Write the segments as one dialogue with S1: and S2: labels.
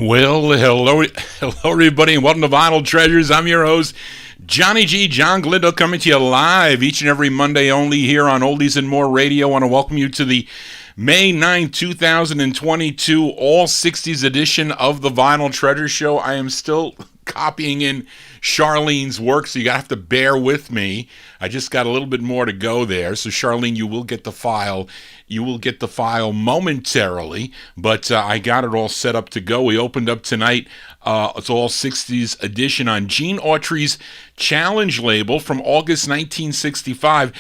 S1: Well, hello everybody, and welcome to Vinyl Treasures. I'm your host, Johnny G, John Glinda, coming to you live each and every Monday only here on Oldies and More Radio. I want to welcome you to the May 9, 2022 All 60s edition of the Vinyl Treasure Show. I am still copying in Charlene's work, so you have to bear with me. I just got a little bit more to go there. So Charlene, you will get the file. You will get the file momentarily, but I got it all set up to go. We opened up tonight. It's All 60s edition on Gene Autry's Challenge label from August 1965.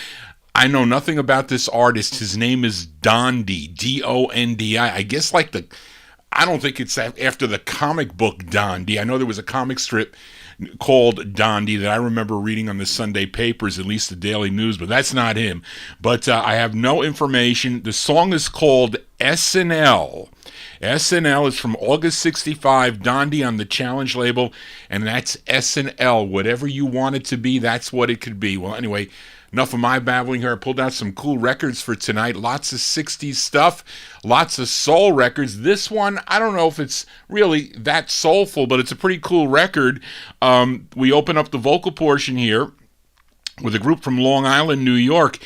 S1: I know nothing about this artist. His name is Dondi, D-O-N-D-I. I guess I don't think it's after the comic book Dondi. I know there was a comic strip called Dondi that I remember reading on the Sunday papers, at least the Daily News, but that's not him. But I have no information. The song is called SNL. SNL is from August 65, Dondi on the Challenge label, and that's SNL. Whatever you want it to be, that's what it could be. Well, anyway, enough of my babbling here. I pulled out some cool records for tonight. Lots of 60s stuff. Lots of soul records. This one, I don't know if it's really that soulful, but it's a pretty cool record. We open up the vocal portion here with a group from Long Island, New York.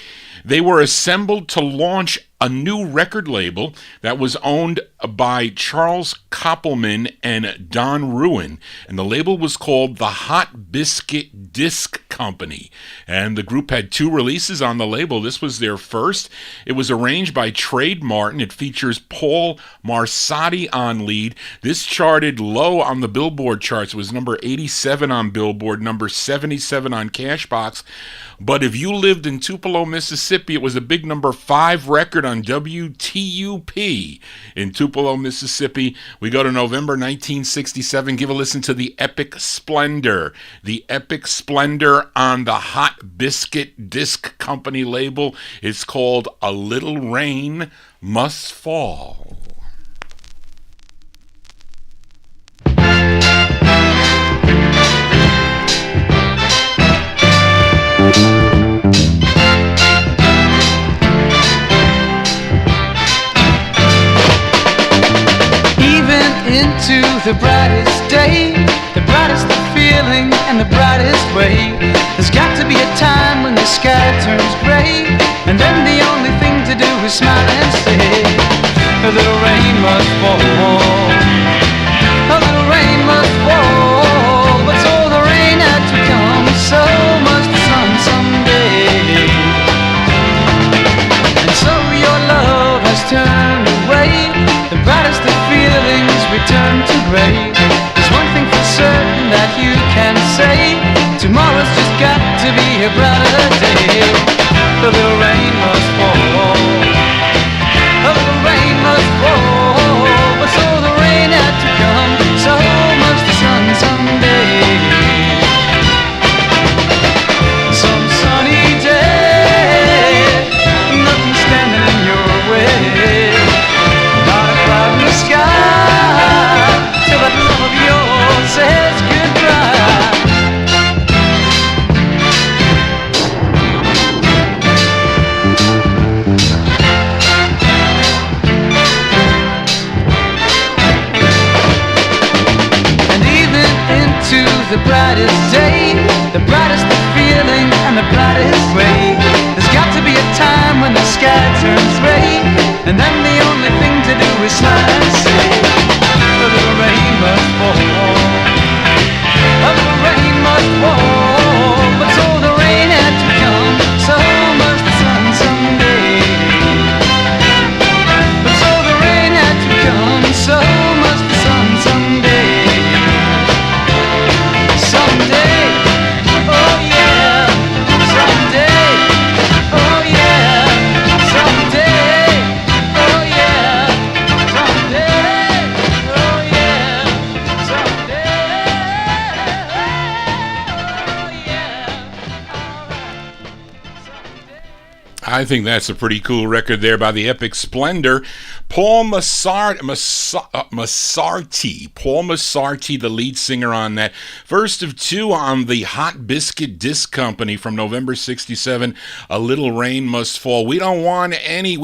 S1: They were assembled to launch a new record label that was owned by Charles Koppelman and Don Ruin, and the label was called the Hot Biscuit Disc Company, and the group had 2 releases on the label. This was their first. It was arranged by Trade Martin. It features Paul Marsotti on lead. This charted low on the Billboard charts. It was number 87 on Billboard, number 77 on Cashbox. But if you lived in Tupelo, Mississippi, it was a big number 5 record on WTUP in Tupelo, Mississippi. We go to November 1967. Give a listen to the Epic Splendor. The Epic Splendor on the Hot Biscuit Disc Company label. It's called A Little Rain Must Fall.
S2: Into the brightest day, the brightest of feeling and the brightest way. There's got to be a time when the sky turns gray, and then the only thing to do is smile and say, a little rain must fall, a little rain must fall. But so the rain had to come, so must the sun someday. And so your love has turned away, the brightest of feelings return to gray. There's one thing for certain that you can say, tomorrow's just got to be a brighter day. The little rain must fall, a little rain must fall. But so the rain had to come, so must the sun someday. Some sunny day, nothing standing in your way, not a cloud in the sky, till that love of yours says goodbye. And even into the brightest day, the brightest of feeling and the brightest way, there's got to be a time when the sky turns gray, and then the only thing to do is smile and say, a little rain must fall, a little rain must fall. But so the rain had to come, so must the sun someday. But so the rain had to come, so must the sun someday. Someday, oh yeah, someday, oh yeah, someday, oh yeah, someday, oh yeah, someday.
S1: I think that's a pretty cool record there by the Epic Splendor. Paul Massarti, the lead singer on that. First of two on the Hot Biscuit Disc Company from November 67, A Little Rain Must Fall. We don't want any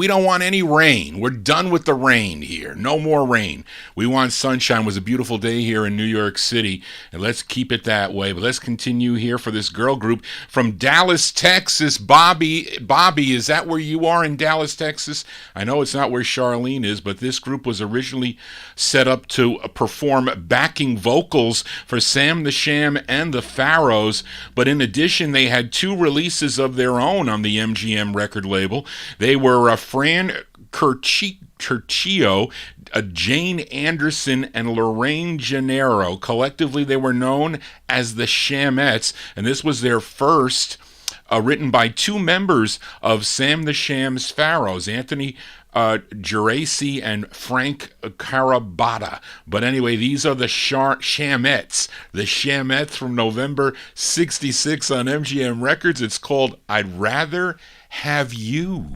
S1: rain. We're done with the rain here. No more rain. We want sunshine. It was a beautiful day here in New York City, and let's keep it that way. But let's continue here for this girl group from Dallas, Texas. Bobby, is that where you are in Dallas, Texas? I know it's not where Charlene is, but this group was originally set up to perform backing vocals for Sam the Sham and the Pharaohs, but in addition, they had two releases of their own on the MGM record label. They were Fran Curcio, Jane Anderson, and Lorraine Gennaro. Collectively, they were known as the Shamettes, and this was their first written by two members of Sam the Sham's Pharaohs, Anthony Geraci and Frank Carabata. But anyway, these are the Shamettes. The Shamettes from November 66 on MGM Records. It's called I'd Rather Have You.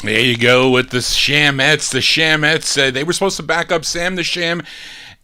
S1: There you go with the Shamettes. The Shamettes, they were supposed to back up Sam the Sham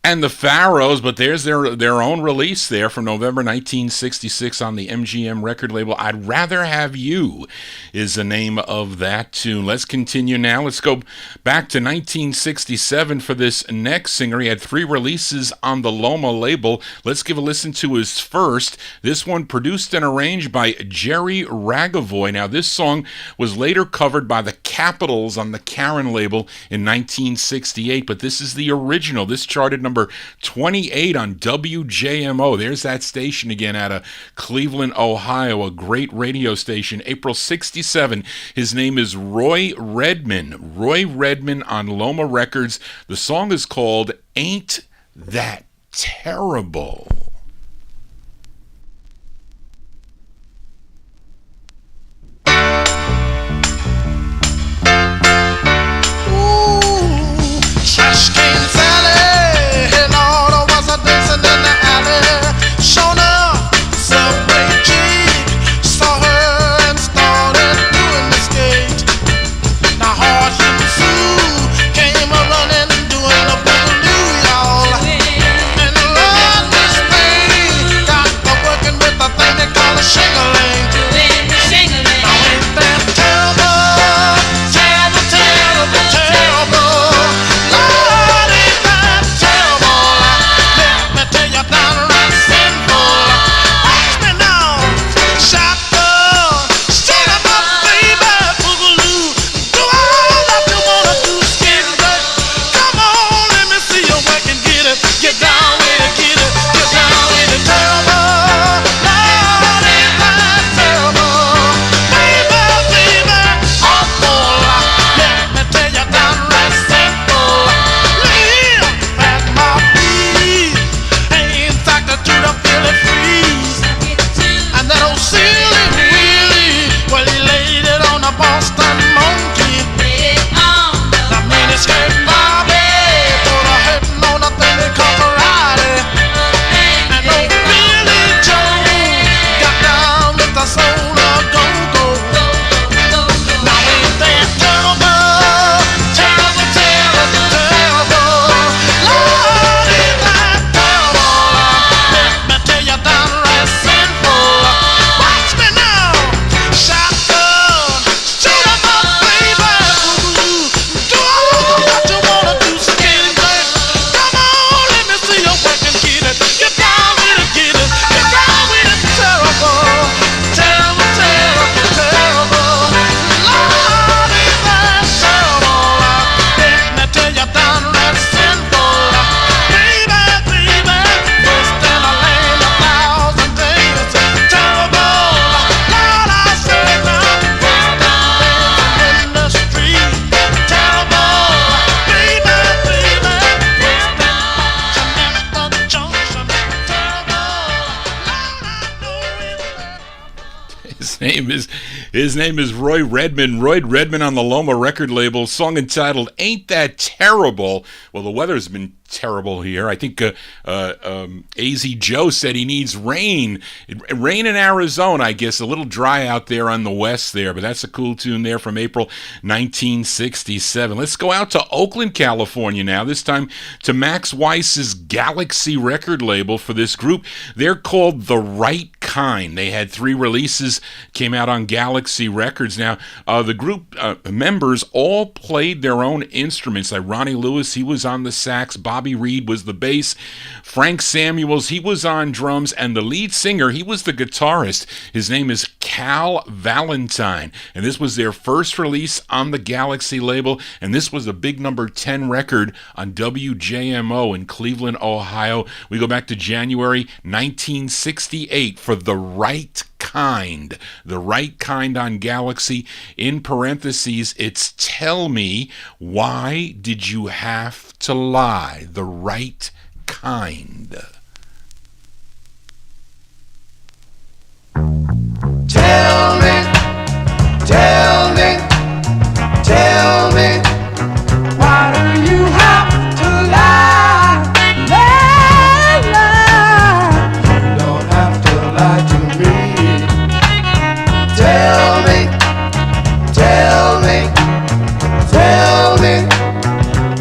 S1: and the Pharaohs, but there's their own release there from November 1966 on the MGM record label. I'd Rather Have You is the name of that tune. Let's continue now. Let's go back to 1967 for this next singer. He had three releases on the Loma label. Let's give a listen to his first. This one produced and arranged by Jerry Ragavoy. Now, this song was later covered by the Capitals on the Karen label in 1968, but this is the original. This charted number 28 on WJMO. There's that station again out of Cleveland, Ohio, a great radio station. April 67. His name is Roy Redman. Roy Redman on Loma Records. The song is called Ain't That Terrible. His name is Roy Redman. Roy Redman on the Loma record label. Song entitled "Ain't That Terrible." Well, the weather's been terrible here. I think AZ Joe said he needs rain. Rain in Arizona, I guess. A little dry out there on the west there, but that's a cool tune there from April 1967. Let's go out to Oakland, California now, this time to Max Weiss's Galaxy record label for this group. They're called The Right Kind. They had 3 releases, came out on Galaxy Records. Now, the group members all played their own instruments. Like Ronnie Lewis, he was on the sax. Bobby Reed was the bass. Frank Samuels, he was on drums. And the lead singer, he was the guitarist. His name is Cal Valentine. And this was their first release on the Galaxy label. And this was a big number 10 record on WJMO in Cleveland, Ohio. We go back to January 1968 for The Right Kind. The Right Kind on Galaxy. In parentheses, it's Tell Me, Why Did You Have to Lie? The Right Kind.
S3: Tell me, tell me, tell me, why do you have to lie, lie, lie? You don't have to lie to me. Tell me, tell me, tell me,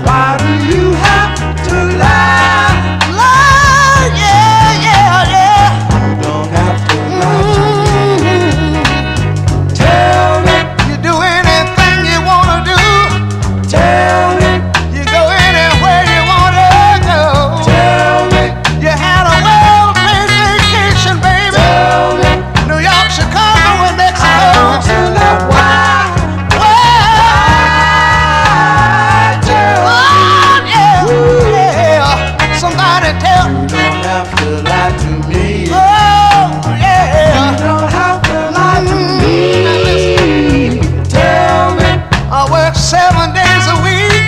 S3: why do you have to lie, lie, yeah, yeah, yeah. You don't have to lie to me. Tell me, you do anything you wanna do. Tell me, you go anywhere you wanna go. Tell me, you had a well-placed vacation, baby. Tell me, New York, Chicago, and Mexico. I want to know why. Somebody tell me. You don't have to lie to me. Oh, yeah. You don't have to lie to me. Now listen. Tell me. I work 7 days a week.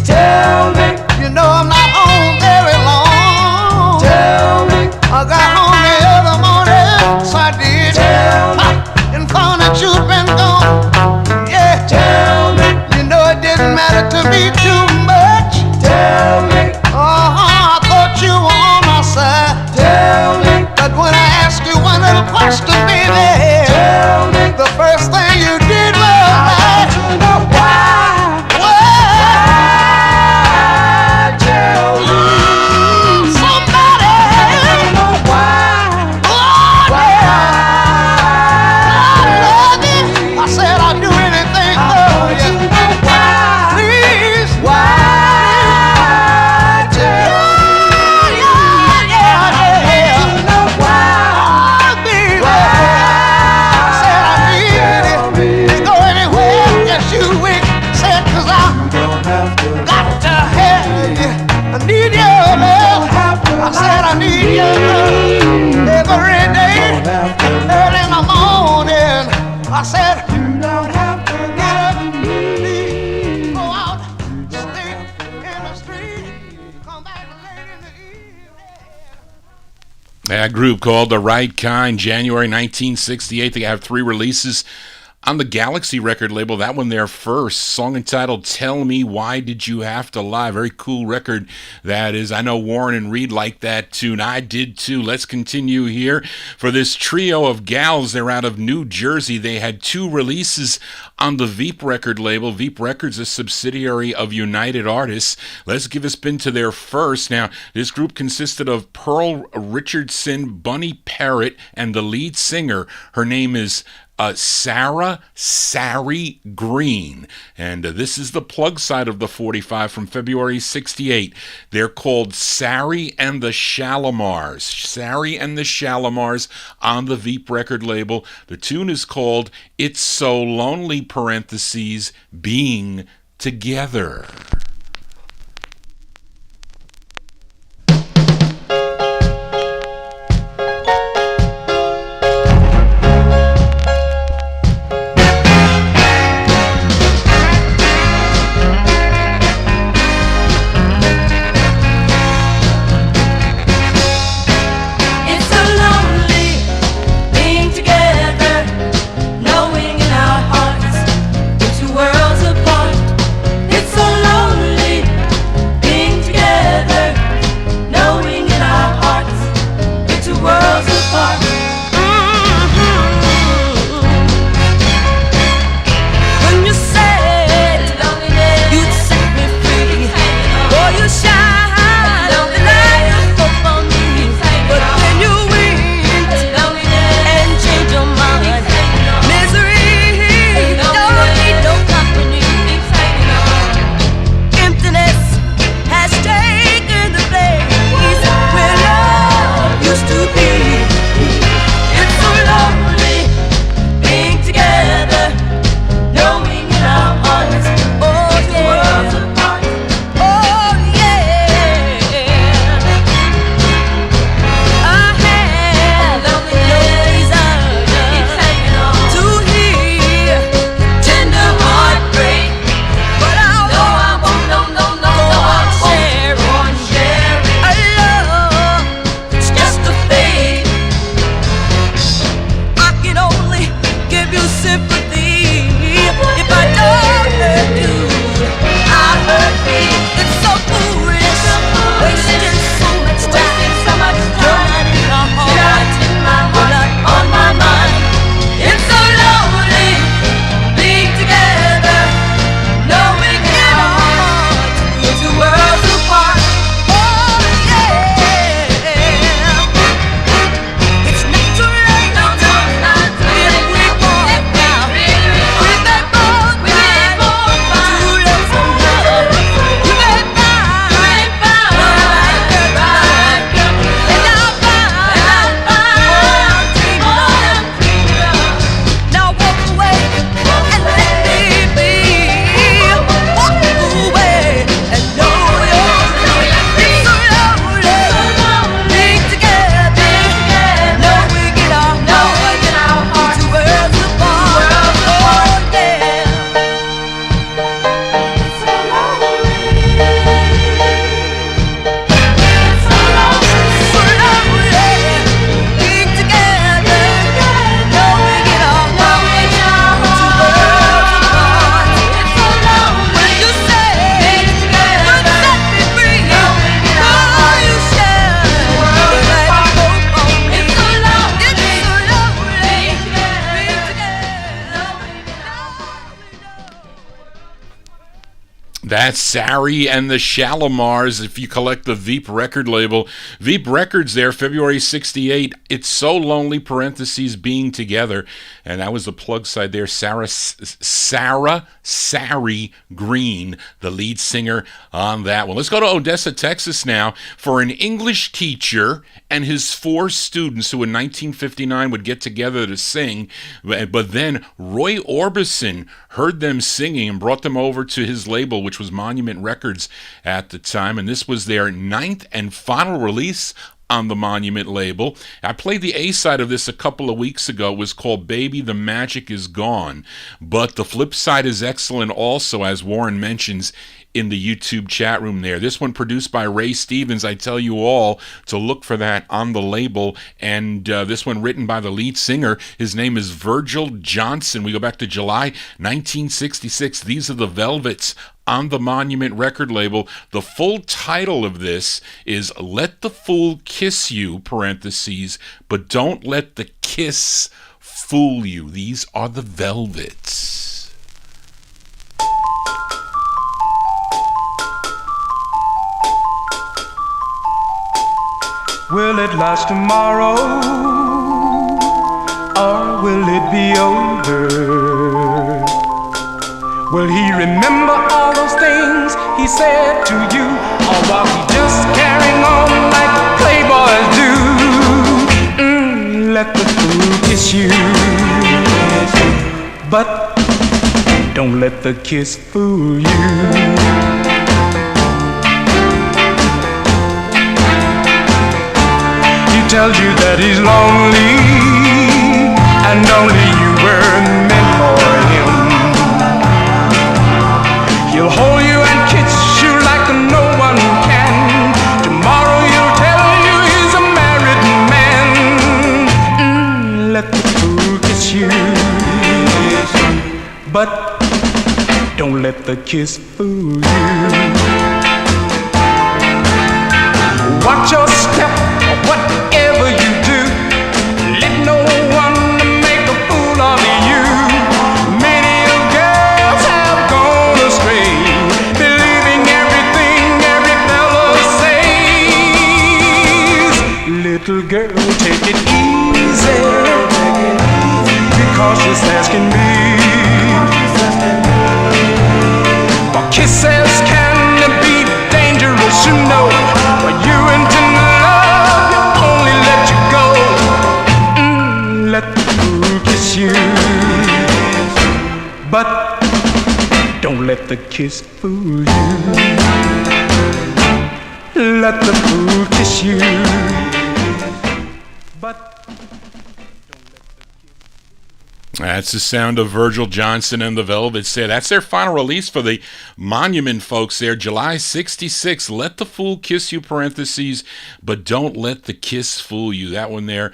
S3: Tell me. You know I'm not home very long. Tell me. I got home the other morning, so I did. Tell me. And found that you've been gone. Yeah. Tell me. You know it didn't matter to me too much. Tell me. I thought you were on my side. Tell me. But when I asked you one little question, baby, tell me. The first thing you did was I want to know why. Why? Tell me. Somebody. I want to know why. Oh, yeah. I love you. I said I'd do anything for you. Why? Please. Why? I said I need you every day, early in the morning. I said you don't have to get up, leave, go out, stay in the street, come back late in the evening.
S1: That group called The Right Kind, January 1968. They have 3 releases on the Galaxy record label. That one there first. Song entitled Tell Me, Why Did You Have to Lie? Very cool record that is. I know Warren and Reed liked that tune. I did too. Let's continue here. For this trio of gals, they're out of New Jersey. They had 2 releases on the Veep record label. Veep Records, a subsidiary of United Artists. Let's give a spin to their first. Now, this group consisted of Pearl Richardson, Bunny Parrott, and the lead singer. Her name is Sarah Sari Green. And this is the plug side of the 45 from February 68. They're called Sari and the Shalimars. Sari and the Shalimars on the Veep record label. The tune is called It's So Lonely, parentheses, Being Together.
S4: It's so lonely being together.
S1: That's Sari and the Shalimars. If you collect the Veep record label, Veep Records there, February 68. It's So Lonely, parentheses, Being Together. And that was the plug side there. Sari Green, the lead singer on that one. Let's go to Odessa, Texas now for an English teacher and his 4 students who in 1959 would get together to sing. But then Roy Orbison heard them singing and brought them over to his label, which was Monument Records at the time. And this was their 9th and final release on the Monument label. I played the A-side of this a couple of weeks ago. It was called Baby, the Magic Is Gone. But the flip side is excellent also, as Warren mentions in the YouTube chat room there. This one produced by Ray Stevens. I tell you all to look for that on the label. And this one written by the lead singer. His name is Virgil Johnson. We go back to July 1966. These are the Velvets on the Monument record label. The full title of this is Let the Fool Kiss You, parentheses, but don't let the kiss fool you. These are the Velvets.
S4: Will it last tomorrow, or will it be over? Will he remember all those things he said to you, or was he just carrying on like playboys do? Let the fool kiss you, but don't let the kiss fool you. Tells you that he's lonely and only you were meant for him. He'll hold you and kiss you like no one can. Tomorrow he'll tell you he's a married man. Let the fool kiss you, but don't let the kiss fool you. Watch your step, whatever you do. Let no one make a fool of you. Many girls have gone astray, believing everything every fellow says. Little girl, take it easy, be cautious as can be. For kisses can be dangerous, you know. When you into love, you only let you go. Let the fool kiss you, but don't let the kiss fool you. Let the fool kiss you, but
S1: that's the sound of Virgil Johnson and the Velvets there. That's their final release for the Monument folks there, July 66. Let the Fool Kiss You, parentheses, but don't let the kiss fool you. That one there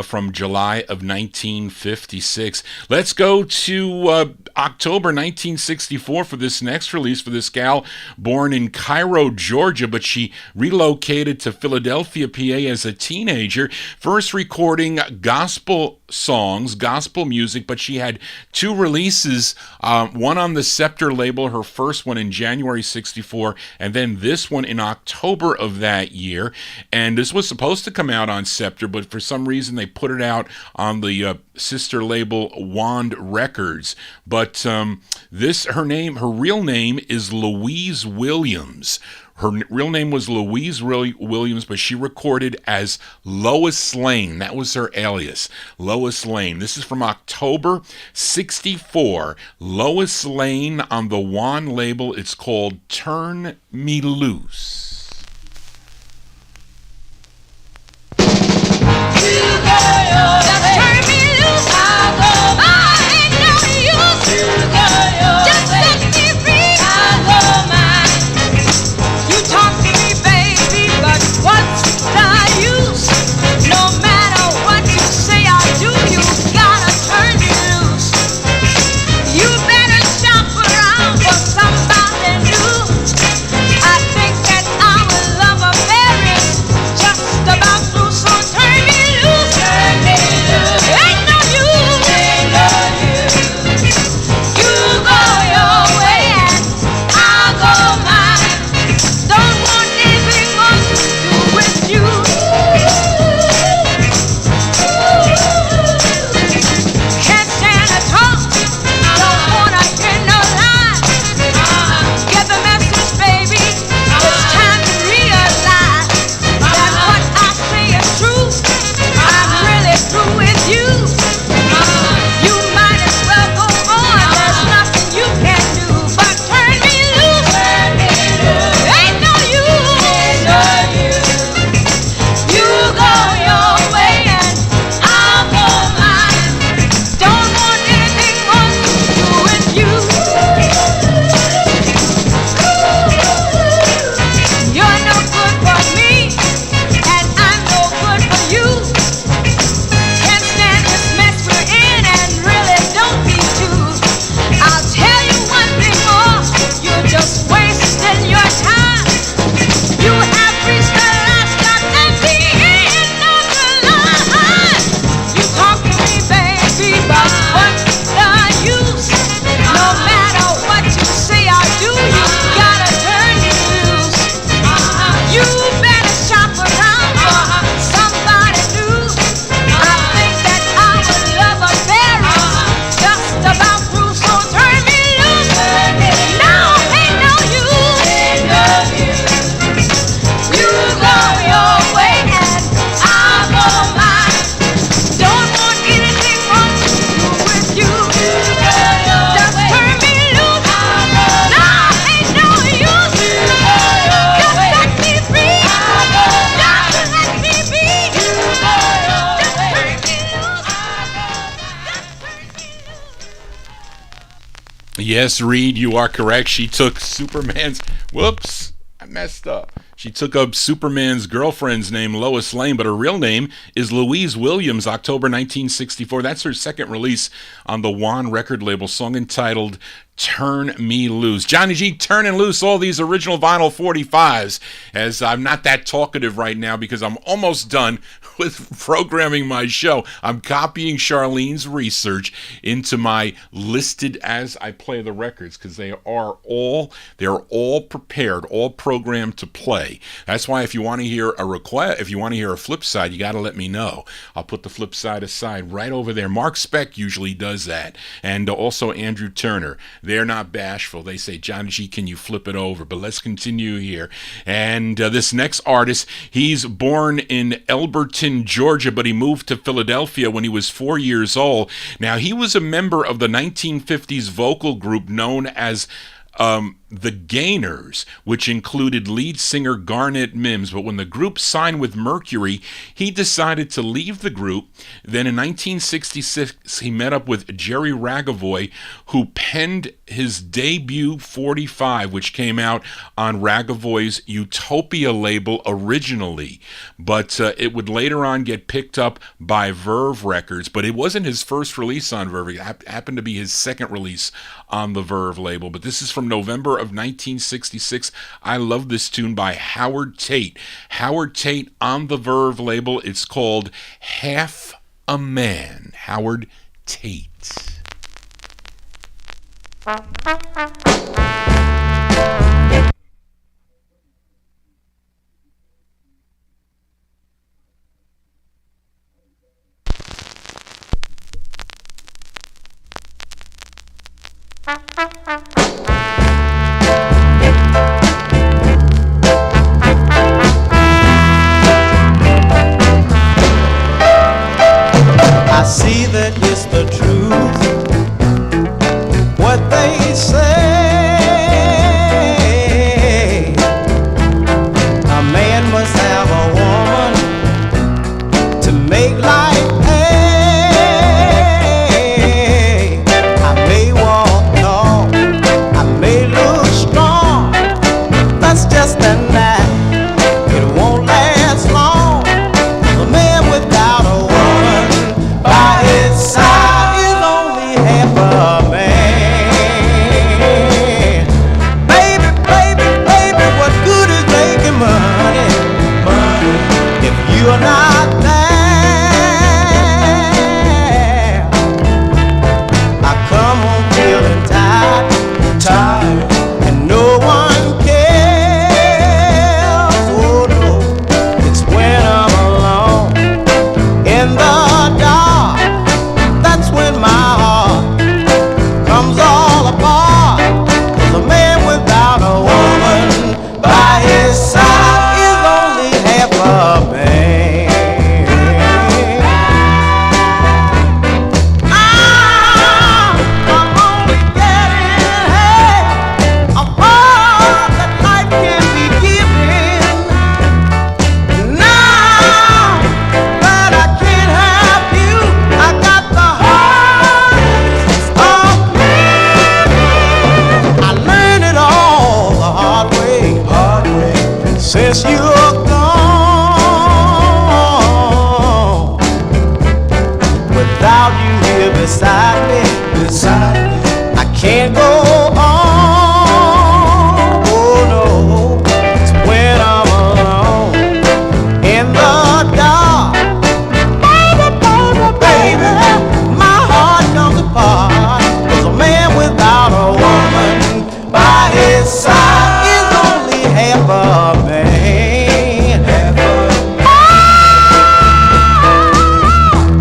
S1: from July of 1956. Let's go to October 1964 for this next release for this gal born in Cairo, Georgia, but she relocated to Philadelphia, PA as a teenager. First recording gospel songs, gospel music, but she had 2 releases, one on the Scepter label, her first one in January 64, and then this one in October of that year. And this was supposed to come out on Scepter, but for some reason they put it out on the sister label Wand Records. But her real name is Louise Williams. Her real name was Louise Williams, but she recorded as Lois Lane. That was her alias, Lois Lane. This is from October 64. Lois Lane on the Juan label. It's called Turn Me Loose.
S5: Turn me loose.
S1: Yes, Reed, you are correct. She took Superman's. Whoops, I messed up. She took up Superman's girlfriend's name, Lois Lane, but her real name is Louise Williams, October 1964. That's her second release on the Juan record label, song entitled Turn Me Loose. Johnny G, turning loose all these original vinyl 45s, as I'm not that talkative right now because I'm almost done with programming my show. I'm copying Charlene's research into my listed as I play the records because they're all prepared, all programmed to play. That's why if you want to hear a request, if you want to hear a flip side, you got to let me know. I'll put the flip side aside right over there. Mark Speck usually does that, and also Andrew Turner. They're not bashful. They say, Johnny G, can you flip it over? But let's continue here. And this next artist, he's born in Elberton, Georgia, but he moved to Philadelphia when he was 4 years old. Now, he was a member of the 1950s vocal group known as the Gainers, which included lead singer Garnett Mims. But when the group signed with Mercury, he decided to leave the group. Then in 1966, he met up with Jerry Ragavoy, who penned his debut 45, which came out on Ragavoy's Utopia label originally. But it would later on get picked up by Verve Records. But it wasn't his first release on Verve. It happened to be his second release on the Verve label. But this is from November of 1966. I love this tune by Howard Tate. Howard Tate on the Verve label. It's called Half a Man. Howard Tate.
S3: I see that it's the truth, what they say. A man must have a woman to make life pay. I may walk tall, I may look strong, that's just a knack, it won't last long. A man without a woman by his side is only half a man. Baby, baby, baby, what good is making money, money, if you're not there? I come home feeling tired, tired, and no one cares. Oh no, it's when I'm alone in the dark, that's when my heart comes all apart. 'Cause a man without a woman by his side is only half a man. I'm only getting half of all that life can be given. Now that I can't have you, I got the heart of living. I learned it all the hard way, since you're gone. Without you here beside me, I can't go on. Oh no, it's when I'm alone in the dark. Baby, baby, baby, my heart comes apart. 'Cause a man without a woman by his side is only half a man.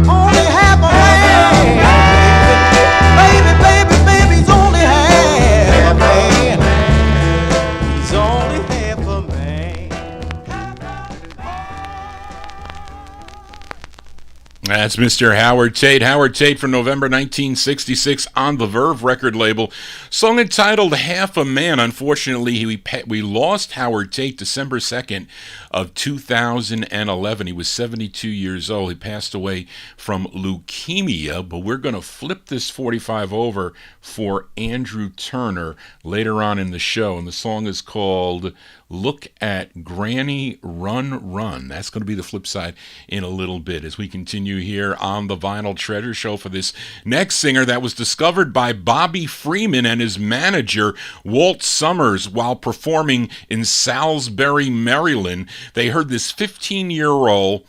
S3: Only half a man. Baby, baby,
S1: That's Mr. Howard Tate. Howard Tate from November 1966 on the Verve record label. Song entitled Half a Man. Unfortunately, we lost Howard Tate December 2nd of 2011. He was 72 years old. He passed away from leukemia, but we're going to flip this 45 over for Andrew Turner later on in the show. And the song is called Look at Granny Run Run. That's going to be the flip side in a little bit as we continue here on the Vinyl Treasure Show for this next singer that was discovered by Bobby Freeman and his manager Walt Summers while performing in Salisbury, Maryland. They heard this 15-year-old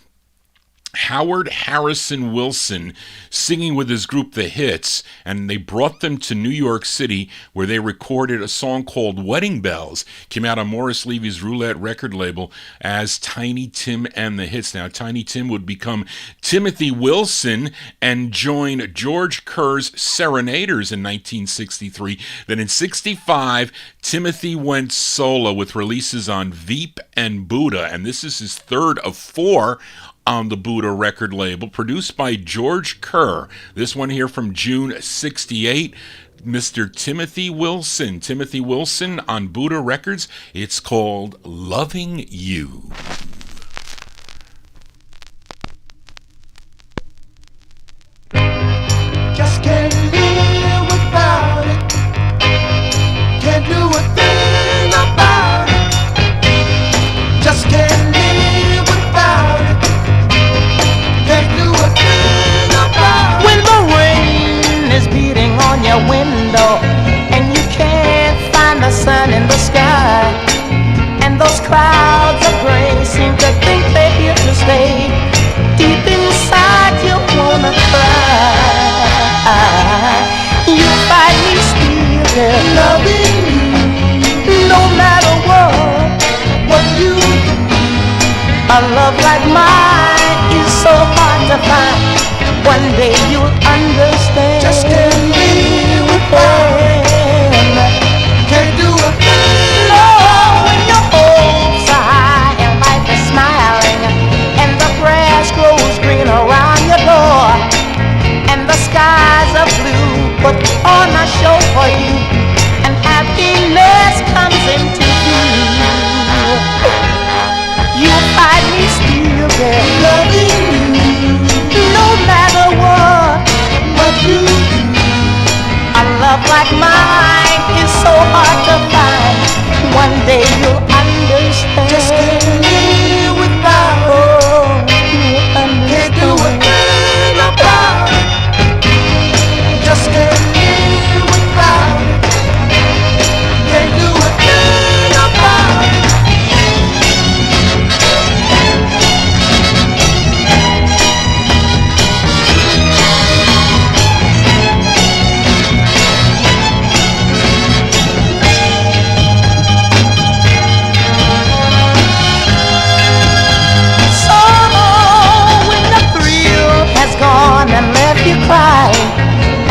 S1: Howard Harrison Wilson singing with his group The Hits, and they brought them to New York City where they recorded a song called Wedding Bells. Came out on Morris Levy's Roulette record label as Tiny Tim and the Hits. Now Tiny Tim would become Timothy Wilson and join George Kerr's Serenaders in 1963. Then in 65, Timothy went solo with releases on Veep and Buddha, and this is his third of four on the Buddha record label, produced by George Kerr. This one here from June 68, Mr. Timothy Wilson. Timothy Wilson on Buddha Records. It's called Loving You.
S3: Just can't live without it. Can't do a thing about it. Just can't live without it. Can't do a thing about it.
S2: When the rain is beating on your window and you can't find the sun in the sky, and those clouds of gray seem to think they're here to stay, deep inside you wanna cry. You find me still loving you, no matter what you do. A love like mine is so hard to find. One day you'll understand.
S3: Just can't live without it. Can't do a thing.
S2: No, when your hopes are high and life is smiling, and the grass grows green around your door, and the skies are blue, put on a show for you, and happiness comes into view. You find me still there,
S3: Loving you,
S2: no matter what you do. A love like mine is so hard to find. One day you'll understand.
S3: just can't live without it.
S2: Oh, you'll
S3: Can't do a
S2: understand.
S3: thing about it. Just can't live without it. Can't do a thing about it.
S2: So when the thrill has gone and left you crying,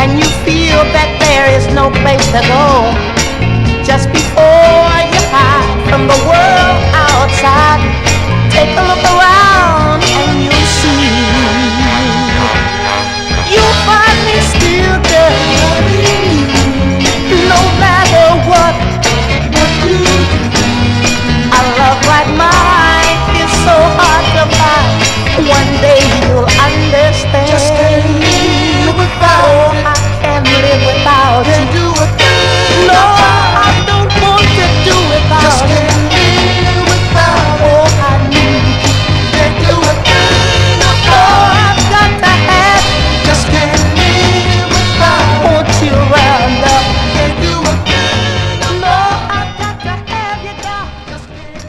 S2: and you feel that there is no place to go, just before you hide from the world outside, take a look around and you'll see. You'll find me still there, no matter what you do. A love like mine is so hard to find. One day you'll understand.
S3: Just can't live without
S2: Oh,
S3: it.
S2: I can't live without
S3: Can't
S2: you.
S3: do a thing
S2: No,
S3: about
S2: I don't want to do
S3: it.
S2: without
S3: Just
S2: you.
S3: can't live without it.
S2: Oh, I need you.
S3: Can't do a thing
S2: Oh,
S3: about
S2: I've got to have
S3: it. Just can't live without it.
S2: want you around up.
S3: Can't do a thing
S2: No,
S3: about it.
S2: I've got to have you, girl.
S3: Just can't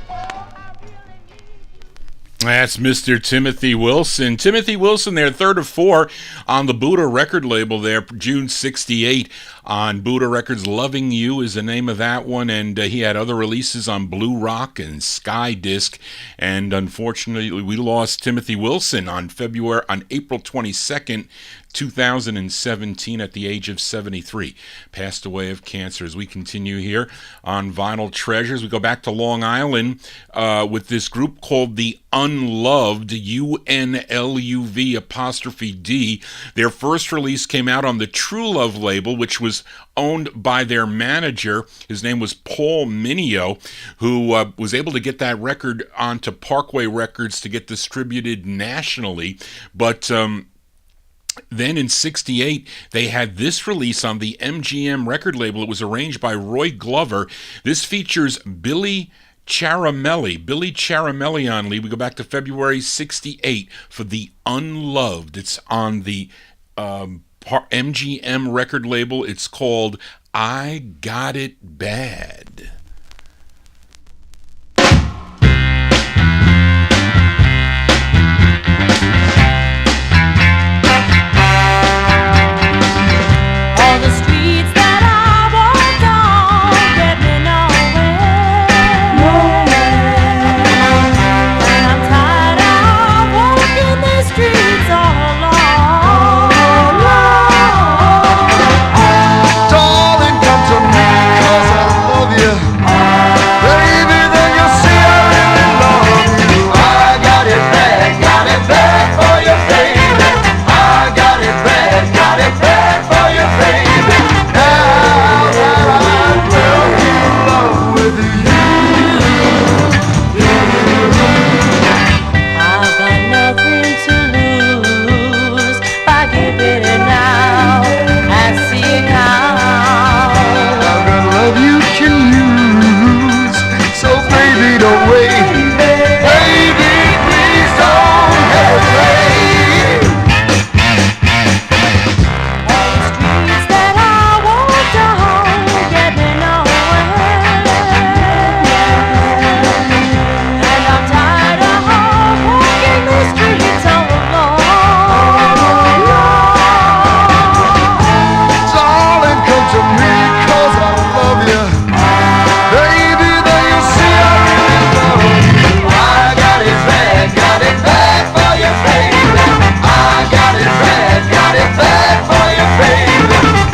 S2: Oh, I really need you.
S1: That's Mr. Timothy Wilson. Timothy Wilson, their third of four on the Buddha record label there, June 68 on Buddha Records. Loving You is the name of that one, and he had other releases on Blue Rock and Sky Disc, and unfortunately we lost Timothy Wilson on April 22nd, 2017 at the age of 73. Passed away of cancer. As we continue here on Vinyl Treasures, we go back to Long Island with this group called the Unloved, UNLUV''D. Their first release came out on the True Love label, which was owned by their manager. His name was Paul Mineo, who was able to get that record onto Parkway Records to get distributed nationally. But then in 68, they had this release on the MGM record label. It was arranged by Roy Glover. This features Billy Charamelli on lead. We go back to February 68 for the Unloved. It's on the MGM record label. It's called I Got It Bad.
S5: All the streets that I walk on get me nowhere. And I'm tired of walking the streets all alone.
S3: Darling, come to me, 'cause I love you. Baby, then you'll see I really love you. I got it bad for you, baby. I got it bad for you, baby. Now that I'm well in love with you.
S5: I've got nothing to lose by giving it now. I see it now.
S3: I've got love you can use, so baby, don't wait. Baby, please don't hesitate.
S5: All the streets that I walk down get me nowhere. And I'm tired of walking the streets all alone.
S3: Darling, come to me, 'cause I love you. Baby, then you'll see I really love you. I got it bad for you, baby. I got it bad for you, baby.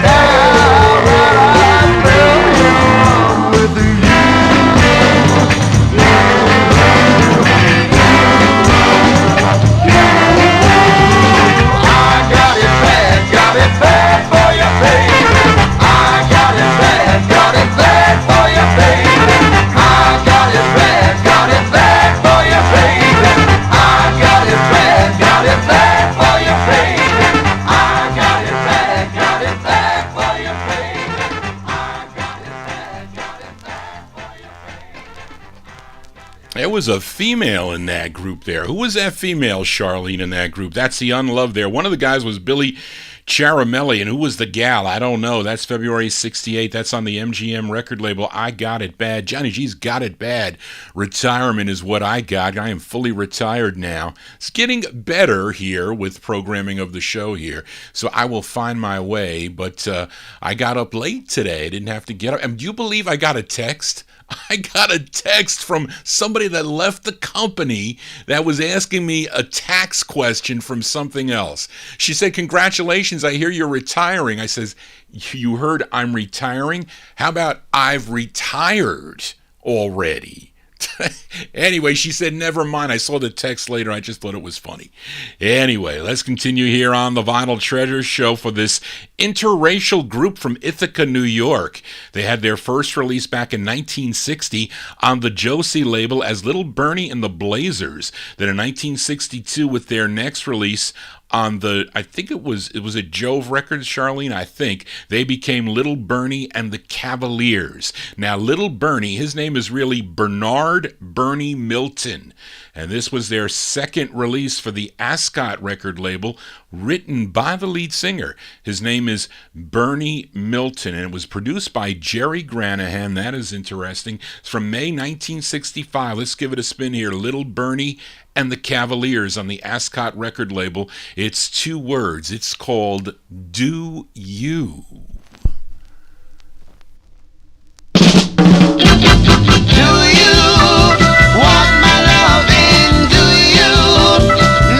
S3: Now that I'm well in love with you. I got it bad for you, baby. I got it bad for you, baby. I got it bad for you, baby. I got it bad for you, baby. I got it bad for you, baby.
S1: There was a female in that group there. Who was that female, Charlene, in that group? That's the Unloved there. One of the guys was Billy Charamelli, and who was the gal? I don't know. That's February 68. That's on the MGM record label. I Got It Bad. Johnny G's Got It Bad. Retirement is what I got. I am fully retired now. It's getting better here with programming of the show here, so I will find my way, but I got up late today. I didn't have to get up. And do you believe I got a text? I got a text from somebody that left the company that was asking me a tax question from something else. She said, "Congratulations, I hear you're retiring." I says, "You heard I'm retiring? How about I've retired already?" Anyway, she said, "Never mind." I saw the text later. I just thought it was funny. Anyway, let's continue here on the Vinyl Treasures show for this interracial group from Ithaca, New York. They had their first release back in 1960 on the Josie label as Little Bernie and the Blazers. Then in 1962 with their next release on the, I think it was at Jove Records, Charlene, I think, they became Little Bernie and the Cavaliers. Now, Little Bernie, his name is really Bernard Bernie Milton, and this was their second release for the Ascot record label, written by the lead singer. His name is Bernie Milton, and it was produced by Jerry Granahan. That is interesting. It's from May 1965. Let's give it a spin here. Little Bernie and the Cavaliers on the Ascot record label. It's two words. It's called Do You.
S3: Do you want my loving? Do you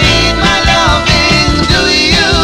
S3: need my loving? Do you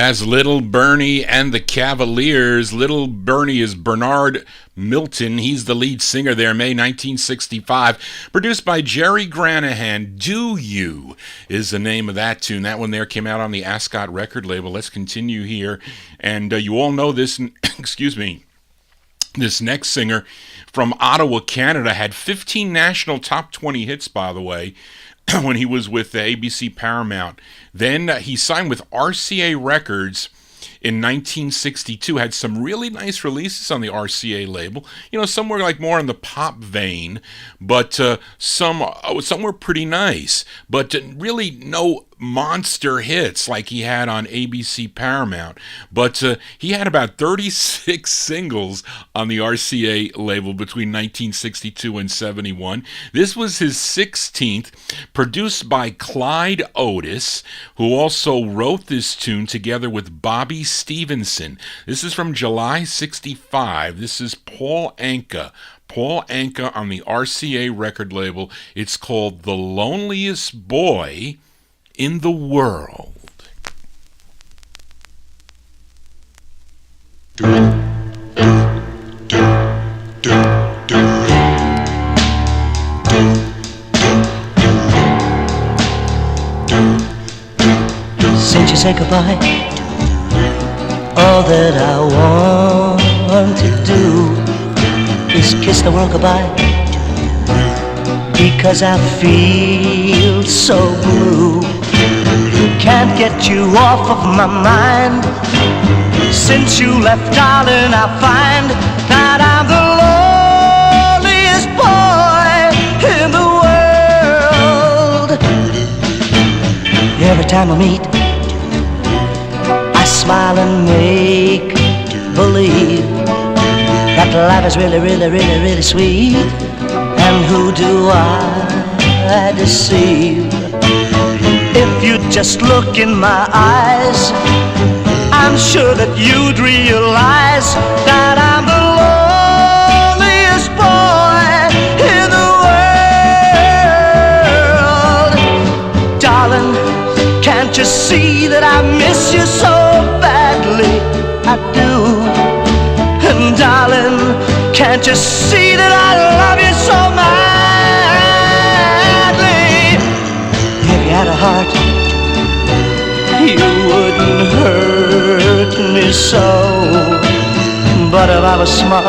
S1: That's Little Bernie and the Cavaliers. Little Bernie is Bernard Milton. He's the lead singer there, May 1965. Produced by Jerry Granahan. Do You is the name of that tune. That one there came out on the Ascot record label. Let's continue here. And you all know this, excuse me, this next singer from Ottawa, Canada, had 15 national top 20 hits, by the way, when he was with ABC Paramount. Then he signed with RCA Records in 1962, had some really nice releases on the RCA label. You know, some were like more in the pop vein, but some were pretty nice. But really no monster hits like he had on ABC Paramount. But he had about 36 singles on the RCA label between 1962 and 71. This was his 16th, produced by Clyde Otis, who also wrote this tune together with Bobby Stevenson. This is from July 65. This is Paul Anka. Paul Anka on the RCA record label. It's called The Loneliest Boy in the World.
S6: Since you said goodbye, all that I want to do is kiss the world goodbye, because I feel so blue. Can't get you off of my mind. Since you left, darling, I find that I'm the loneliest boy in the world. Every time I meet, I smile and make believe that life is really, really, really, really sweet. And who do I deceive? If you just look in my eyes, I'm sure that you'd realize that I'm the loneliest boy in the world. Darling, can't you see that I miss you so badly? I do. And darling, can't you see that I love you so madly? If you had a heart, you wouldn't hurt me so. But if I was smart, I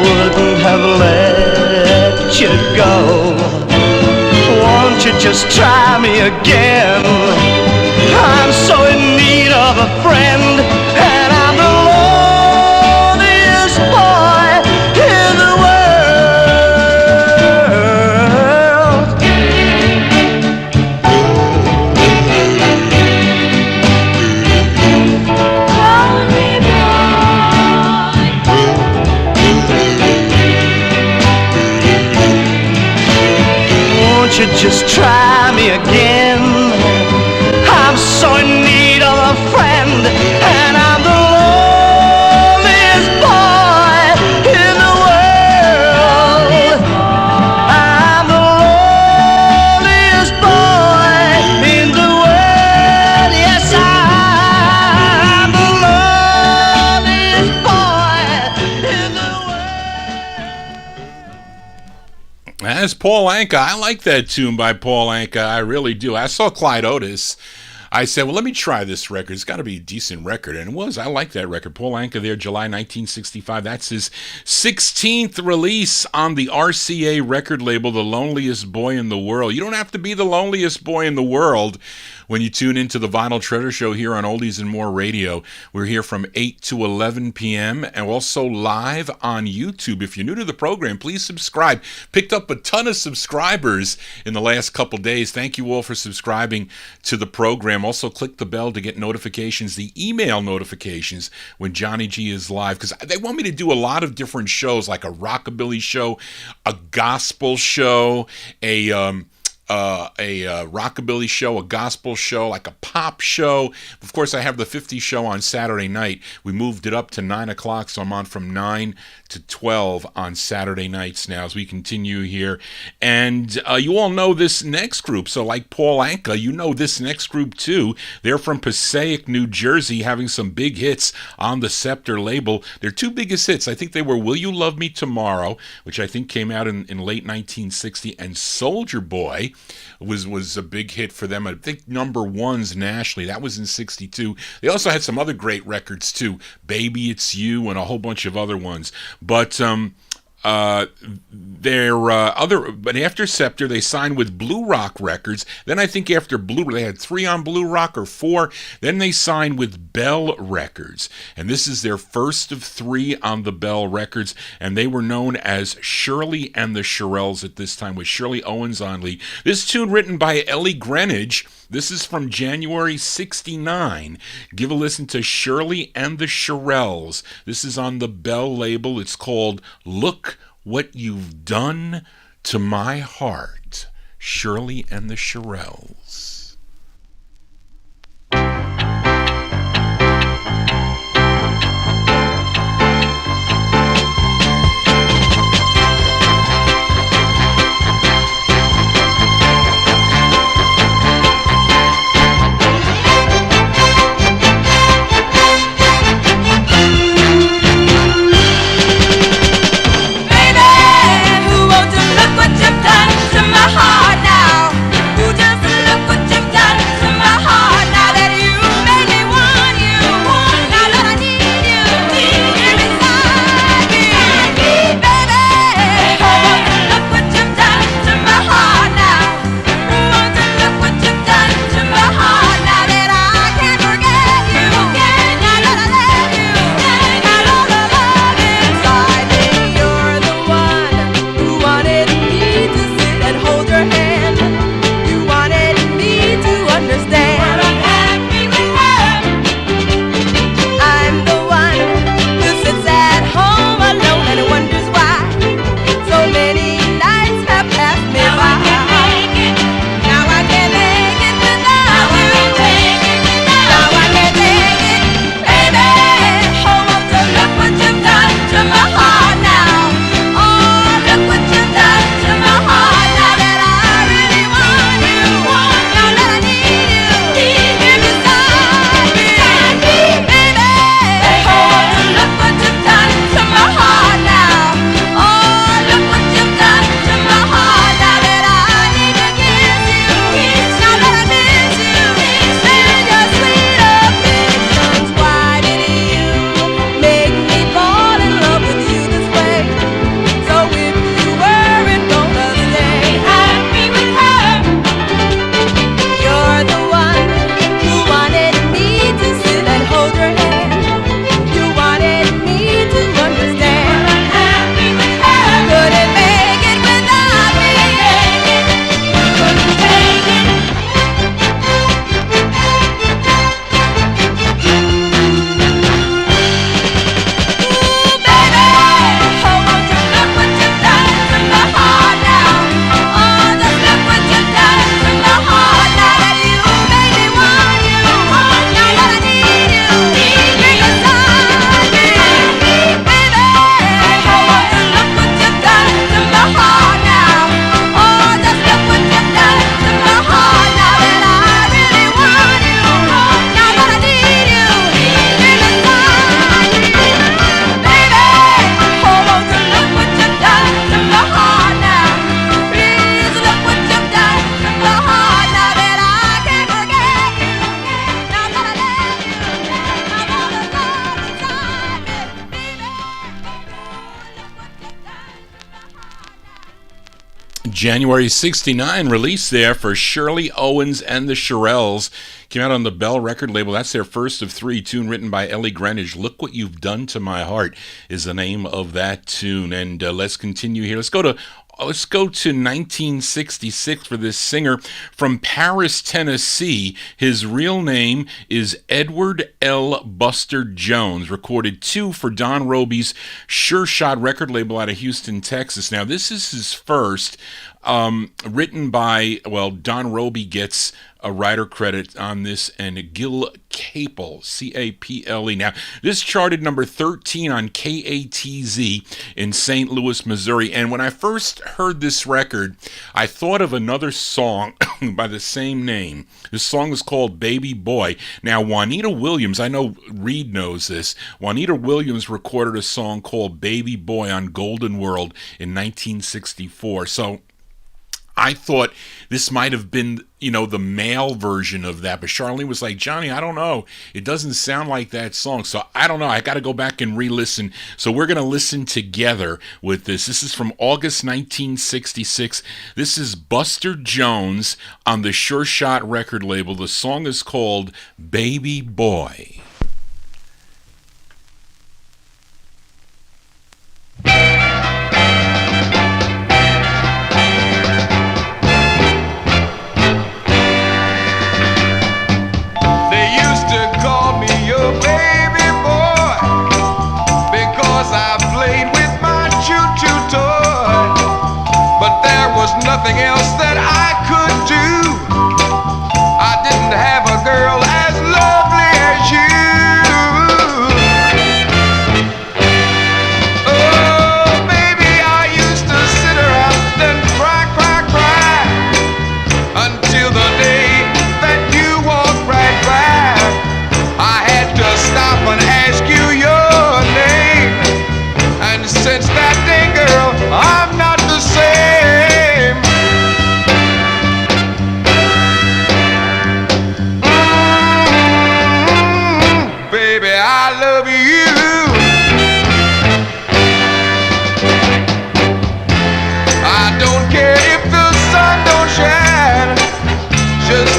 S6: wouldn't have let you go. Won't you just try me again? I'm so in need of a friend, and I'm the loneliest boy in the world. Won't you just try me again? I'm so in need of a friend, and I'm the loneliest boy in the world. I'm the loneliest boy in the world. Yes, I'm the loneliest boy in the world.
S1: That's Paul Anka. I like that tune by Paul Anka. I really do. I saw Clyde Otis. I said, well, let me try this record. It's got to be a decent record. And it was. I like that record. Paul Anka there, July 1965. That's his 16th release on the RCA record label, The Loneliest Boy in the World. You don't have to be the loneliest boy in the world when you tune into the Vinyl Treasure Show here on Oldies and More Radio. We're here from 8 to 11 p.m. and also live on YouTube. If you're new to the program, please subscribe. Picked up a ton of subscribers in the last couple days. Thank you all for subscribing to the program. Also, click the bell to get notifications, the email notifications when Johnny G is live, because they want me to do a lot of different shows, like a rockabilly show, a gospel show, a rockabilly show, a gospel show, like a pop show. Of course, I have the 50 show on Saturday night. We moved it up to 9 o'clock, so I'm on from 9 to 12 on Saturday nights now as we continue here. And you all know this next group. So like Paul Anka, you know this next group too. They're from Passaic, New Jersey, having some big hits on the Scepter label. Their two biggest hits, I think they were Will You Love Me Tomorrow, which I think came out in late 1960, and Soldier Boy was a big hit for them. I think number ones nationally. That was in 62. They also had some other great records too. Baby It's You and a whole bunch of other ones. But but after Scepter, they signed with Blue Rock Records. Then I think after they had 3 on Blue Rock or 4. Then they signed with Bell Records, and this is their first of 3 on the Bell Records. And they were known as Shirley and the Shirelles at this time, with Shirley Owens on lead. This tune written by Ellie Greenwich. This is from January 69. Give a listen to Shirley and the Shirelles. This is on the Bell label. It's called Look What You've Done to My Heart. Shirley and the Shirelles. January 69 release there for Shirley Owens and the Shirelles. Came out on the Bell record label. That's their first of 3, tune written by Ellie Greenwich. Look What You've Done to My Heart is the name of that tune. And let's continue here. Let's go to 1966 for this singer from Paris, Tennessee. His real name is Edward L. Buster Jones. Recorded 2 for Don Robey's Sure Shot record label out of Houston, Texas. Now, this is his first Written by, well, Don Roby gets a writer credit on this, and Gil Caple, C-A-P-L-E. Now, this charted number 13 on KATZ in St. Louis, Missouri. And when I first heard this record, I thought of another song by the same name. This song is called Baby Boy. Now, Juanita Williams, I know Reed knows this, Juanita Williams recorded a song called Baby Boy on Golden World in 1964. So I thought this might have been, the male version of that. But Charlene was like, Johnny, I don't know. It doesn't sound like that song. So I don't know. I got to go back and re-listen. So we're going to listen together with this. This is from August 1966. This is Buster Jones on the Sure Shot record label. The song is called Baby Boy.
S4: Nothing else that I could do. I didn't have a girl as lovely as you. Oh, baby, I used to sit around and cry, cry, cry until the day that you walked right by. I had to stop and ask you your name. And since that day, girl, I'm not the same.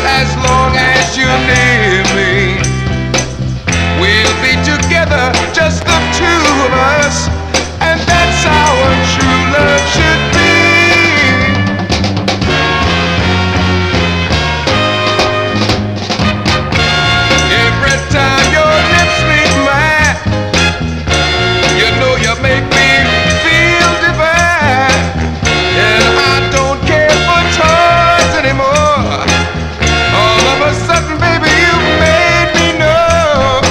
S4: As long as you need me, we'll be together, just the two of us, and that's how a true love should be. Every time your lips meet mine, you know you make me feel divine, and I don't care for toys anymore. All of a sudden, baby, you made me know.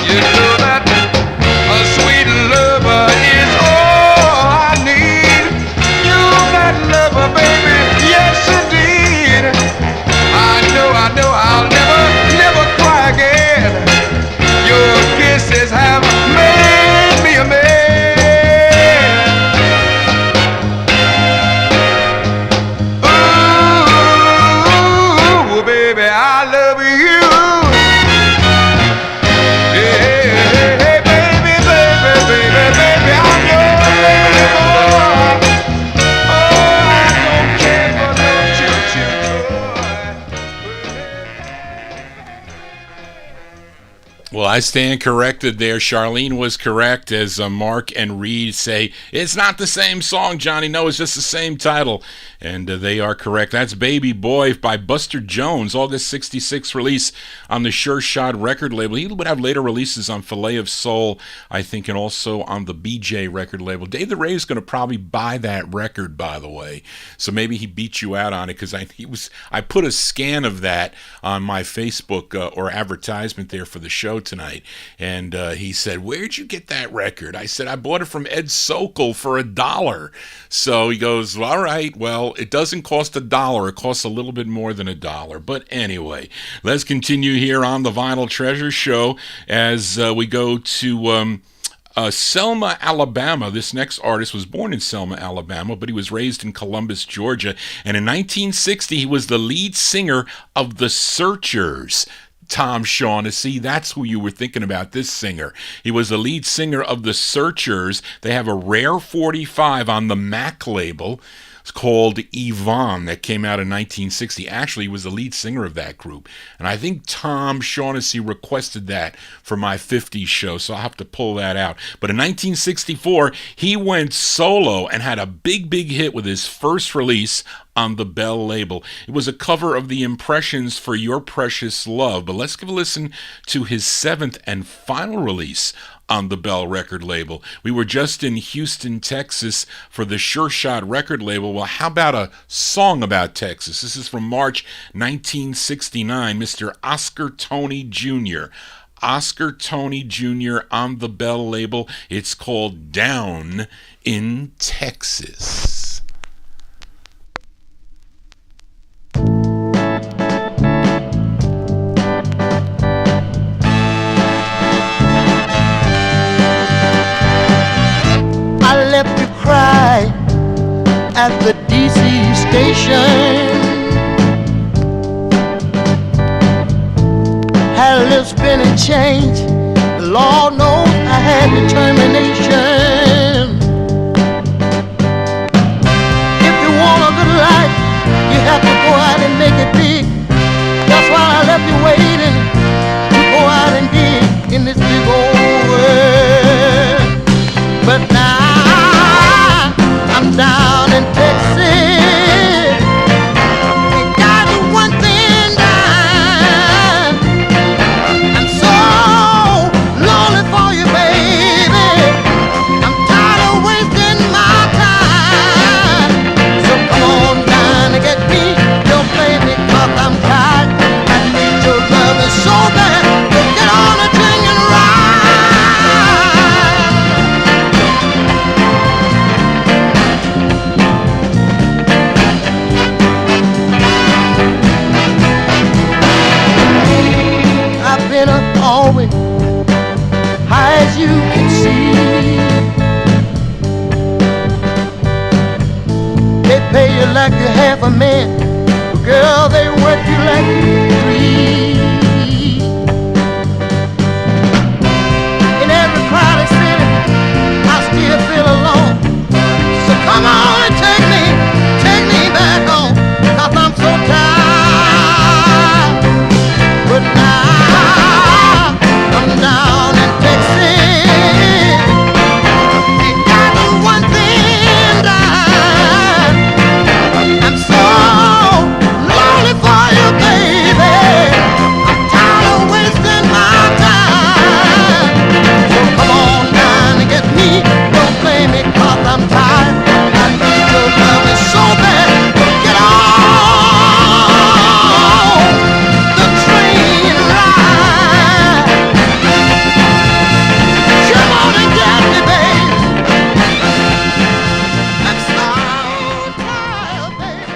S4: You know that a sweet lover is all I need. You that lover, baby, yes indeed. I know I'll never cry again. Your kisses have made me a man.
S1: Well, I stand corrected there. Charlene was correct, as Mark and Reed say. It's not the same song, Johnny. No, it's just the same title. And they are correct. That's Baby Boy by Buster Jones, August 66 release on the Sure Shot record label. He would have later releases on Filet of Soul, I think, and also on the BJ record label. Dave the Ray is going to probably buy that record, by the way. So maybe he beat you out on it, because I put a scan of that on my Facebook or advertisement there for the show tonight, and he said, "Where'd you get that record?" I said, "I bought it from Ed Sokol for $1. So he goes, "Well, all right, well, it doesn't cost $1. It costs a little bit more than $1. But anyway, let's continue here on the Vinyl Treasure Show as we go to Selma, Alabama. This next artist was born in Selma, Alabama, but he was raised in Columbus, Georgia. And in 1960, he was the lead singer of The Searchers. Tom Shaughnessy, that's who you were thinking about, this singer. He was the lead singer of The Searchers. They have a rare 45 on the Mac label. It's called Yvonne, that came out in 1960. Actually, he was the lead singer of that group. And I think Tom Shaughnessy requested that for my 50s show, so I'll have to pull that out. But in 1964, he went solo and had a big, big hit with his first release on the Bell label. It was a cover of the Impressions for Your Precious Love. But let's give a listen to his seventh and final release on the Bell record label. We were just in Houston, Texas for the Sure Shot record label. Well, how about a song about Texas? This is from March 1969, Mr. Oscar Tony Jr. Oscar Tony Jr. on the Bell label. It's called Down in Texas.
S3: I left you cry at the DC station. Had a little spinning change. The Lord knows I had determination. If you want a good life, you have to go out and make it big. That's why I left you waiting to go out and dig in this big old world. But now I'm down in Texas. Ain't got one thing done. I'm so lonely for you, baby. I'm tired of wasting my time. So come on down and get me. Don't blame me 'cause I'm tired. I need your love so bad. So get on a thing and ride. I've been up always, high as you can see. They pay you like you're half a man, girl. They work you like you're three. In every crowded city, I still feel alone. So come on and take me back home, 'cause I'm so tired. But now I'm down in Texas. Ain't got one thing done. I'm so lonely for you, baby. I'm tired of wasting my time. So come on down and get me. Don't blame me 'cause I'm tired. I need your love so bad. Get on the train ride. Come on and get me, baby. I'm so tired, baby.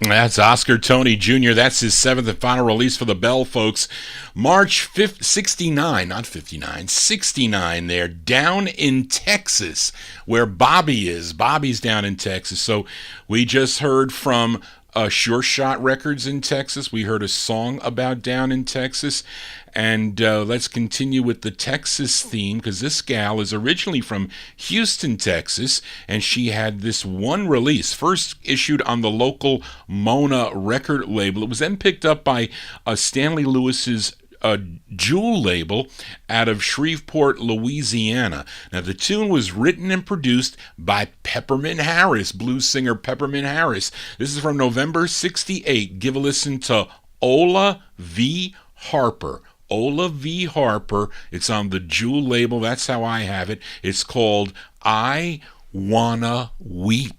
S1: That's Oscar Tony Jr. That's his seventh and final release for the Bell, folks. March 5th, 69, not 59, 69 there, down in Texas, where Bobby is. Bobby's down in Texas. So we just heard from Sure Shot Records in Texas. We heard a song about down in Texas. And let's continue with the Texas theme, because this gal is originally from Houston, Texas, and she had this one release, first issued on the local Mona record label. It was then picked up by Stanley Lewis's Jewel label out of Shreveport, Louisiana. Now, the tune was written and produced by Peppermint Harris, blues singer Peppermint Harris. This is from November 68. Give a listen to Ola V. Harper. Ola V. Harper. It's on the Jewel label. That's how I have it. It's called I Wanna Weep.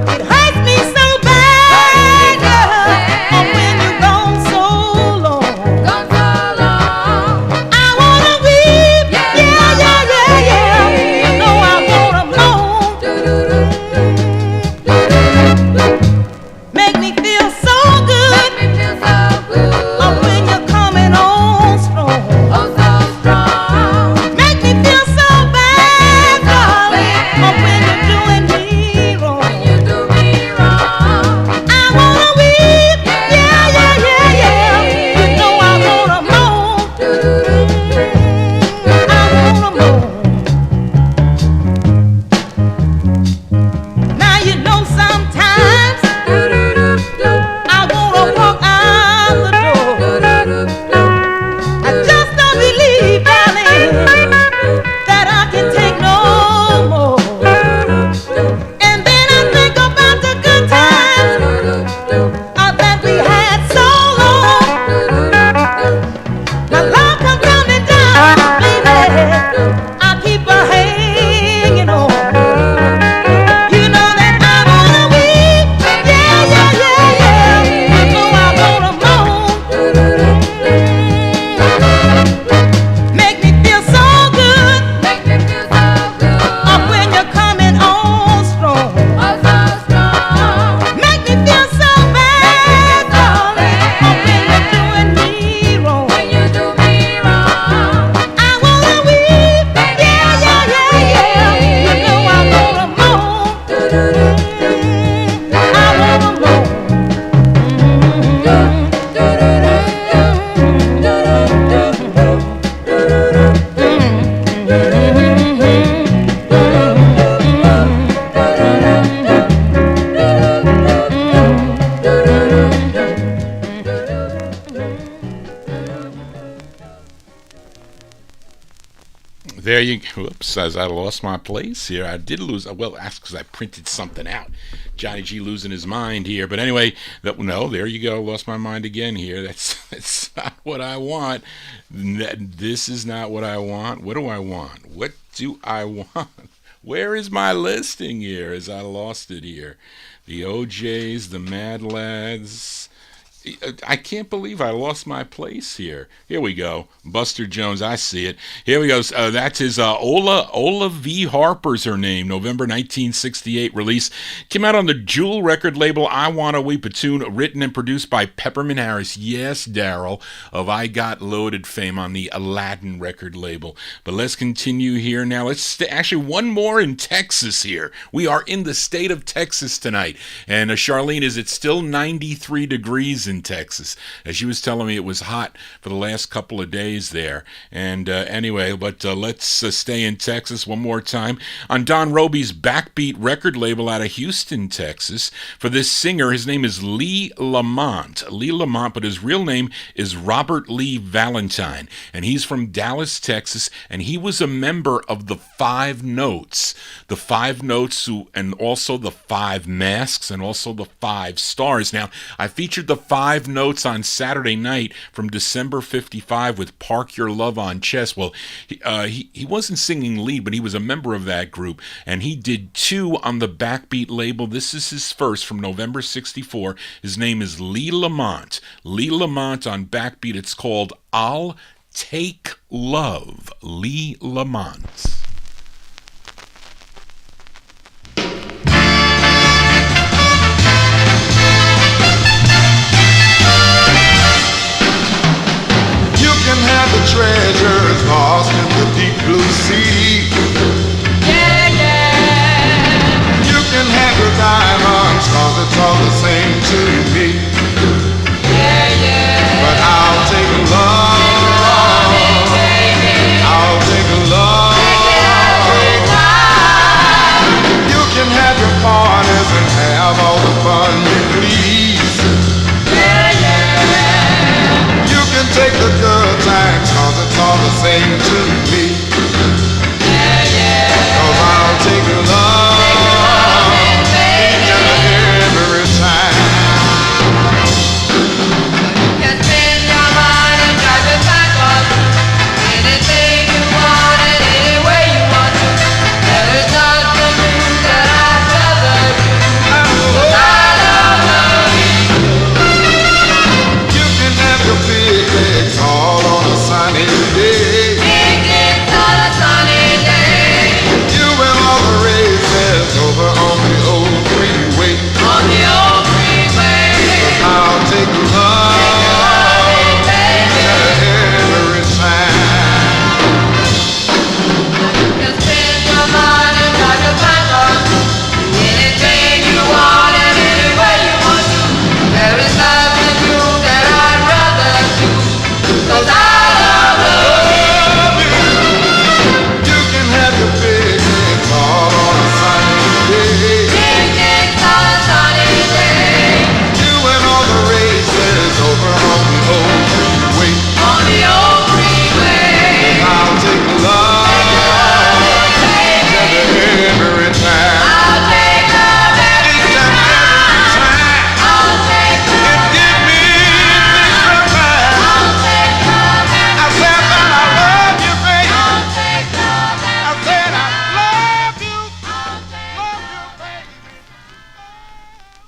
S5: It hurts me so bad, girl, when you gone
S1: says I lost my place here. I did lose. Well, that's because I printed something out. Johnny G losing his mind here. But anyway, no, there you go. Lost my mind again here. That's not what I want. This is not what I want. What do I want? What do I want? Where is my listing here? As I lost it here. The OJs, the Mad Lads. I can't believe I lost my place here. Here we go. Buster Jones, I see it. Here we go. That's his Ola V. Harper's her name. November 1968 release. Came out on the Jewel record label I Wanna Weep a Tune, written and produced by Peppermint Harris. Yes, Daryl, of I Got Loaded fame on the Aladdin record label. But let's continue here now. Let's actually one more in Texas here. We are in the state of Texas tonight. And Charlene, is it still 93 degrees in Texas? As she was telling me, it was hot for the last couple of days there. And anyway, but let's stay in Texas one more time. On Don Roby's Backbeat record label out of Houston, Texas, for this singer, his name is Lee Lamont. Lee Lamont, but his real name is Robert Lee Valentine. And he's from Dallas, Texas, and he was a member of the Five Notes. The Five Notes, and also the Five Masks, and also the Five Stars. Now, I featured the Five Notes on Saturday night from December 55 with Park Your Love on Chess. Well, he wasn't singing lead, but he was a member of that group, and he did two on the Backbeat label. This is his first from November 64. His name is Lee Lamont. Lee Lamont on Backbeat. It's called I'll Take Love. Lee Lamont.
S3: Have the treasures lost in the deep blue sea.
S2: Yeah, yeah.
S3: You can have the diamonds, 'cause it's all the same to me.
S2: Yeah, yeah.
S3: But I'll take love. I'll take love. You can have your parties and have all the fun you please.
S2: Yeah, yeah.
S3: You can take the good times, 'cause it's all the same to me.
S2: Yeah, yeah.
S3: 'Cause I'll take love each and every time.
S2: You can spend your money, drive your backwards. Anything you want and any way you want to. There is nothing that I'd rather do. 'Cause I love you.
S3: You can have your picnics all on a sunny day.
S2: Picnics on a sunny day.
S3: You and all the races over on the old freeway.
S2: On the old freeway.
S3: I'll take love each and every time.
S2: You can spend your money, drive your backwards. Anything you want and any way you want to. There is nothing new that I'd rather do. 'Cause I love you.
S3: You can have your picnics all on a sunny day.
S2: Picnics on a sunny day.
S3: You and all the races over on the old freeway.
S2: On the old freeway.
S3: I'll take love each and every time.
S2: I'll take love every
S3: Each and every time.
S2: I'll take love.
S3: Give me this time.
S2: I'll take love
S3: I said that I love you, baby.
S2: I'll take love
S3: I said I love you.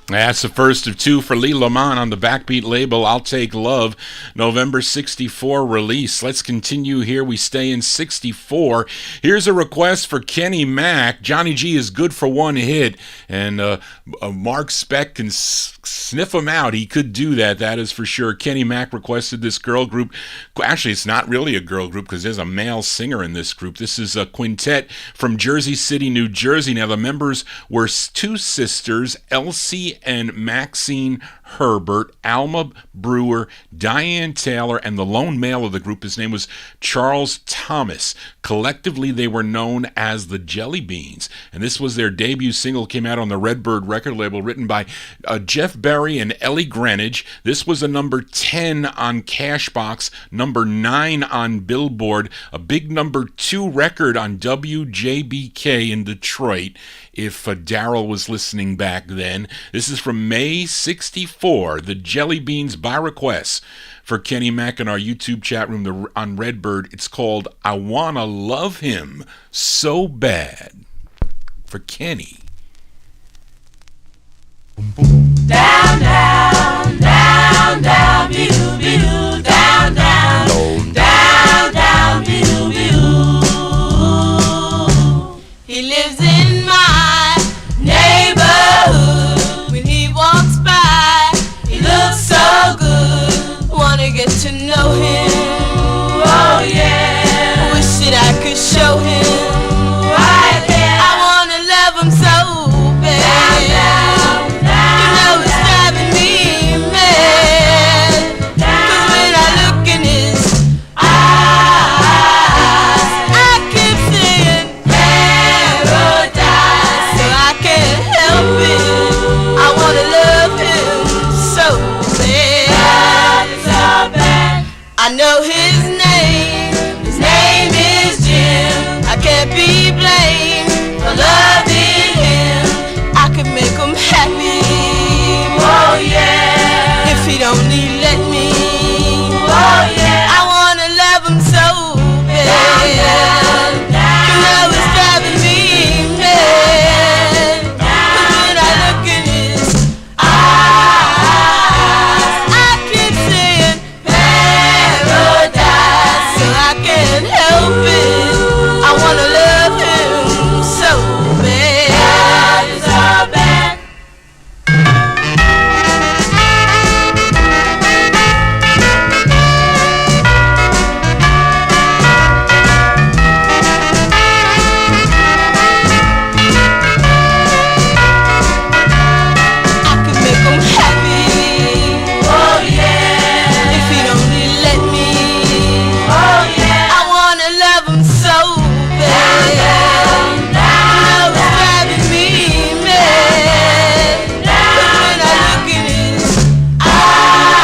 S1: That's the first of two for Lee Lamont on the Backbeat label, I'll Take Love, November 64 release. Let's continue here. We stay in 64. Here's a request for Kenny Mack. Johnny G is good for one hit, and Mark Speck can sniff him out. He could do that, that is for sure. Kenny Mack requested this girl group. Actually, it's not really a girl group because there's a male singer in this group. This is a quintet from Jersey City, New Jersey. Now, the members were two sisters, Elsie and Maxine Herbert, Alma Brewer, Diane Taylor, and the lone male of the group, his name was Charles Thomas. Collectively, they were known as the Jelly Beans, and this was their debut single, came out on the Redbird record label, written by Jeff Berry and Ellie Greenwich. This was a number 10 on Cashbox, number 9 on Billboard, a big number 2 record on WJBK in Detroit, if Daryl was listening back then. This is from May 64, the Jelly Beans by request for Kenny Mack in our YouTube chat room on Redbird. It's called I Wanna Love Him So Bad for Kenny.
S5: Down, down, down, down, view, view, down, down, down, down, view, view. He lives in my neighborhood. When he walks by, he looks so good. Wanna get to know him, oh yeah. Wish that I could show him right there. I wanna love him so bad. Down, down, you know it's driving me mad. 'Cause when I look in his eyes, I keep seeing paradise. So I can't help it, I wanna love him so bad. I know his name is Jim. I can't be blamed for loving him. I could make him happy, oh yeah, if he'd only let me, oh yeah. I wanna love him so bad. You know it's driving me mad. 'Cause when I look in his eyes, I keep seeing paradise. So I can't help it, I wanna love him so bad, so bad. I could make him happy, oh yeah, if he'd only let me, oh yeah. I wanna love him so bad. You know it's driving me mad. 'Cause when I look in his eyes,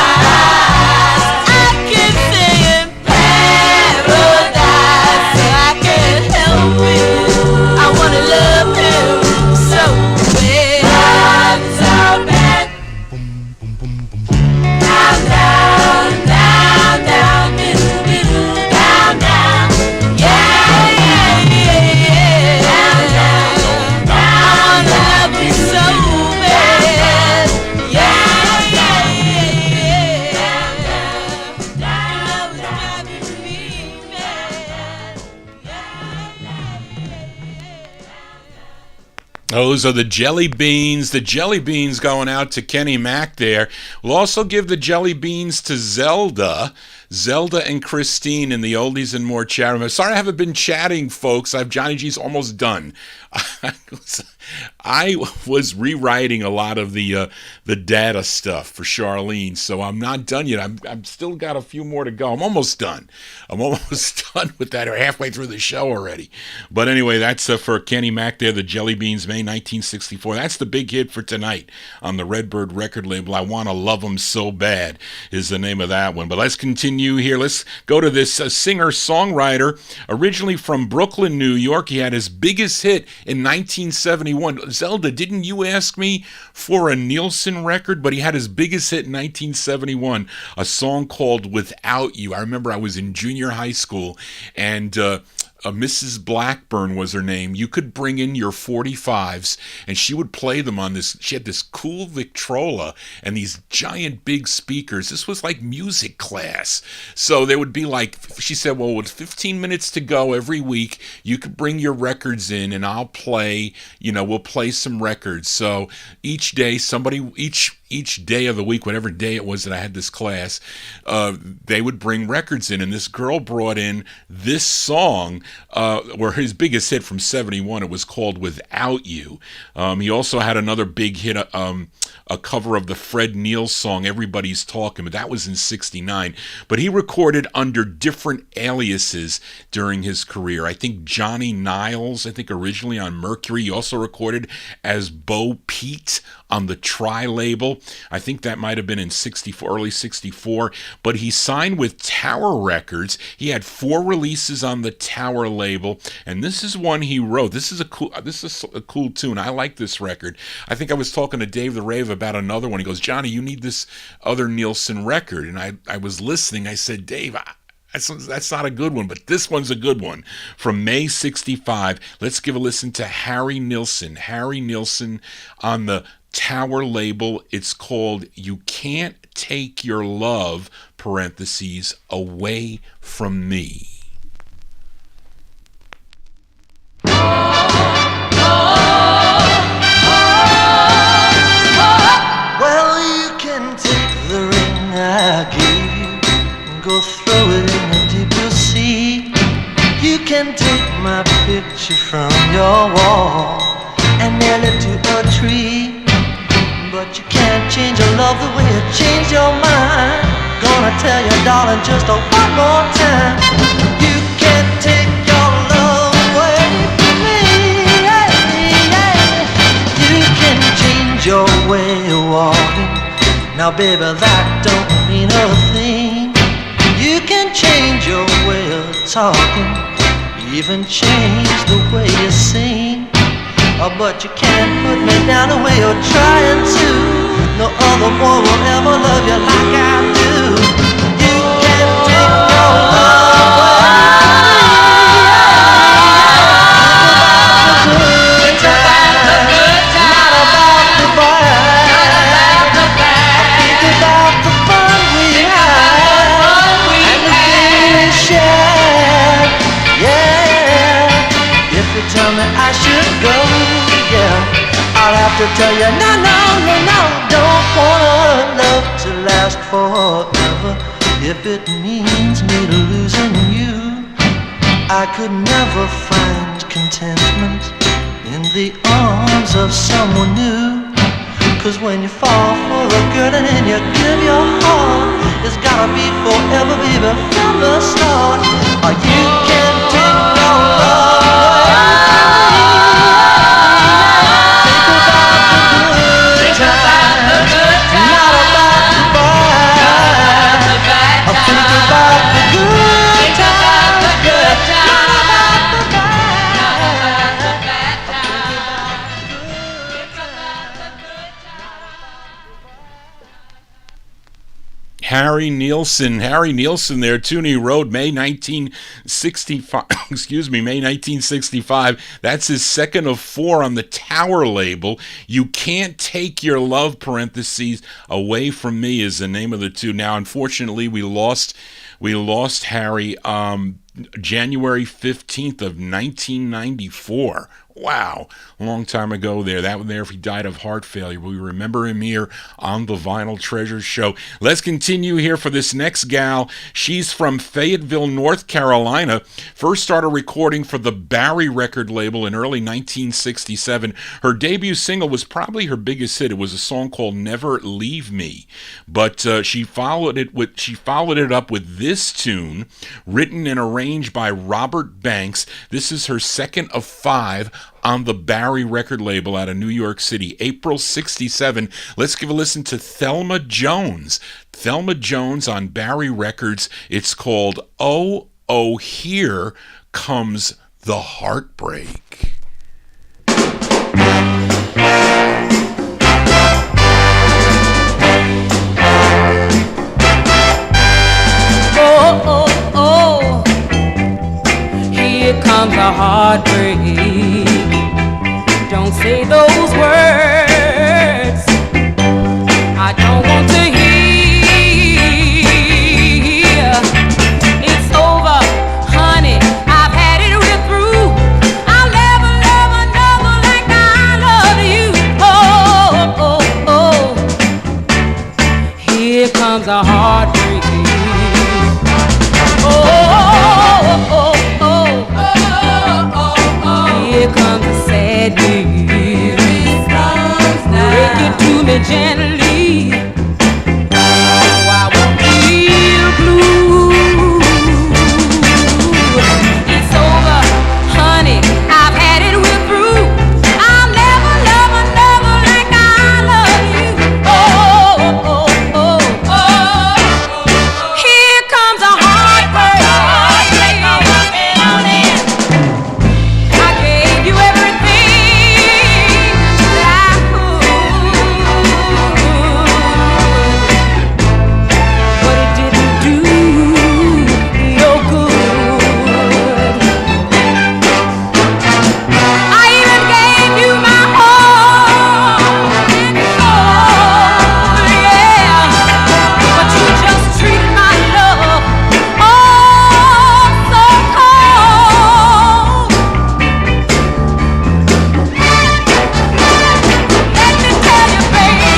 S5: I keep seeing paradise. So I can't help it, I wanna love him so bad, so bad. Down, down, down, down, down, down, yeah, yeah, yeah, yeah. I wanna love him so bad, yeah, yeah, yeah. You know it's driving me mad,
S1: Those are the Jelly Beans. The Jelly Beans going out to Kenny Mack there. We'll also give the Jelly Beans to Zelda and Christine in the Oldies and More chat room. I'm sorry I haven't been chatting, folks. Johnny G's almost done. I was rewriting a lot of the data stuff for Charlene, so I'm not done yet. I'm still got a few more to go. I'm almost done. I'm almost done with that. We're halfway through the show already. But anyway, that's for Kenny Mack there, the Jelly Beans, May 1964. That's the big hit for tonight on the Redbird record label. I Wanna Love 'Em So Bad is the name of that one. But let's continue here. Let's go to this singer-songwriter, originally from Brooklyn, New York. He had his biggest hit in 1971. Zelda, didn't you ask me for a Nielsen record? But he had his biggest hit in 1971, a song called Without You. I remember I was in junior high school, and Mrs. Blackburn was her name. You could bring in your 45s, and she would play them on this. She had this cool Victrola and these giant big speakers. This was like music class. So there would be like, she said, well, with 15 minutes to go every week, you could bring your records in, and I'll play, we'll play some records. So each day, each day of the week, whatever day it was that I had this class, they would bring records in, and this girl brought in this song, where his biggest hit from '71. It was called "Without You." He also had another big hit, a cover of the Fred Neil song "Everybody's Talking," but that was in '69. But he recorded under different aliases during his career. I think Johnny Niles, originally on Mercury. He also recorded as Bo Peep on the Tri label. I think that might have been in '64, early '64. But he signed with Tower Records. He had 4 releases on the Tower label, and this is one he wrote. This is a cool tune. I like this record. I think I was talking to Dave the Rave about another one. He goes, "Johnny, you need this other Nielsen record." And I was listening. I said, "Dave, that's not a good one, but this one's a good one." From May '65, let's give a listen to Harry Nilsson. Harry Nilsson on the Tower label. It's called "You Can't Take Your Love," parentheses, "away from me."
S6: Well, you can take the ring I gave you and go throw it in the deep blue sea. You can take my picture from your wall and nail it to a tree. But you can't change your love the way you changed your mind. Gonna tell you, darling, just one more time. You can't take your love away from me. You can change your way of walking. Now, baby, that don't mean a thing. You can change your way of talking, even change the way you sing. But you can't put me down the way you're trying to. No other boy will ever love you like I do. You can't take your love away. It's about the good time, not about the bad. I think about the fun we had and the things we shared. Yeah, if you tell me I should go, I'll have to tell you, no, don't want love to last forever. If it means me losing you, I could never find contentment in the arms of someone new. 'Cause when you fall for a girl and then you give your heart, it's gotta be forever, baby, from the start. Or you can take no love away.
S1: Harry Nilsson there, tune he wrote May 1965, May 1965. That's his second of 4 on the Tower label. You Can't Take Your Love, parentheses, away from me is the name of the tune. Now, unfortunately, we lost Harry January 15th of 1994. Wow, a long time ago there. That one there, if he died of heart failure. We remember him here on the Vinyl Treasure Show. Let's continue here for this next gal. She's from Fayetteville, North Carolina. First started recording for the Barry record label in early 1967. Her debut single was probably her biggest hit. It was a song called "Never Leave Me." But she followed it up with this tune, written and arranged by Robert Banks. This is her second of 5 on the Barry record label out of New York City, April '67. Let's give a listen to Thelma Jones. Thelma Jones on Barry Records. It's called "Oh, Oh, Here Comes the Heartbreak."
S5: Oh, oh, oh, here comes the heartbreak. Don't say those words I don't want to hear. It's over, honey, I've had it real through. I'll never love another like I love you. Oh, oh, oh,
S2: a heartbreak. Here comes the sad news. Break it to me gently. Oh, I won't feel blue. It's over, honey. I've had it. We're through. I'll never love another like I love you. Here comes a heartbreak. I gave you everything that I could, but it didn't do no good. I even gave you my heart and soul, yeah, but you just treated my love oh so cold. Let me tell you, baby,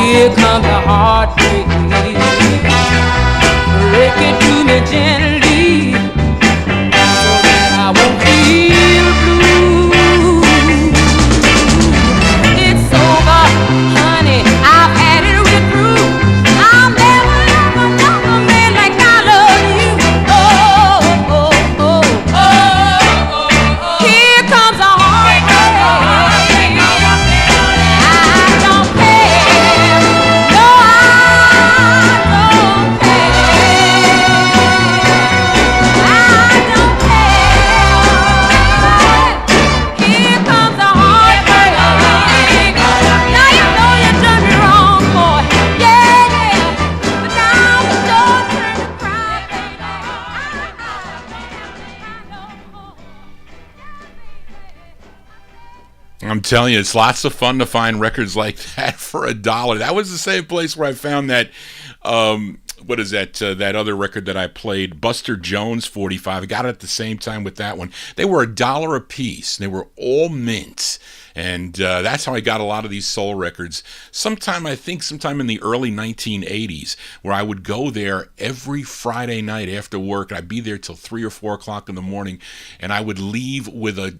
S2: here comes the heartbreak. Break it to me gently, so that I won't feel blue. It's over, honey. I've had it. We're through. I'll never love another man like I love you. Here comes a heartbreak. I don't care. No, I don't care. I don't care. Here comes a heartbreak. Now you know you done me wrong, boy. Yeah, but now the door turned to cry,
S1: I'm telling you, it's lots of fun to find records like that for $1. That was the same place where I found that, what is that, that other record that I played, Buster Jones 45. I got it at the same time with that one. They were $1 a piece. They were all mint. And that's how I got a lot of these soul records. Sometime in the early 1980s, where I would go there every Friday night after work. And I'd be there till 3 or 4 o'clock in the morning. And I would leave with a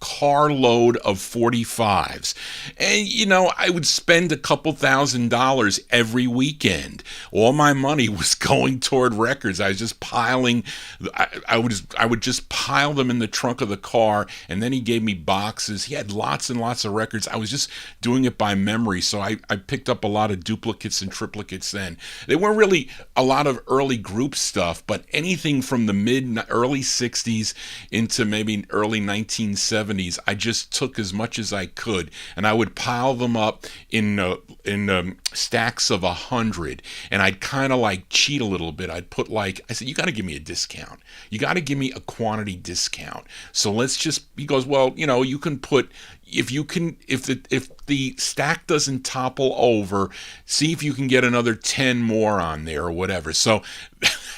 S1: carload of 45s. And, you know, I would spend a couple $1,000s every weekend. All my money was going toward records. I was just piling, I would just pile them in the trunk of the car, and then he gave me boxes. He had lots and lots of records. I was just doing it by memory, so I picked up a lot of duplicates and triplicates then. They weren't really a lot of early group stuff, but anything from the early 60s into maybe early 1970s, I just took as much as I could, and I would pile them up in stacks of 100, and I'd kind of like cheat a little bit. I'd put I said, you got to give me a discount. You got to give me a quantity discount. So he goes, well, you know, you can put, if the stack doesn't topple over, see if you can get another 10 more on there or whatever. So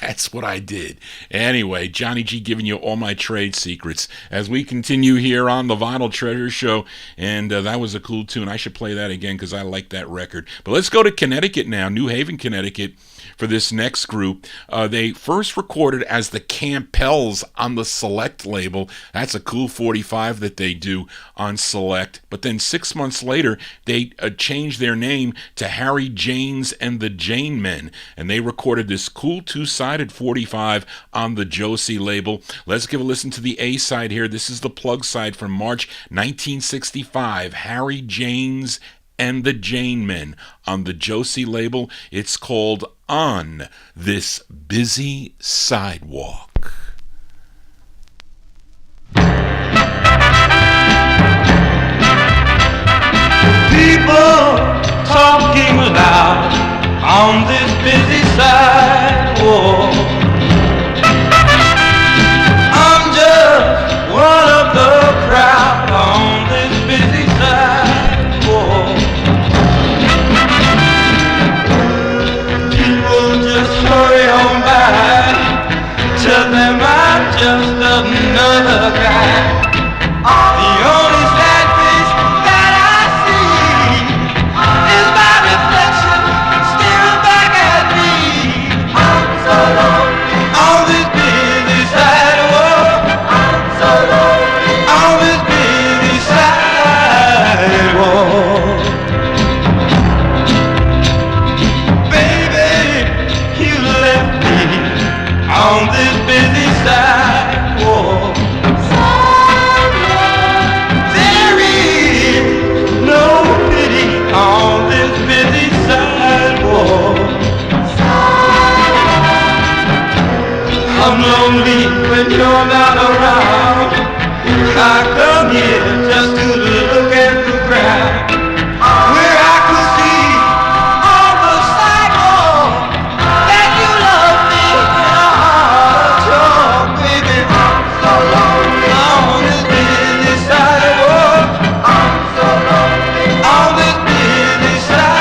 S1: that's what I did. Anyway, Johnny G giving you all my trade secrets as we continue here on the Vinyl Treasure Show. And that was a cool tune. I should play that again because I like that record. But let's go to Connecticut now, New Haven, Connecticut, for this next group. They first recorded as the Campbells on the Select label. That's a cool 45 that they do on Select. But then 6 months later, they changed their name to Harry Janes and the Jane Men, and they recorded this cool two-sided 45 on the Josie label. Let's give a listen to the A-side here. This is the plug side from March 1965, Harry Janes and the Jane Men on the Josie label. It's called On This Busy Sidewalk.
S7: People talking loud on this busy sidewalk. I'm just one of the crowd on this busy sidewalk. People just hurry on by, tell them I'm just another guy. The only sad face that I see when you're not around. I come here just to look at the ground, where I could see on the sidewalk that you love me. Oh, baby, I'm so lonely on this busy sidewalk. I'm so lonely on this busy sidewalk.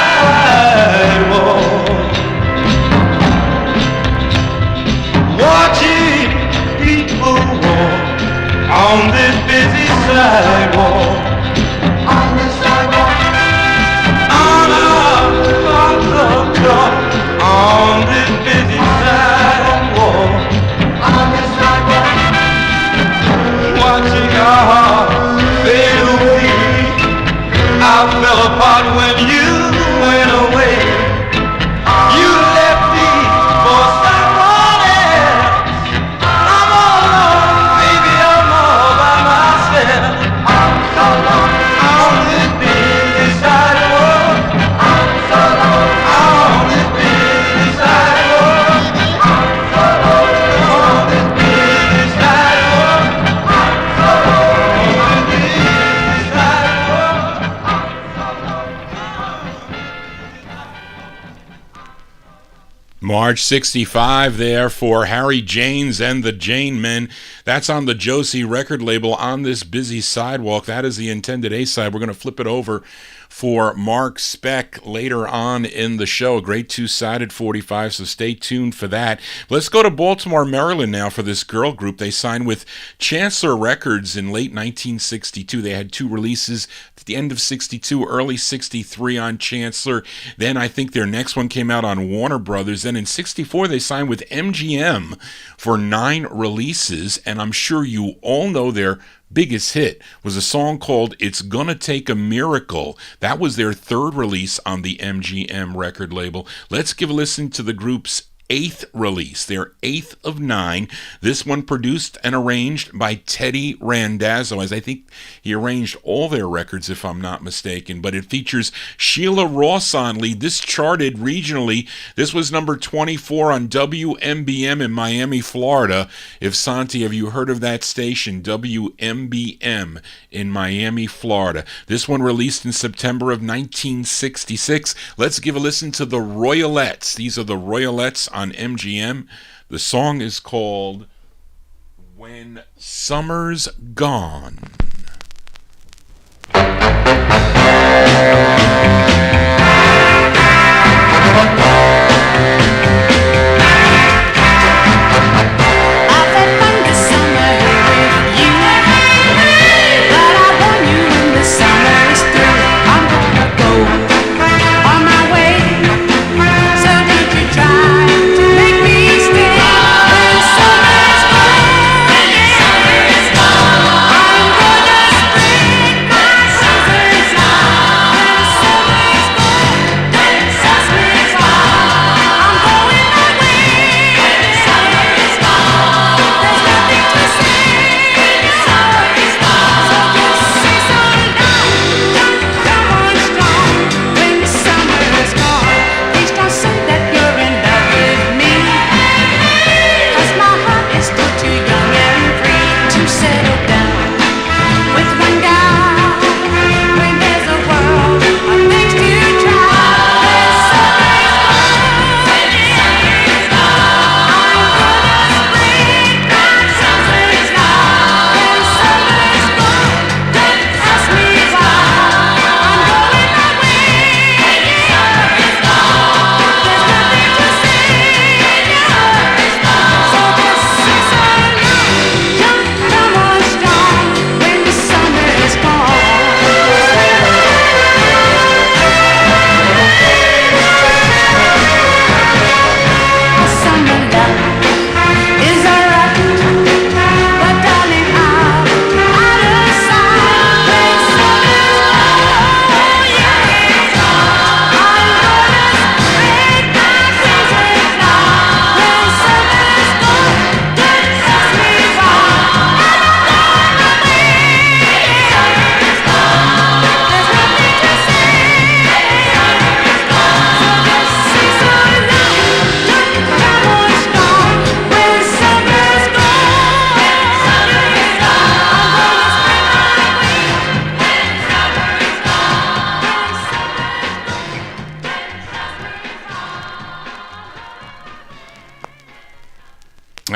S7: Watching people walk on this busy sidewalk. On this sidewalk. On this busy sidewalk. On this sidewalk. Watching our hearts fade away. I fell apart when you went away. You left me for someone else. I'm all alone, baby, I'm all by myself. I'm so lonely on this busy sidewalk. I'm so lonely on this busy sidewalk. I'm so lonely on this busy sidewalk. I'm so lonely on this busy sidewalk.
S1: March 65 there for Harry Janes and the Jane Men. That's on the Josie record label, On This Busy Sidewalk. That is the intended A-side. We're going to flip it over for Mark Speck later on in the show. A great two-sided 45, so stay tuned for that. Let's go to Baltimore, Maryland now for this girl group. They signed with Chancellor Records in late 1962. They had two releases at the end of 62, early 63 on Chancellor. Then I think their next one came out on Warner Brothers. Then in 64, they signed with MGM for 9 releases, and I'm sure you all know their biggest hit was a song called It's Gonna Take a Miracle. That was their third release on the MGM record label. Let's give a listen to the group's 8th release, their 8th of 9. This one produced and arranged by Teddy Randazzo, as I think he arranged all their records if I'm not mistaken, but it features Sheila Ross on lead. This charted regionally. This was number 24 on WMBM in Miami, Florida. If Santi, have you heard of that station? WMBM in Miami, Florida. This one released in September of 1966. Let's give a listen to the Royalettes. These are the Royalettes on MGM. The song is called When Summer's Gone.
S8: I'm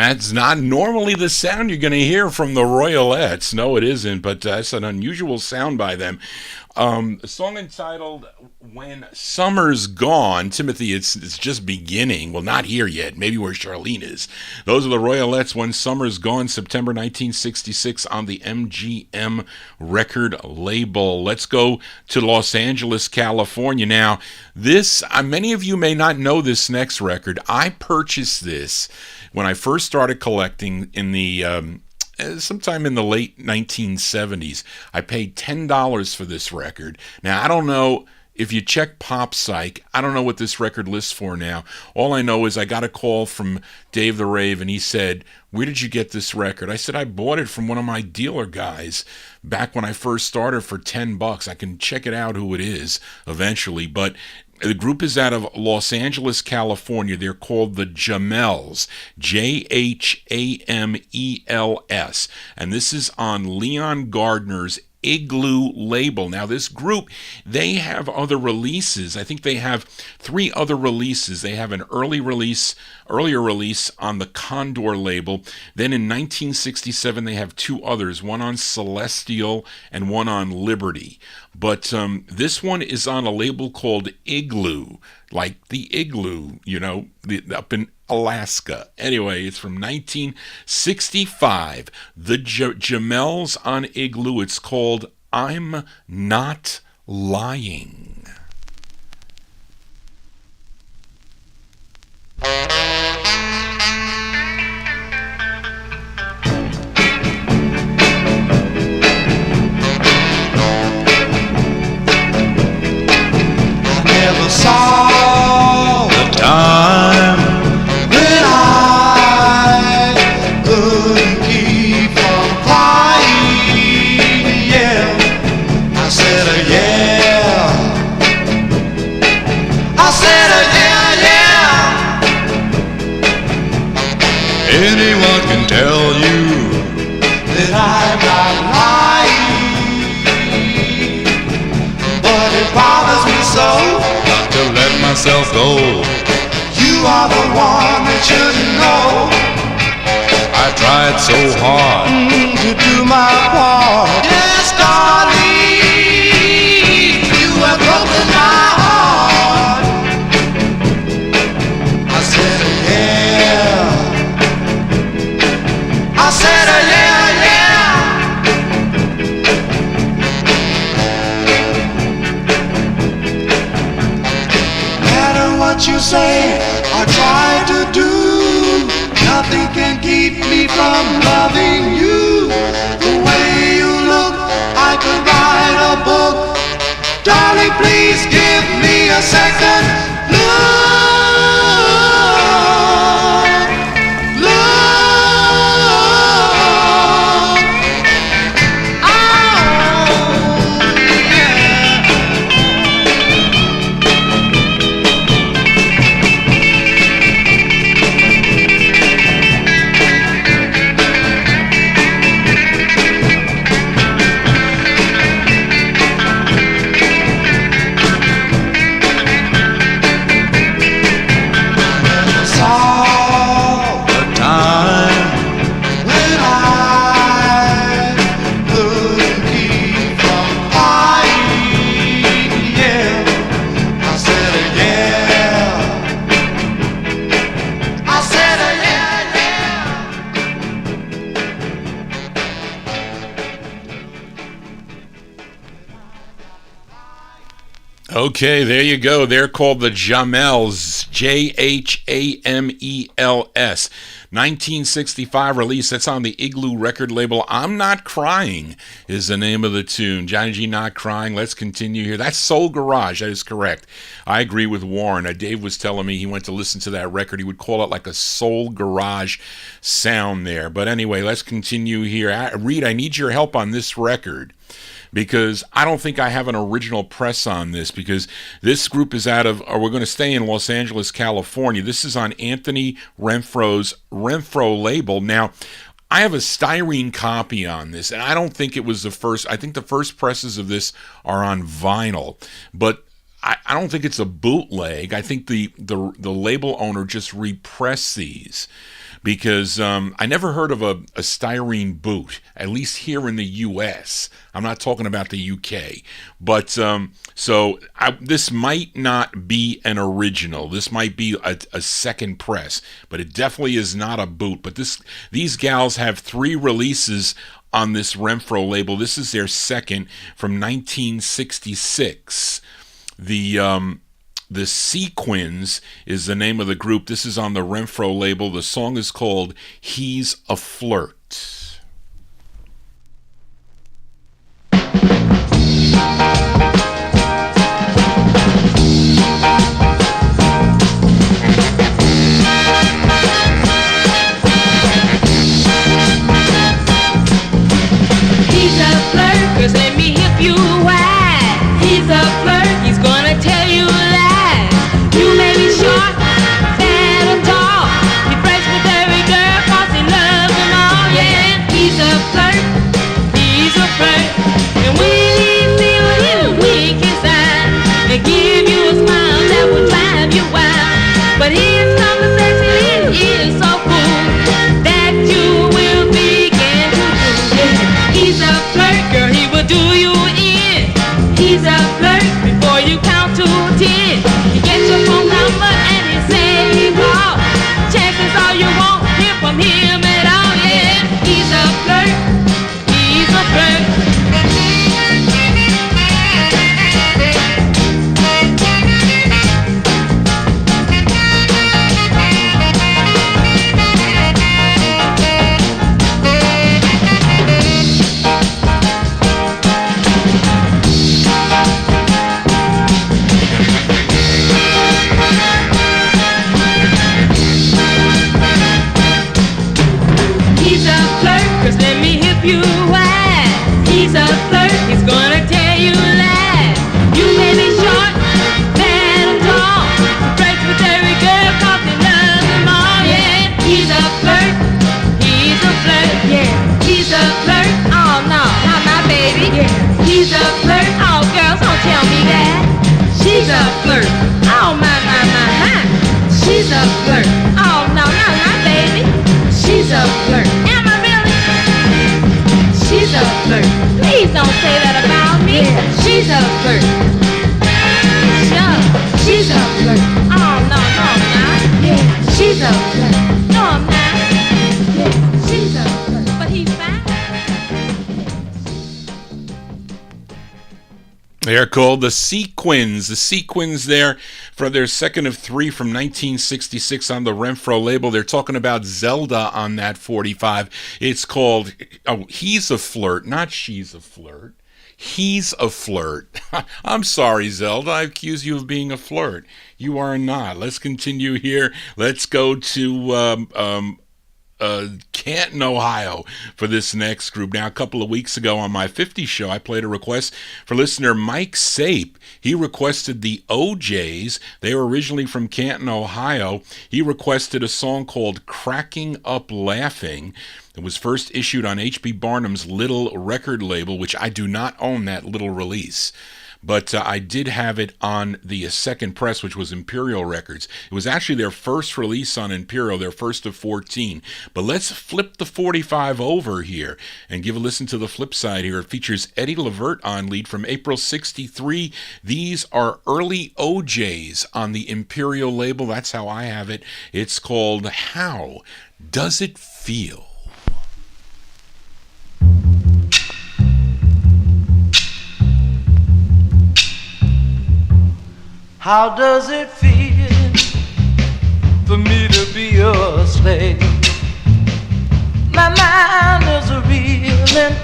S1: That's not normally the sound you're going to hear from the Royalettes. No, it isn't, but that's an unusual sound by them. A song entitled When Summer's Gone. Timothy, it's just beginning. Well, not here yet. Maybe where Charlene is. Those are the Royalettes, When Summer's Gone, September 1966 on the MGM record label. Let's go to Los Angeles, California. Now, this, many of you may not know this next record. I purchased this when I first started collecting in the sometime in the late 1970s. I paid $10 for this record. Now, I don't know if you check Pop Psych, I don't know what this record lists for now. All I know is I got a call from Dave the Rave, and he said, "Where did you get this record?" I said, "I bought it from one of my dealer guys back when I first started for $10. I can check it out who it is eventually." But the group is out of Los Angeles, California. They're called the Jamels, Jhamels, and this is on Leon Gardner's Igloo label. Now, this group, they have other releases. I think they have 3 other releases. They have an earlier release on the Condor label. Then in 1967, they have 2 others, one on Celestial and one on Liberty. But this one is on a label called Igloo, like the igloo, up in Alaska. Anyway, it's from 1965. The Jamels on Igloo. It's called I'm Not Lying.
S3: Never saw the time when I couldn't keep from crying. Yeah, I said yeah. I said yeah. Anyone can tell you that I'm not lying, but it bothers me so to let myself go. You are the one that should know. I tried so hard to do my part. Yes, darling, you have broken my heart. I said yeah. I said yeah, yeah. What you say or try to do, nothing can keep me from loving you. The way you look, I could write a book. Darling, please give me a second look.
S1: Okay, there you go. They're called the Jamels, Jhamels. 1965 release. That's on the Igloo record label. I'm Not Crying is the name of the tune. Johnny G, Not Crying. Let's continue here. That's Soul Garage. That is correct. I agree with Warren. Dave was telling me he went to listen to that record. He would call it like a Soul Garage sound there. But anyway, let's continue here. Reed, I need your help on this record, because I don't think I have an original press on this, because this group is we're going to stay in Los Angeles, California. This is on Anthony Renfro's Renfro label. Now, I have a styrene copy on this, and I don't think it was the first. I think the first presses of this are on vinyl, but I don't think it's a bootleg. I think the label owner just repressed these. because I never heard of a styrene boot, at least here in the U.S. I'm not talking about the U.K. But this might not be an original. This might be a second press, but it definitely is not a boot. But these gals have 3 releases on this Renfro label. This is their second from 1966. The Sequins is the name of the group. This is on the Renfro label. The song is called He's a Flirt.
S5: He's a flirt, 'cause let me hip you wide. He's a flirt, he's gonna tell you lies. You may be short, fat or tall. He flirts with every girl 'cause he loves them all, yeah. He's a flirt, he's a flirt. And when he feels you weak inside, they give you a smile that will drive you wild. But his conversation is so cool that you will begin to do. He's a flirt, girl, he will do you in. He's a flirt before you count to 10. He gets your phone number and he say he called. Chances are you won't hear from him at all, yeah. He's a flirt, he's a flirt. He's a flirt, 'cause let me hip you wide. He's a flirt, he's gonna tell you lies. You may be short, fat or tall. He flirts with every girl 'cause he loves them all, yeah. He's a flirt, yeah. He's a flirt, oh no, not my baby, yeah. He's a flirt, oh girls, don't tell me that. She's a flirt, oh my. She's a flirt, oh no, not my baby. She's a flirt. Am I really? She's a flirt. Please don't say that about me. Yeah. She's a flirt. Sure. She's a flirt. Oh no, I'm not. Yeah. She's a flirt. No, I'm not. Yeah. She's a flirt. But he's fine.
S1: They're called the Sequins. The Sequins there for their second of 3 from 1966 on the Renfro label. They're talking about Zelda on that 45. It's called, He's a Flirt, not She's a Flirt. He's a flirt. I'm sorry, Zelda. I accuse you of being a flirt. You are not. Let's continue here. Let's go to Canton, Ohio for this next group. Now, a couple of weeks ago on my 50 show, I played a request for listener Mike Sape. He requested the OJs. They were originally from Canton, Ohio. He requested a song called Cracking Up Laughing. It was first issued on H.B. Barnum's Little record label, which I do not own that Little release. But I did have it on the second press, which was Imperial Records. It was actually their first release on Imperial, their first of 14. But let's flip the 45 over here and give a listen to the flip side here. It features Eddie Levert on lead from April 63. These are early OJs on the Imperial label. That's how I have it. It's called How Does It Feel?
S3: How does it feel for me to be your slave? My mind is reeling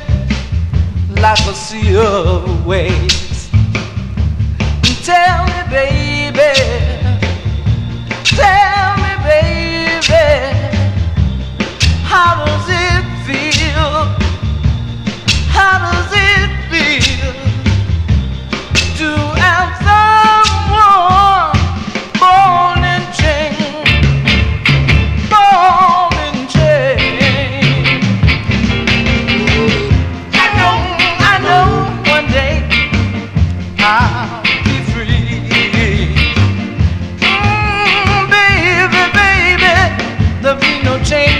S3: like a sea of waves. Tell me, baby, how does it feel? How does it feel to have someone born in chains, born in chains? I know one day I'll be free. Baby, there'll be no change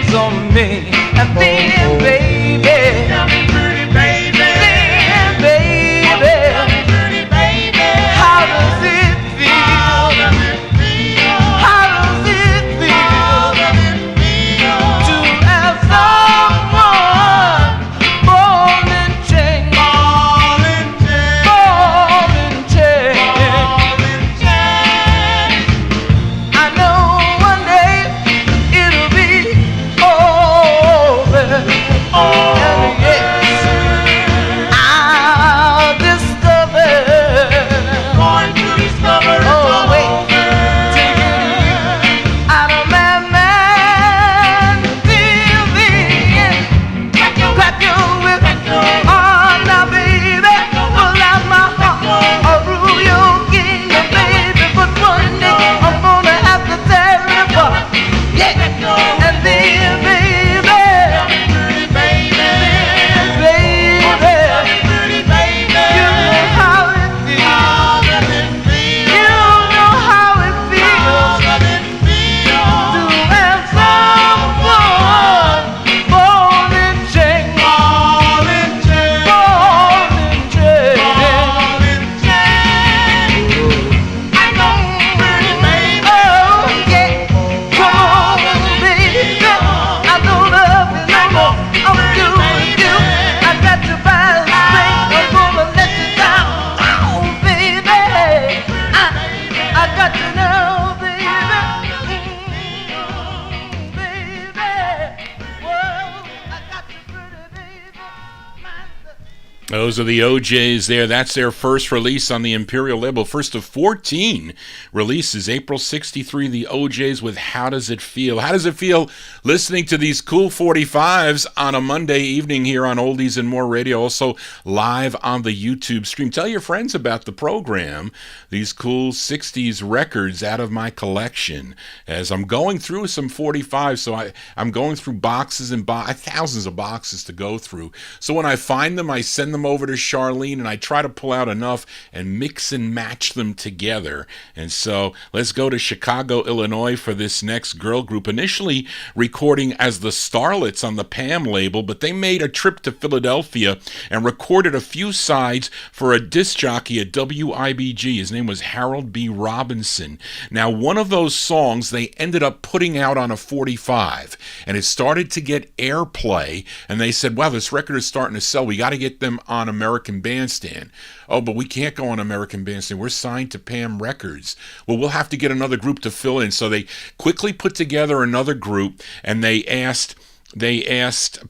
S1: Those are the OJs there. That's their first release on the Imperial label. First of 14 releases. April 63, the OJs with How Does It Feel? How does it feel listening to these cool 45s on a Monday evening here on Oldies and More Radio, also live on the YouTube stream? Tell your friends about the program, these cool 60s records out of my collection. As I'm going through some 45s, so I'm going through boxes and thousands of boxes to go through. So when I find them, I send them over to Charlene, and I try to pull out enough and mix and match them together. And so let's go to Chicago, Illinois for this next girl group, initially recording as the Starlets on the PM label, but they made a trip to Philadelphia and recorded a few sides for a disc jockey at WIBG. His name was Harold B. Robinson. Now, one of those songs they ended up putting out on a 45, and it started to get airplay, and they said, wow, this record is starting to sell. We got to get them on American Bandstand. Oh, but we can't go on American Bandstand. We're signed to PM Records. Well, we'll have to get another group to fill in. So they quickly put together another group, and they asked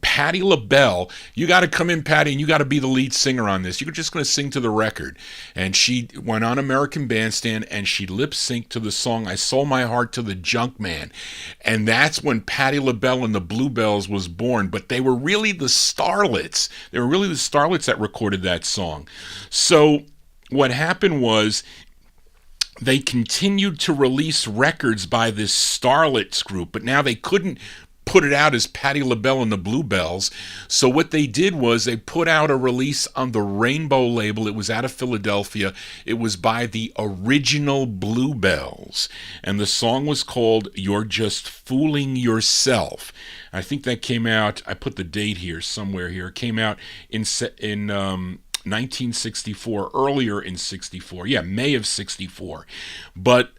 S1: Patti LaBelle, you got to come in, Patti, and you got to be the lead singer on this. You're just going to sing to the record. And she went on American Bandstand, and she lip-synced to the song I Sold My Heart to the Junkman. And that's when Patti LaBelle and the Bluebells was born. But they were really the Starlets. They were really the Starlets that recorded that song. So what happened was they continued to release records by this Starlets group, but now they couldn't put it out as Patti LaBelle and the Bluebells. So what they did was they put out a release on the Rainbow label. It was out of Philadelphia. It was by the original Bluebells. And the song was called You're Just Fooling Yourself. I think that came out, I put the date here somewhere here. It came out in 1964, earlier in 64. Yeah, May of 64. But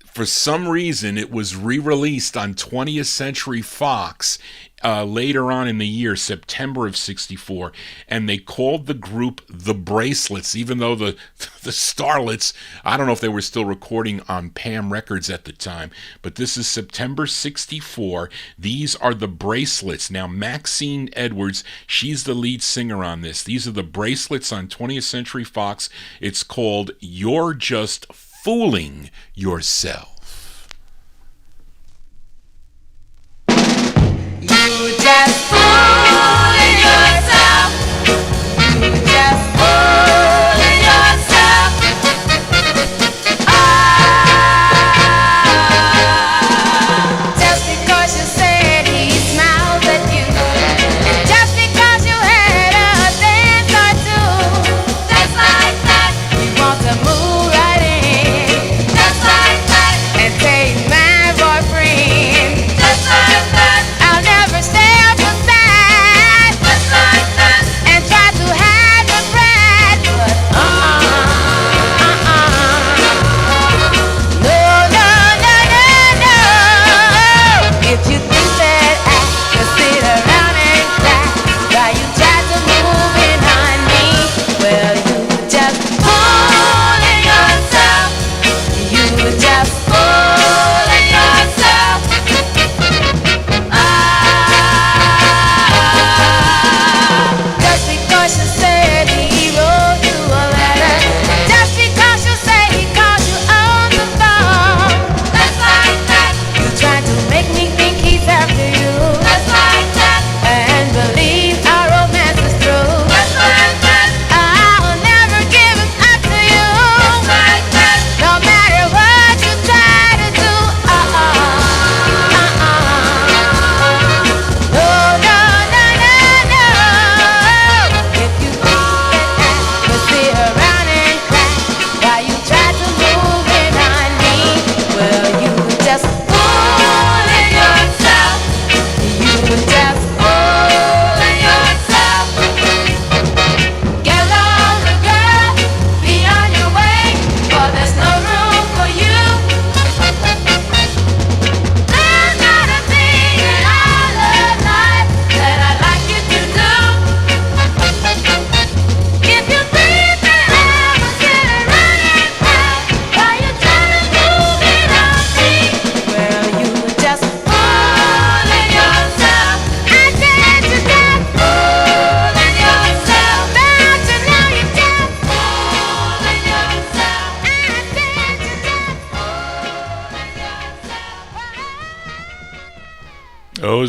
S1: for some reason, it was re-released on 20th Century Fox later on in the year, September of 64, and they called the group The Bracelets, even though the Starlets, I don't know if they were still recording on PM Records at the time, but this is September 64. These are The Bracelets. Now, Maxine Edwards, she's the lead singer on this. These are The Bracelets on 20th Century Fox. It's called You're Just Fooling Yourself.
S5: You just fooling yourself. You just fooling yourself. Just because you said he smiles at you, just because you had a dance or two, just like that, you want to move right in. Just like that,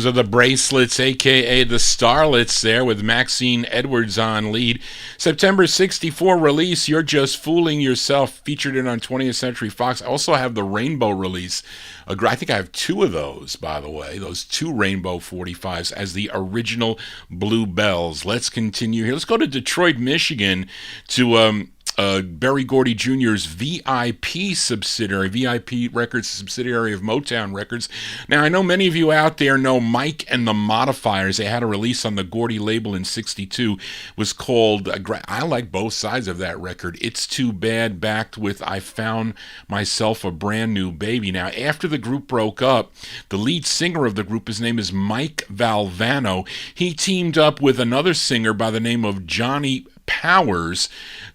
S1: Those are the Bracelets, a.k.a. the Starlets there, with Maxine Edwards on lead. September 64 release, You're Just Fooling Yourself, featured in on 20th Century Fox. I also have the Rainbow release. I think I have two of those, by the way, those two Rainbow 45s as the original Bluebells. Let's continue here. Let's go to Detroit, Michigan, to Berry Gordy Jr.'s VIP subsidiary, VIP Records subsidiary of Motown Records. Now, I know many of you out there know Mike and the Modifiers. They had a release on the Gordy label in 62. It was called, I like both sides of that record, It's Too Bad, backed with I Found Myself a Brand New Baby. Now, after the group broke up, the lead singer of the group, his name is Mike Valvano. He teamed up with another singer by the name of Johnny Powers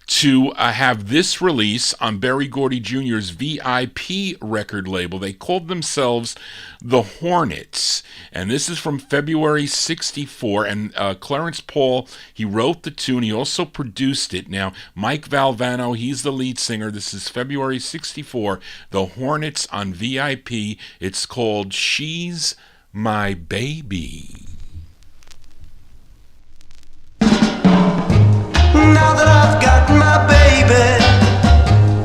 S1: to have this release on Berry Gordy Jr.'s VIP record label. They called themselves the Hornets, and this is from February 64, and Clarence Paul, he wrote the tune, he also produced it. Now, Mike Valvano, he's the lead singer. This is February 64, the Hornets on VIP. It's called She's My Baby.
S3: Now that I've got my baby,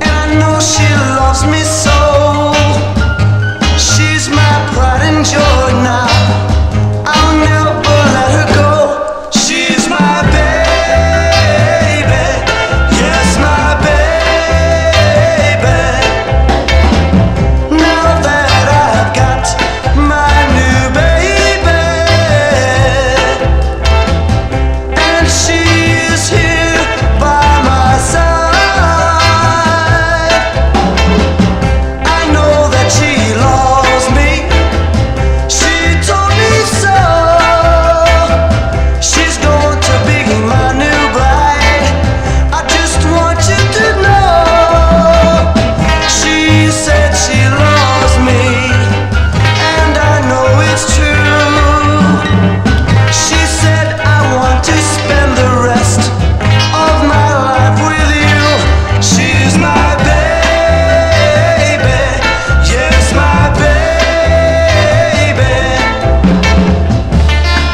S3: and I know she loves me so, she's my pride and joy now, I'll never let her go. She's my baby, yes, my baby. Now that I've got my new baby, and she's here by my side, I know that she loves me. She told me so. She's going to be my new bride. I just want you to know. She said she loves me, and I know it's true. She said I want to spend the rest of my life with you. She's my baby, yes, my baby.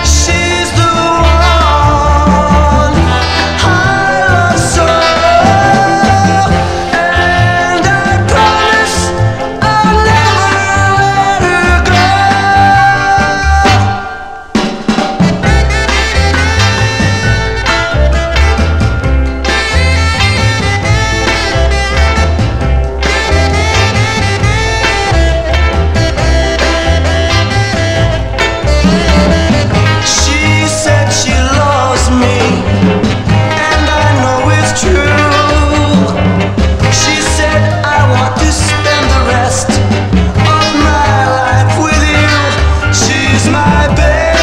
S3: She's the one I love so, and I promise I'll never let her go. She said she loves me, and I know it's true. She said I want to spend the rest of my life with you. She's my baby,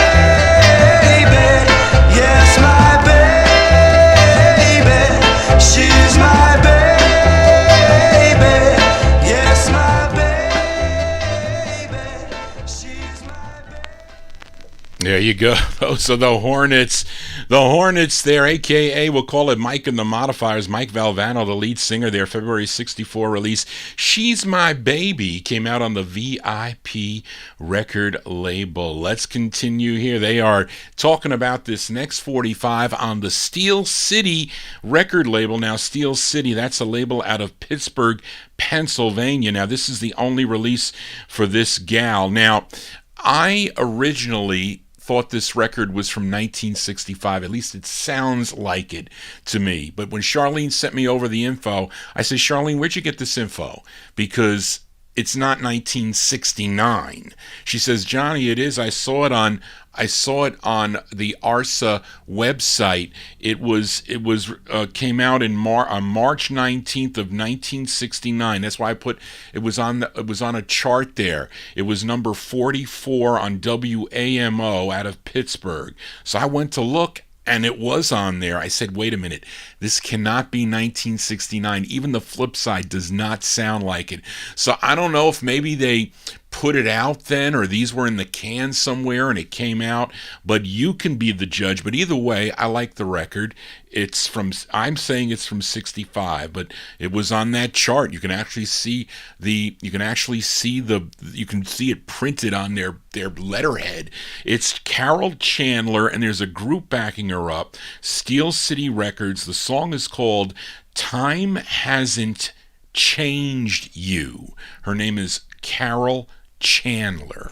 S3: yes, my baby. She's my baby, yes, my baby. She's my baby.
S1: There you go. Those are the Hornets. The Hornets there, a.k.a. we'll call it Mike and the Modifiers. Mike Valvano, the lead singer there, February 64 release. She's My Baby came out on the VIP record label. Let's continue here. They are talking about this next 45 on the Steel City record label. Now, Steel City, that's a label out of Pittsburgh, Pennsylvania. Now, this is the only release for this gal. Now, I originally thought this record was from 1965. At least it sounds like it to me. But when Charlene sent me over the info, I said, Charlene, where'd you get this info? Because it's not 1969. She says, Johnny, it is. I saw it on the ARSA website. It came out on March 19th of 1969. That's why I put it was on a chart there. It was number 44 on WAMO out of Pittsburgh. So I went to look, and it was on there. I said, wait a minute, this cannot be 1969. Even the flip side does not sound like it. So I don't know if maybe they put it out then, or these were in the can somewhere and it came out, but you can be the judge. But either way, I like the record. I'm saying it's from 65, but it was on that chart. You can see it printed on their letterhead. It's Carol Chandler, and there's a group backing her up, Steel City Records. The song is called Time Hasn't Changed You. Her name is Carol Chandler.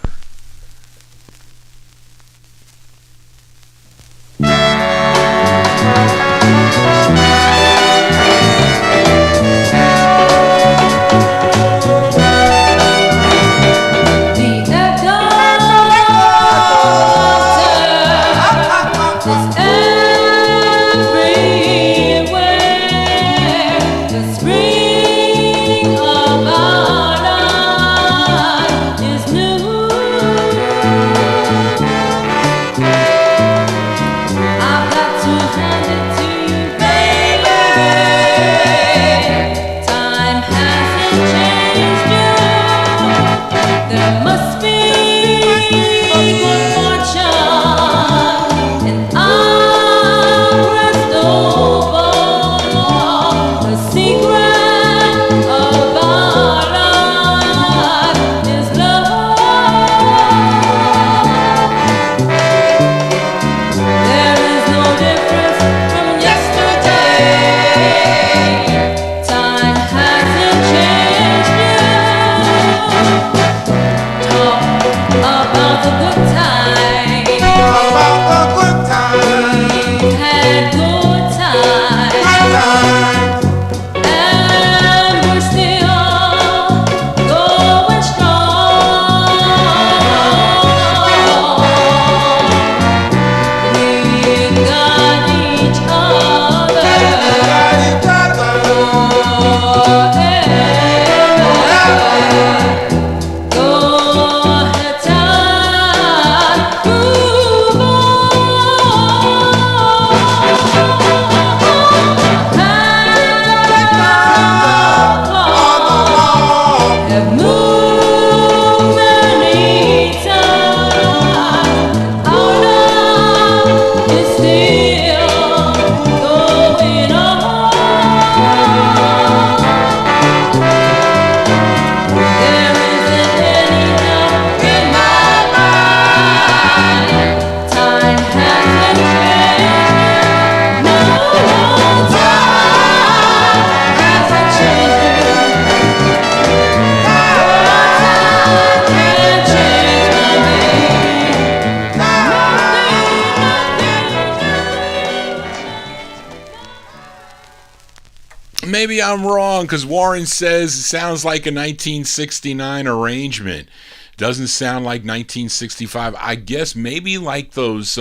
S1: Maybe I'm wrong, because Warren says it sounds like a 1969 arrangement. Doesn't sound like 1965. I guess maybe like those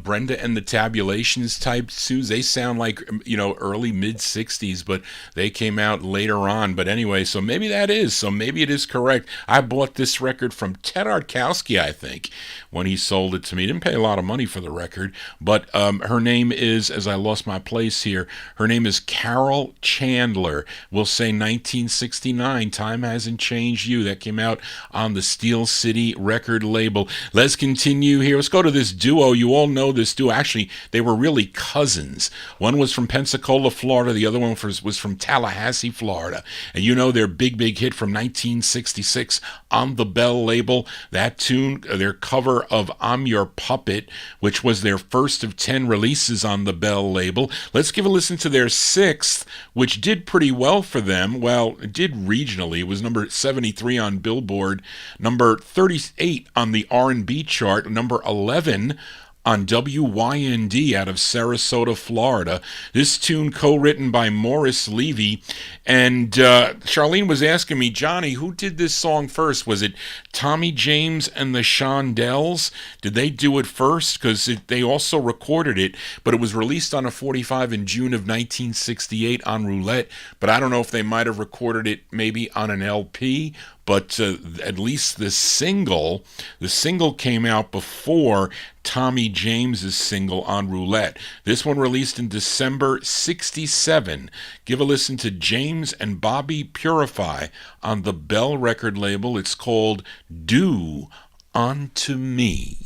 S1: Brenda and the Tabulations type tunes. They sound like, early mid 60s, but they came out later on. But anyway, so maybe that is. So maybe it is correct. I bought this record from Ted Artkowski, I think, when he sold it to me. Didn't pay a lot of money for the record, but her name is, as I lost my place here, her name is Carol Chandler. We'll say 1969. Time Hasn't Changed You. That came out on the Steel City record label. Let's continue here. Let's go to this duo. You all know this duo. Actually, they were really cousins. One was from Pensacola, Florida. The other one was from Tallahassee, Florida. And you know their big hit from 1966 on the Bell label. That tune, their cover of I'm Your Puppet, which was their first of 10 releases on the Bell label. Let's give a listen to their sixth, which did pretty well for them. Well, it did regionally. It was number 73 on Billboard, number 38 on the R&B chart, number 11 on WYND out of Sarasota, Florida. This tune co-written by Morris Levy. And Charlene was asking me, Johnny, who did this song first? Was it Tommy James and the Shondells? Did they do it first? Because they also recorded it, but it was released on a 45 in June of 1968 on Roulette. But I don't know if they might have recorded it maybe on an LP. But at least the single came out before Tommy James's single on Roulette. This one released in December 67. Give a listen to James and Bobby Purify on the Bell record label. It's called Do Unto Me.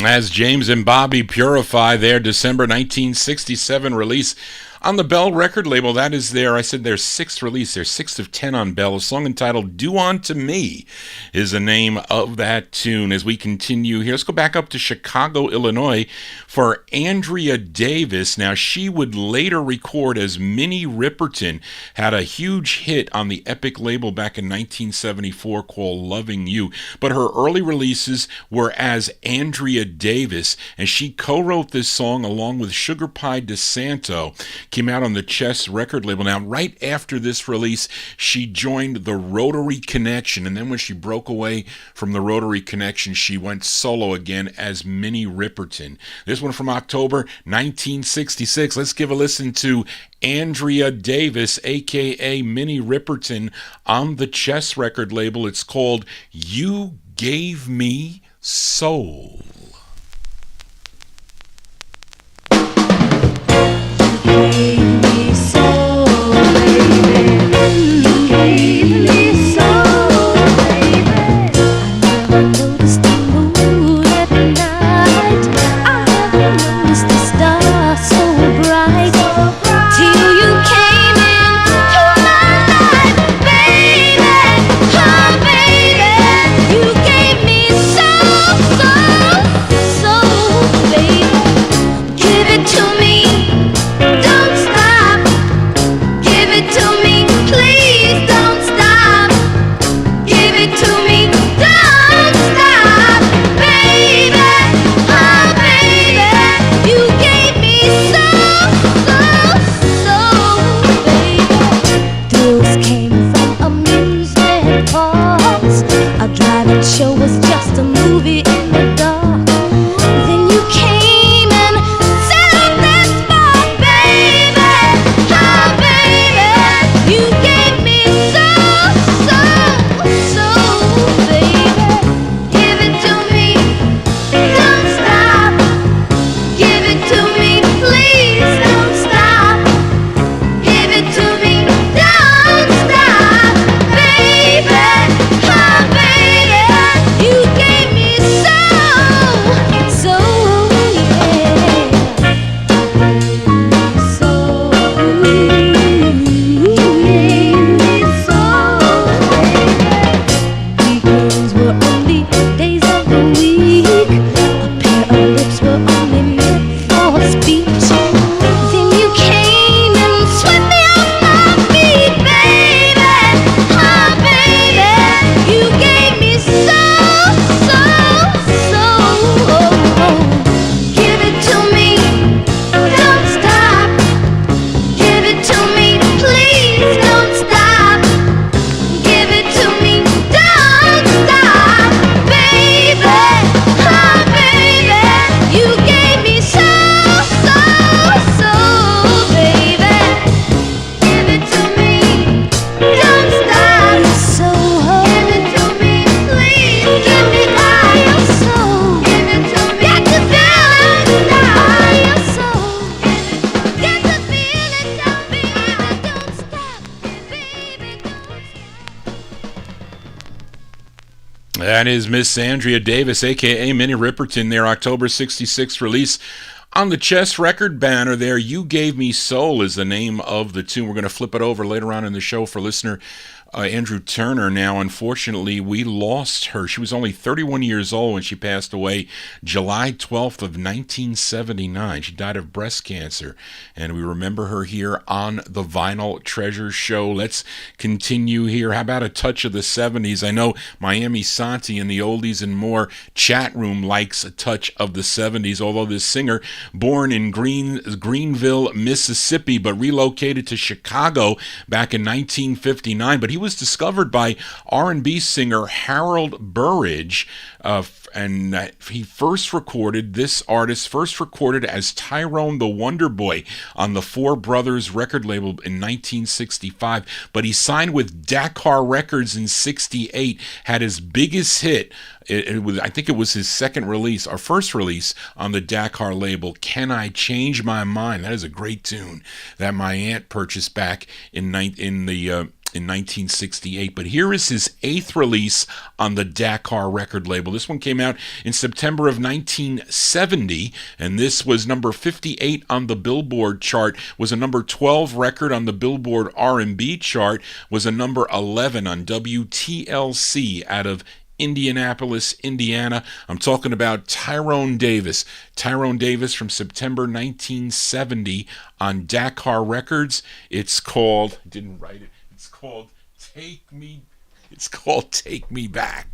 S1: As James and Bobby Purify, their December 1967 release on the Bell record label. That is their, I said their sixth release, their 6th of 10 on Bell. A song entitled Do Unto Me is the name of that tune. As we continue here, let's go back up to Chicago, Illinois for Andrea Davis. Now, she would later record as Minnie Riperton, had a huge hit on the Epic label back in 1974 called Loving You. But her early releases were as Andrea Davis, and she co-wrote this song along with Sugar Pie DeSanto. Came out on the Chess record label. Now, right after this release, she joined the Rotary Connection, and then when she broke away from the Rotary Connection, she went solo again as Minnie Riperton. This one from October 1966. Let's give a listen to Andrea Davis, a.k.a. Minnie Riperton, on the Chess record label. It's called You Gave Me Soul.
S8: Gave me soul, baby. You gave me soul, baby. I never noticed the moon at night. I never noticed the stars so bright. Till you came into my life, baby. Oh, baby. You gave me soul, soul,
S1: That is Miss Andrea Davis, a.k.a. Minnie Riperton, their October 66 release. On the chest record banner there, You Gave Me Soul is the name of the tune. We're going to flip it over later on in the show for listener Andrew Turner. Now, unfortunately, we lost her. She was only 31 years old when she passed away July 12th of 1979. She died of breast cancer, and we remember her here on the Vinyl Treasure Show. Let's continue here. How about a touch of the 70s? I know Miami Santi in the Oldies and More chat room likes a touch of the 70s, although this singer, born in Greenville, Mississippi, but relocated to Chicago back in 1959, but he was discovered by R&B singer Harold Burridge, and this artist first recorded as Tyrone the Wonder Boy on the Four Brothers record label in 1965, but he signed with Dakar Records in 68, had his biggest hit. I think it was his second release, or first release on the Dakar label, Can I Change My Mind? That is a great tune that my aunt purchased back in 1968. But here is his eighth release on the Dakar record label. This one came out in September of 1970, and this was number 58 on the Billboard chart, was a number 12 record on the Billboard R&B chart, was a number 11 on WTLC out of Indianapolis, Indiana. I'm talking about Tyrone Davis. Tyrone Davis from September 1970 on Dakar Records. It's called, didn't write it, it's called Take Me Back.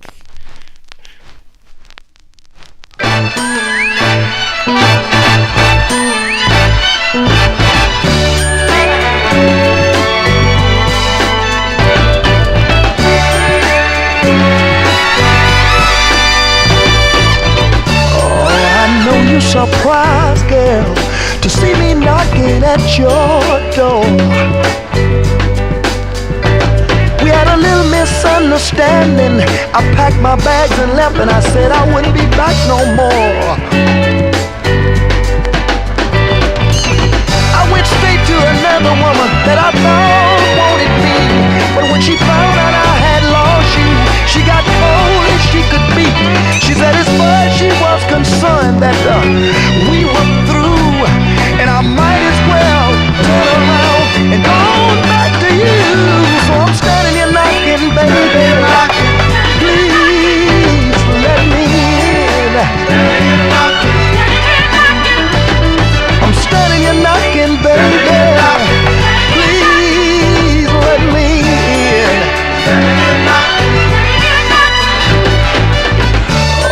S3: You surprised, girl, to see me knocking at your door. We had a little misunderstanding. I packed my bags and left, and I said I wouldn't be back no more. I went straight to another woman that I thought wanted me, but when she found out I had lost you, she got cold as she could be. She said as far as she was concerned that we were through, and I might as well turn around and go on back to you. So I'm standing here knocking, baby, please let me in. I'm standing here knocking, baby, please let me in.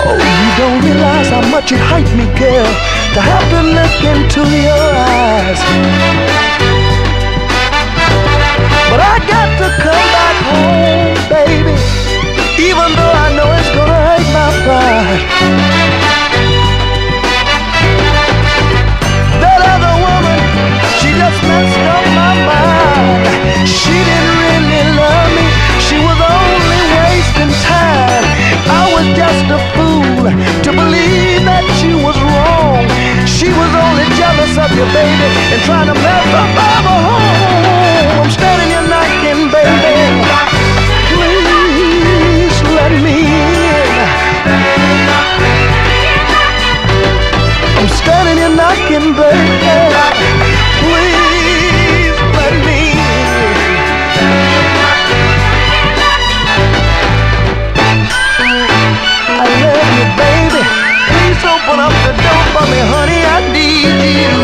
S3: Oh, you don't realize how much it hurt me, girl, to have to look into your eyes. But I got to come back home, baby, even though I know it's gonna hurt my pride. That other woman, she just messed up my mind. She didn't really love me, she was only wasting time. I was just a fool to believe that she was wrong. She was only jealous of you, baby, and trying to mess up our home. I'm standing here knocking, baby, please let me in. I'm standing here knocking, baby, please let me in. I love you, baby. Please open up the door for me, honey. I need you.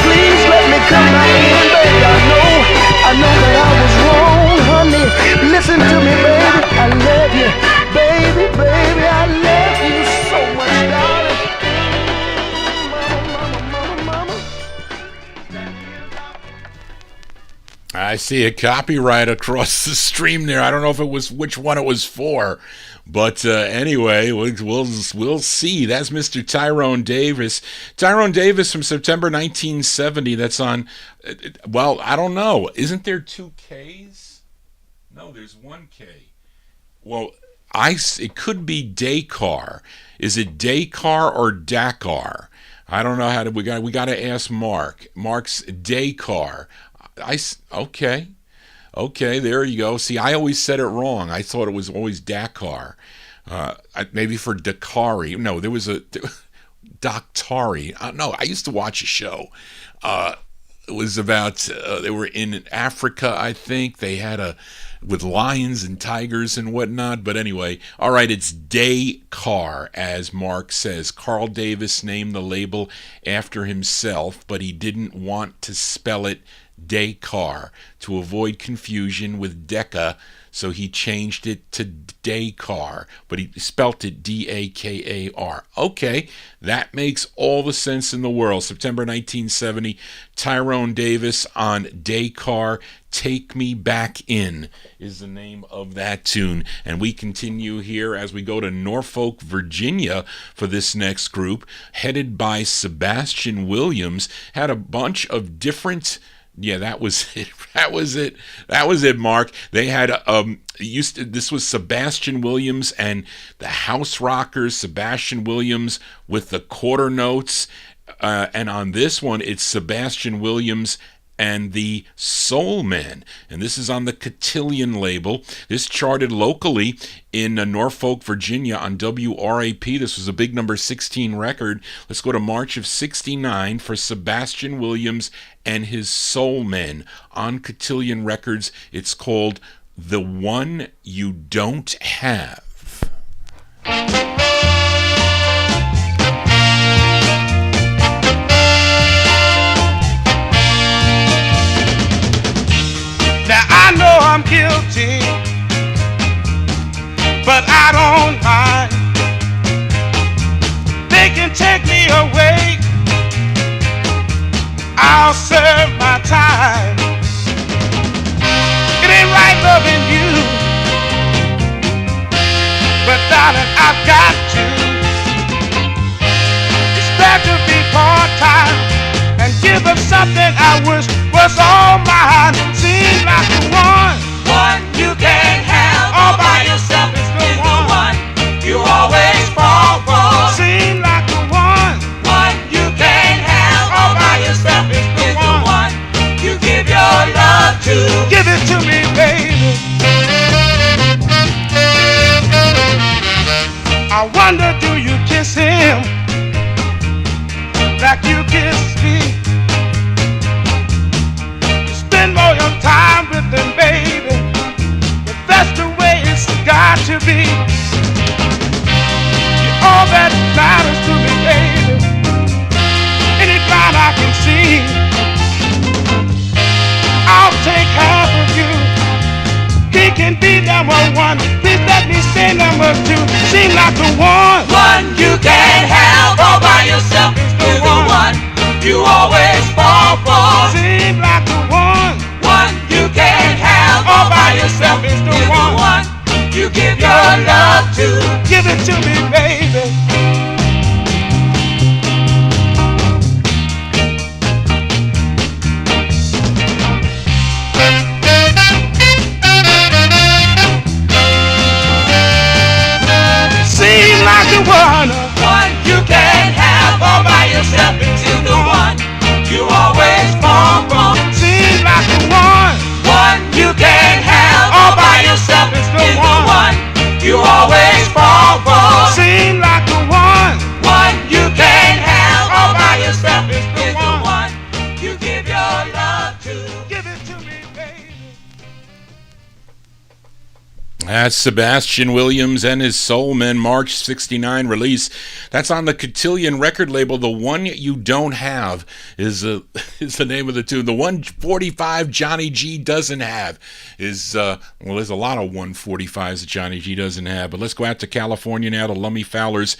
S3: Please let me come back in, baby. I know that I was wrong, honey. Listen to me, baby. I love you, baby, baby. I love you so much, darling. Mama, mama, mama, mama.
S1: I see a copyright across the stream there. I don't know if it was which one it was for, but anyway, we'll see. That's Mr. Tyrone Davis. Tyrone Davis from September 1970. That's on. Well, I don't know. Isn't there two Ks? No, there's one K. Well, it could be Dakar. Is it Dakar or Dakar? I don't know how to. We got to ask Mark. Mark's Dakar. Okay. Okay, there you go. See, I always said it wrong. I thought it was always Dakar. Maybe for Dakari. No, there was a Doctari. No, I used to watch a show. It was about they were in Africa, I think. They had with lions and tigers and whatnot. But anyway, all right, it's Dakar, as Mark says. Carl Davis named the label after himself, but he didn't want to spell it Dakar to avoid confusion with Decca, so he changed it to Dakar, but he spelt it Dakar. Okay, that makes all the sense in the world. September 1970, Tyrone Davis on Dakar. Take Me Back In is the name of that tune. And we continue here as we go to Norfolk, Virginia for this next group, headed by Sebastian Williams. Had a bunch of different... Yeah, that was it. That was it, Mark. They had this was Sebastian Williams and the House Rockers, Sebastian Williams with the quarter notes, and on this one it's Sebastian Williams and the Soul Men, and this is on the Cotillion label. This charted locally in Norfolk, Virginia on WRAP. This was a big number 16 record. Let's go to March of 69 for Sebastian Williams and his Soul Men on Cotillion Records. It's called The One You Don't Have.
S7: Now I know I'm guilty, but I don't mind. They can take me away, I'll serve my time. It ain't right loving you, but darling, I've got to. It's better be part-time and give up something I wish was all mine. Seems like the one you can't have all by yourself is the one you always fall for. Seems like the one you can't have all by yourself is the one you give your love to. Give it to me, baby. I wonder, do you kiss him like you kiss me? Spend more your time with him, baby, but that's the way it's got to be. You're all that matters to me, baby. Any cloud I can see, I'll take half of you. He can be number one, please let me stay number two. Seem like the one you can't have all by yourself is the one you always fall for. Seem like the one you can't have all by yourself is the one you give your love to. Give it to me, baby. Seem like the one you can't have all by yourself is the one you always fall for. Seems like the one you can't have all by yourself is the one you always fall for. Seems like the one you can't have all by yourself is the one you give your love to. Give it to me, baby.
S1: That's Sebastian Williams and his Soul Men, March 69 release. That's on the Cotillion record label. The One You Don't Have is the name of the tune. The 145 Johnny G doesn't have is, there's a lot of 145s that Johnny G doesn't have. But let's go out to California now to Lummy Fowler's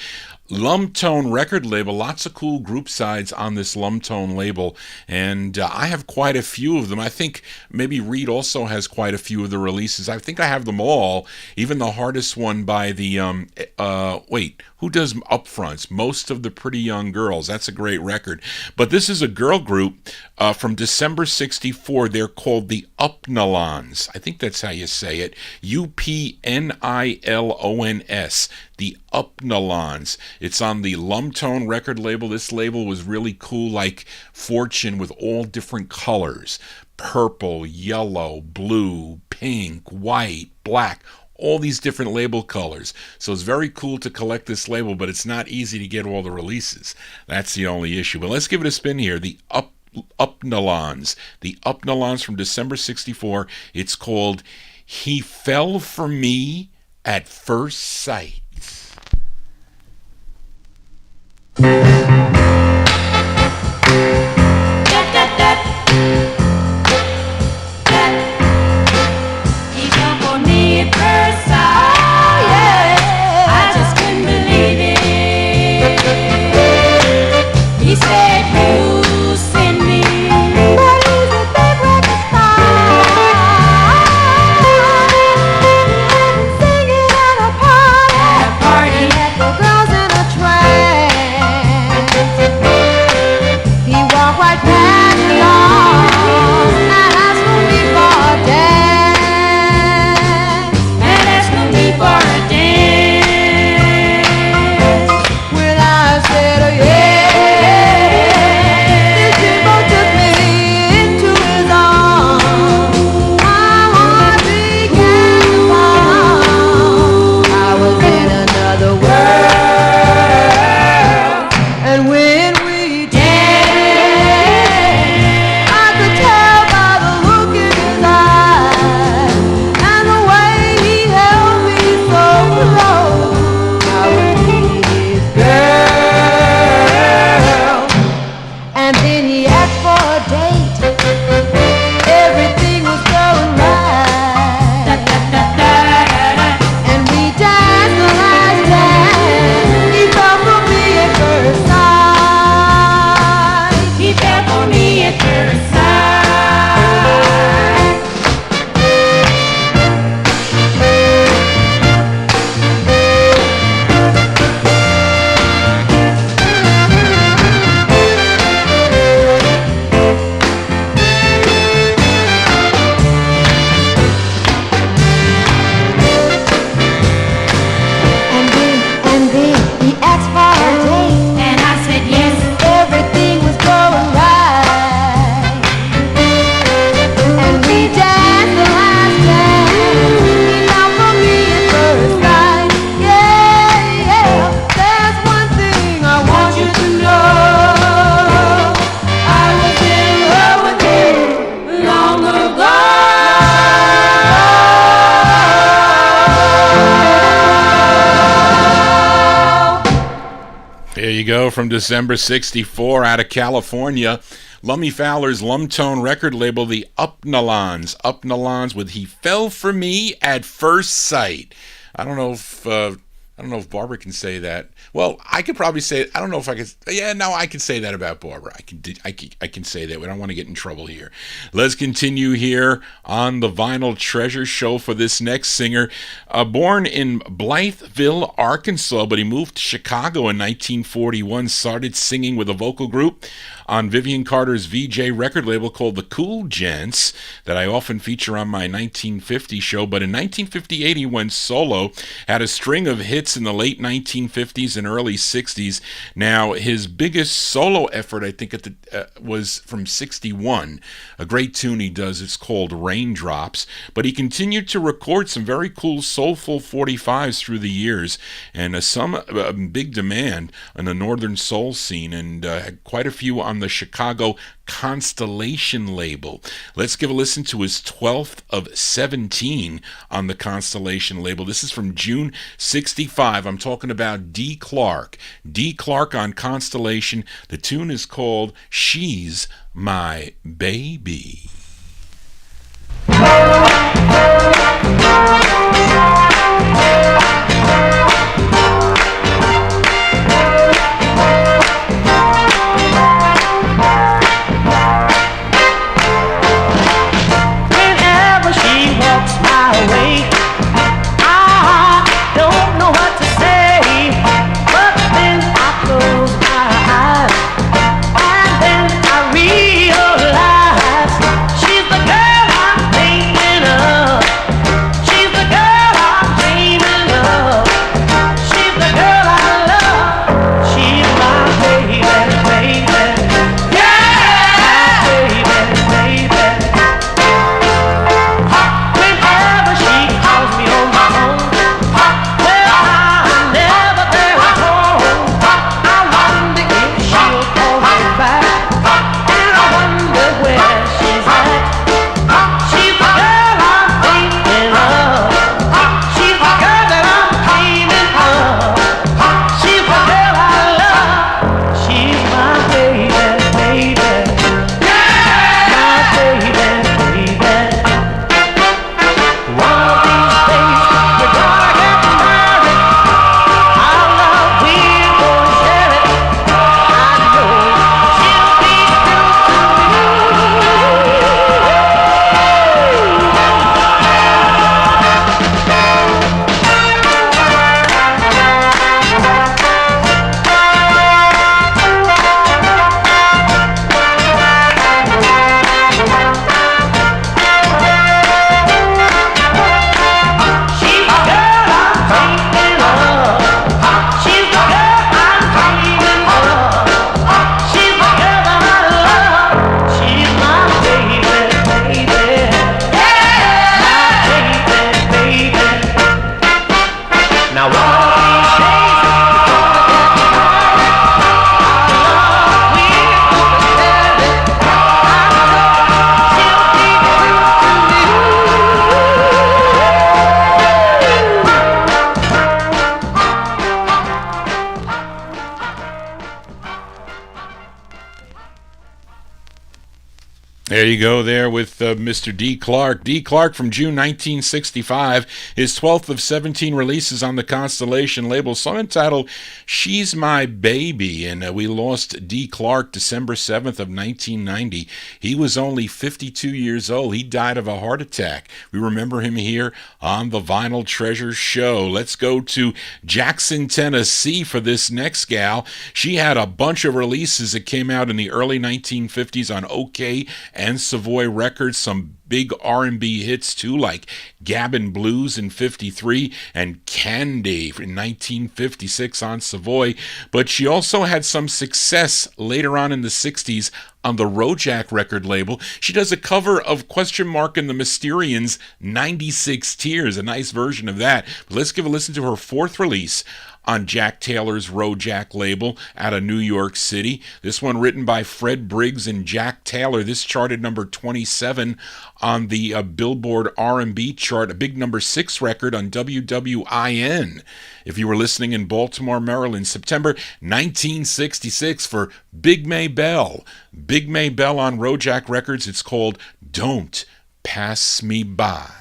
S1: Lumtone record label. Lots of cool group sides on this Lumtone label, and I have quite a few of them. I think maybe Reed also has quite a few of the releases. I think I have them all, even the hardest one by the who does Upfronts? Most of the Pretty Young Girls. That's a great record. But this is a girl group from December 64. They're called the Upnilons. I think that's how you say it. Upnilons. The Upnilons. It's on the Lumtone record label. This label was really cool, like Fortune, with all different colors. purple, yellow, blue, pink, white, black, all these different label colors. So it's very cool to collect this label, but it's not easy to get all the releases. That's the only issue. But let's give it a spin here. The Upnalons. The Upnalons from December 64. It's called He Fell for Me at First Sight. From December 64 out of California, Lummy Fowler's Lumtone record label, the Upnalons. Upnalons with He Fell for Me at First Sight. I don't know if Barbara can say that. Well, I could probably say it. I don't know if I could. Yeah, no, I can say that about Barbara. I can say that. We don't want to get in trouble here. Let's continue here on the Vinyl Treasure show for this next singer. Born in Blytheville, Arkansas, but he moved to Chicago in 1941, started singing with a vocal group on Vivian Carter's VJ record label called The Cool Gents that I often feature on my 1950 show. But in 1958, he went solo, had a string of hits in the late 1950s and early 60s. Now, his biggest solo effort, I think, was from 61. A great tune he does. It's called Raindrops. But he continued to record some very cool soulful 45s through the years, and some big demand on the northern soul scene, and had quite a few on the Chicago Constellation label. Let's give a listen to his 12th of 17 on the Constellation label. This is from June 65. I'm talking about D. Clark. D. Clark on Constellation. The tune is called She's My Baby. There you go there with Mr. D. Clark. D. Clark from June 1965, his 12th of 17 releases on the Constellation label, song entitled She's My Baby. And we lost D. Clark December 7th of 1990. He was only 52 years old. He died of a heart attack. We remember him here on the Vinyl Treasure Show. Let's go to Jackson, Tennessee for this next gal. She had a bunch of releases that came out in the early 1950s on OK and Savoy Records, some big R&B hits too, like Gabbin' Blues in 53 and Candy in 1956 on Savoy. But she also had some success later on in the 60s on the Rojak record label. She does a cover of Question Mark and the Mysterians' 96 Tears, a nice version of that. But let's give a listen to her fourth release on Jack Taylor's Rojak label out of New York City. This one written by Fred Briggs and Jack Taylor. This charted number 27 on the Billboard R&B chart, a big number 6 record on WWIN. If you were listening in Baltimore, Maryland, September 1966 for Big May Bell. Big May Bell on Rojak Records. It's called Don't Pass Me By.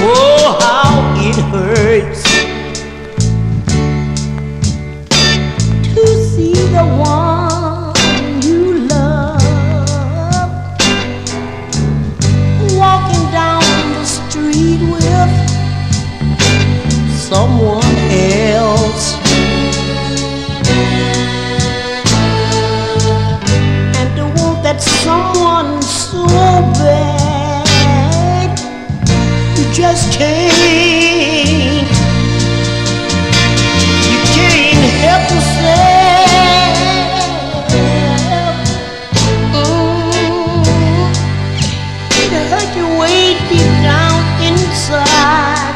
S6: Oh, how it hurts to see the one you love walking down the street with someone else, and to want that someone so bad just can't help yourself. It hurt you way deep down inside.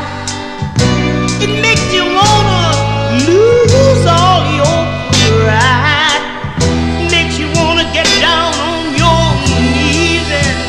S6: It makes you wanna lose all your pride. Makes you wanna get down on your knees and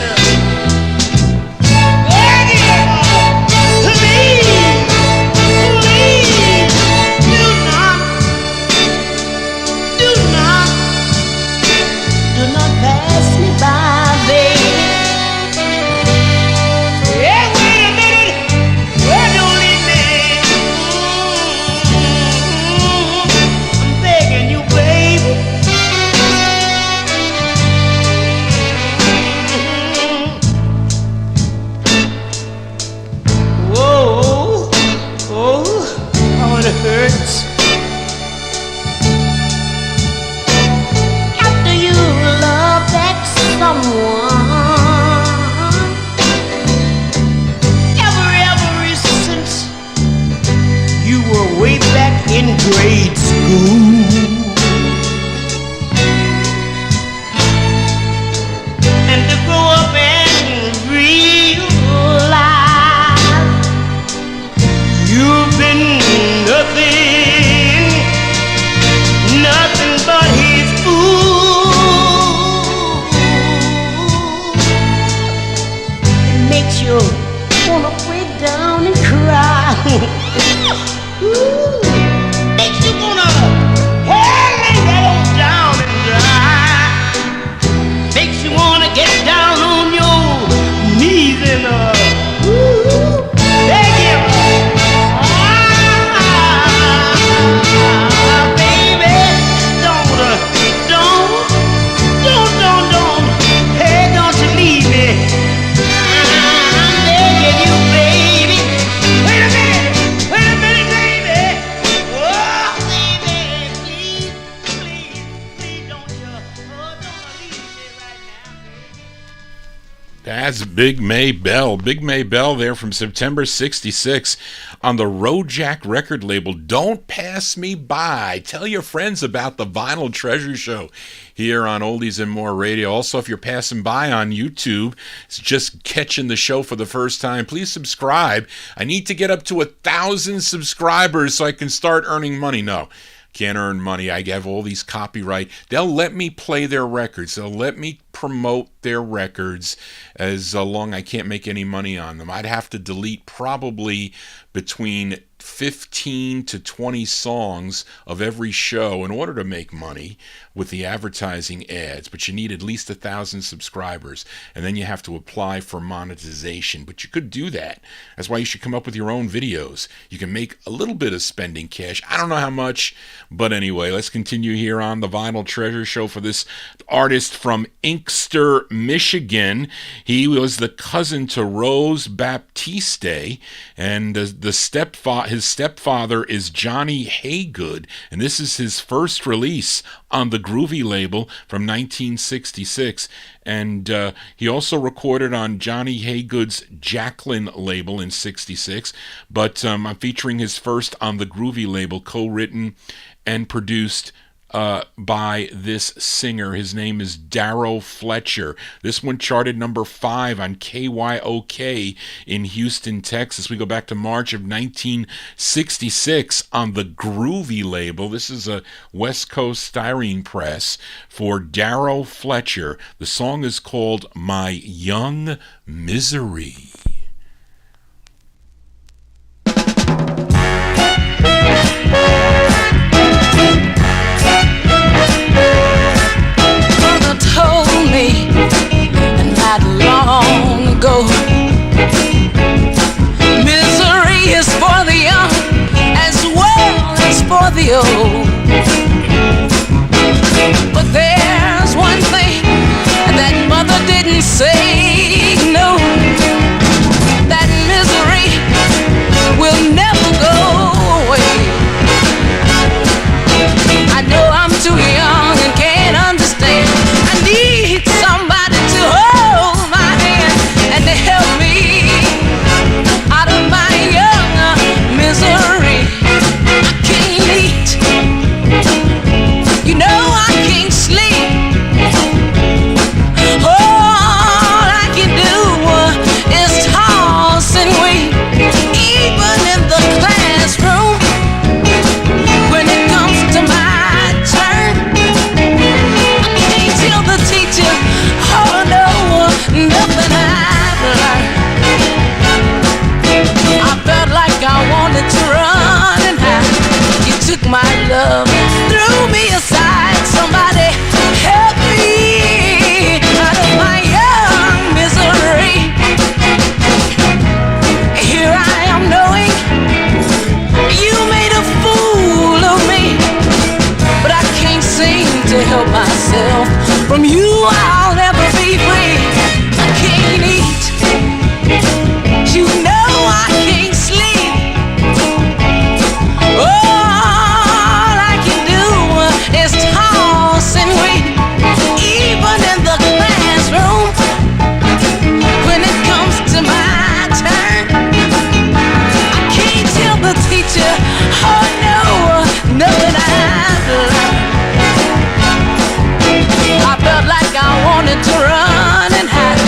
S6: in grade school, and to grow up and realize you've been nothing but his fool. It makes you wanna break down and cry. Ooh. Makes you wanna lay that old down and die. Makes you wanna get down on your knees and beg him. Baby, don't, hey, don't you leave me. I'm begging you, baby. Wait a minute, baby. Oh, baby, please, don't you leave me right now, baby.
S1: That's Big May Bell. Big May Bell there from September 66 on the Rojak record label. Don't Pass Me By. Tell your friends about the Vinyl Treasure Show here on Oldies and More Radio. Also, if you're passing by on YouTube, it's just catching the show for the first time, please subscribe. I need to get up to 1,000 subscribers so I can start earning money. No, can't earn money. I have all these copyright. They'll let me play their records. They'll let me promote their records as long I can't make any money on them. I'd have to delete probably between 15 to 20 songs of every show in order to make money with the advertising ads, but you need at least 1,000 subscribers, and then you have to apply for monetization. But you could do that. That's why you should come up with your own videos. You can make a little bit of spending cash. I don't know how much, but anyway, let's continue here on the Vinyl Treasure Show for this artist from Inkster, Michigan. He was the cousin to Rose Baptiste, and his stepfather is Johnny Haygood, and this is his first release on the Groovy label from 1966. And he also recorded on Johnny Haygood's Jacqueline label in 66, but I'm featuring his first on the Groovy label, co-written and produced by this singer. His name is Darrow Fletcher. This one charted number 5 on KYOK in Houston, Texas. We go back to March of 1966 on the Groovy label. This is a West Coast styrene press for Darrow Fletcher. The song is called My Young Misery.
S5: Long ago, misery is for the young as well as for the old. But there's one thing that mother didn't say, no, that misery will never go away. I know I'm too young and can't understand. I need somebody to hold my hand and to help me out of my young misery. I can't eat, you know I can't sleep. All I can do is toss and wait, even in the classroom. When it comes to my turn, I can't tell the teacher, oh no, nothing I've learned. I felt like I wanted to run and hide. You took my love, threw me aside. Somebody help me out of my young misery. Here I am knowing you made a fool of me, but I can't seem to help myself. From you I'll never be free. I can't eat, you know I can't sleep. All I can do is toss and wait, even in the classroom. When it comes to my turn, I can't tell the teacher, oh no, nothing I've learned. I felt like I wanted to run and hide.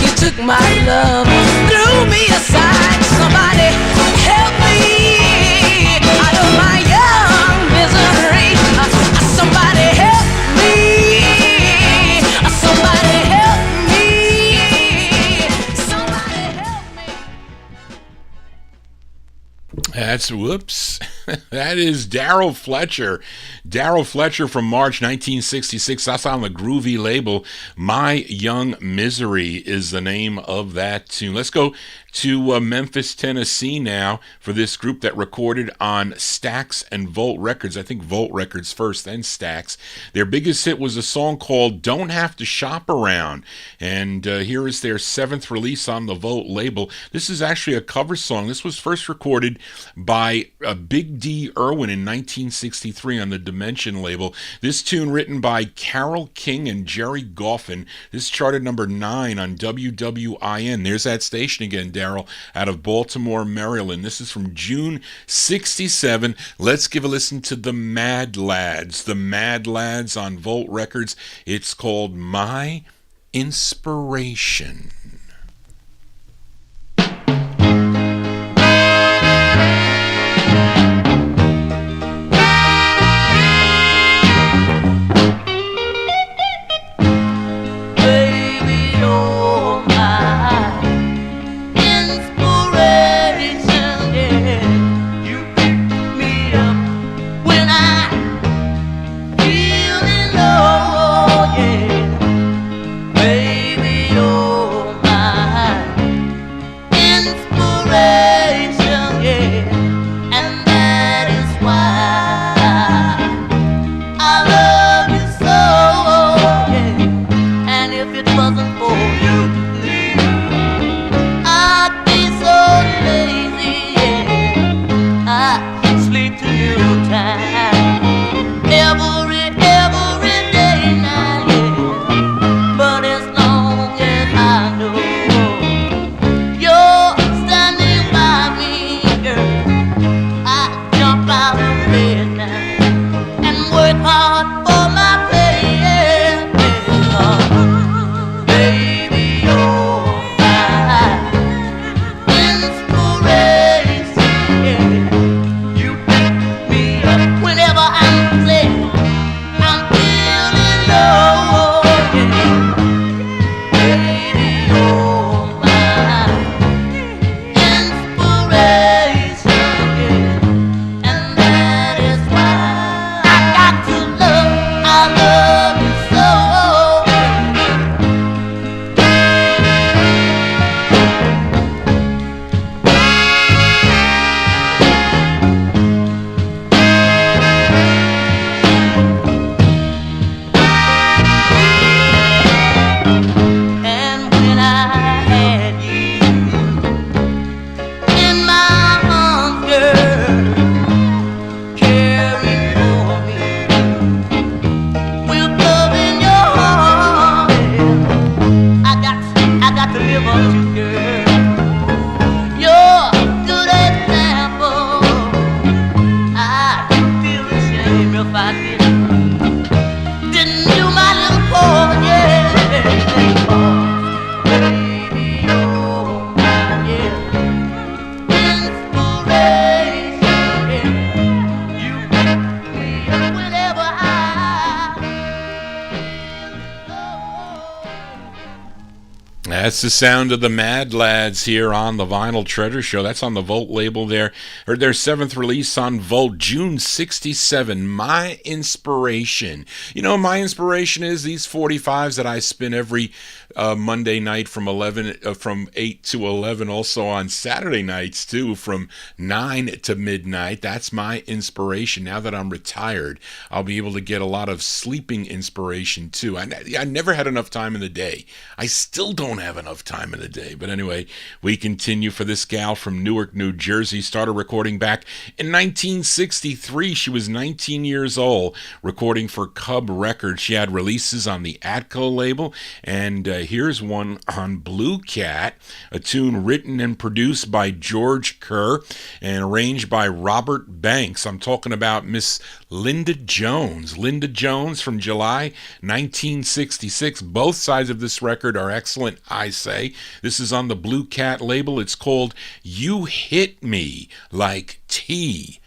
S5: You took my love, threw me aside. Somebody help me out of my young misery. Somebody help me. Somebody help me. Somebody help me.
S1: That's whoops. That is Darrow Fletcher. Darrow Fletcher from March 1966. That's on the Groovy label. My Young Misery is the name of that tune. Let's go to Memphis, Tennessee now for this group that recorded on Stax and Volt Records. I think Volt Records first, then Stax. Their biggest hit was a song called Don't Have to Shop Around. And here is their 7th release on the Volt label. This is actually a cover song. This was first recorded by Big D. Irwin in 1963 on the Dimension label. This tune written by Carole King and Jerry Goffin. This charted number 9 on WWIN. There's that station again, Darryl, out of Baltimore, Maryland. This is from June 67. Let's give a listen to the Mad Lads. The Mad Lads on Volt Records. It's called My Inspiration. That's the sound of the Mad Lads here on the Vinyl Treasure Show. That's on the Volt label there. Heard their 7th release on Volt, June 67. My Inspiration. You know, my inspiration is these 45s that I spin every Monday night from 8 to 11. Also on Saturday nights too, from 9 to midnight. That's my inspiration. Now that I'm retired, I'll be able to get a lot of sleeping inspiration too. I never had enough time in the day. I still don't have enough time in the day. But anyway, we continue for this gal from Newark, New Jersey. Started recording back in 1963. She was 19 years old, recording for Cub Records. She had releases on the Atco label, and here's one on Blue Cat, a tune written and produced by George Kerr and arranged by Robert Banks. I'm talking about Miss Linda Jones. Linda Jones from July 1966. Both sides of this record are excellent, I say. This is on the Blue Cat label. It's called You Hit Me Like TNT.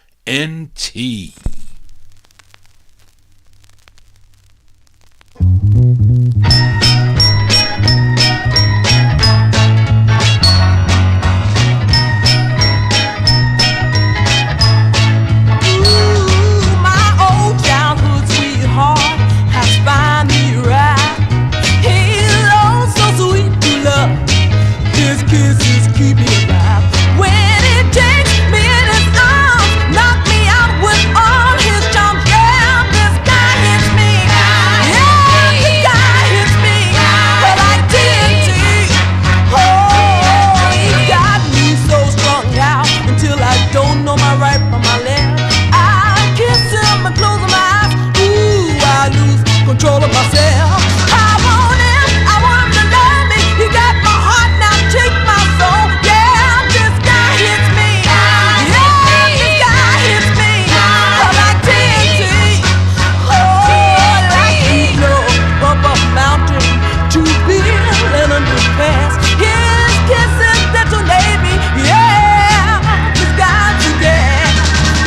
S5: Kisses keep me alive. When it takes me in his arms, knock me out with all his charms. Yeah, this guy hits me. Yeah, this guy hits me. But like TNT. Oh, he got me so strung out until I don't know my right from my left. I kiss him and close my eyes. Ooh, I lose control of myself. I want him to love me. He got my heart now. Take my soul, yeah, this guy hits me. Yeah, this guy hits me. Like TNT. Oh, like he blow up a mountain to build an underpass. His kisses detonate me. Yeah, this guy's a gas.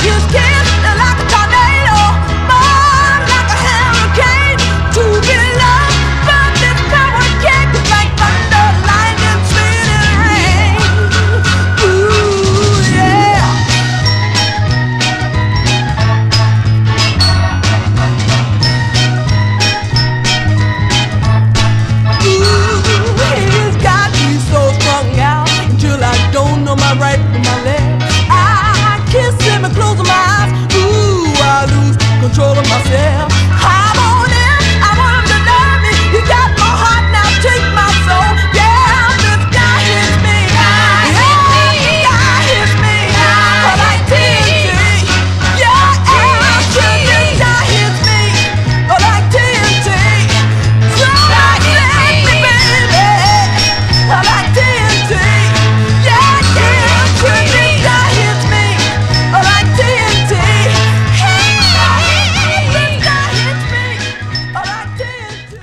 S5: His kiss like a tornado, more like a hurricane. To be loved, but this power can't be like thunder, lightning, sleet and rain. Ooh, yeah. Ooh, he's got me so strung out until I don't know my right from my left. I kiss him and close my eyes. Ooh, I lose control of myself. I want him to love me. He got my heart now, take my soul. Yeah, this guy hits me. Yeah, this guy hits me. Like TNT. Yeah, this guy hits me. Like TNT. So like me, baby. Like TNT. Yeah, this guy hits me. Like TNT. This guy hits me. Like TNT.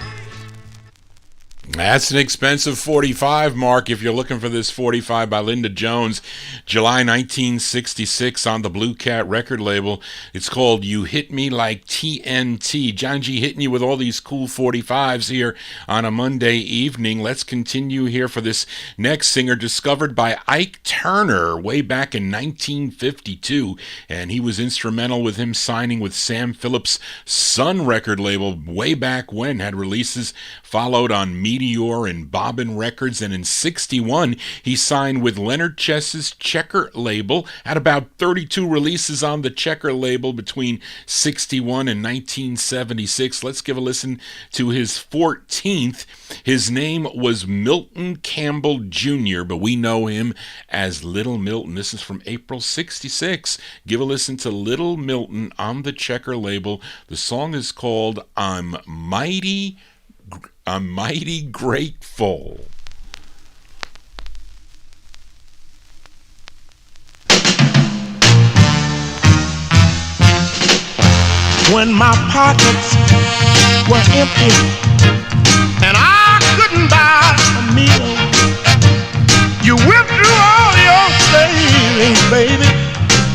S1: That's an expensive 45, Mark, if you're looking for this 45 by Linda Jones, July 1966 on the Blue Cat record label. It's called You Hit Me Like TNT. Johnny G hitting you with all these cool 45s here on a Monday evening. Let's continue here for this next singer, discovered by Ike Turner way back in 1952, and he was instrumental with him signing with Sam Phillips' Sun record label way back when, had releases followed on Meteor and Bobbin Records, and in 61 he signed with Leonard Chess's Checker label, had about 32 releases on the Checker label between 61 and 1976. Let's give a listen to his 14th. His name was Milton Campbell Jr., but we know him as Little Milton. This is from April 66. Give a listen to Little Milton on the Checker label. The song is called I'm Mighty Grateful.
S9: When my pockets were empty and I couldn't buy a meal, you went through all your savings, baby.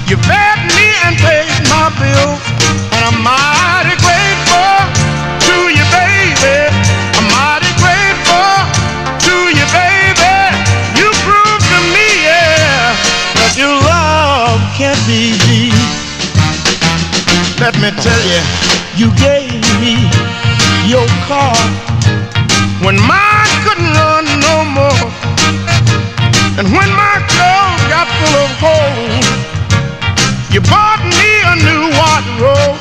S9: You fed me and paid my bills, and I'm mighty grateful to you, baby. I'm mighty grateful to you, baby. can't be beat. Let me tell you, you gave me your car when mine couldn't run no more. And when my clothes got full of holes, you bought me a new wardrobe.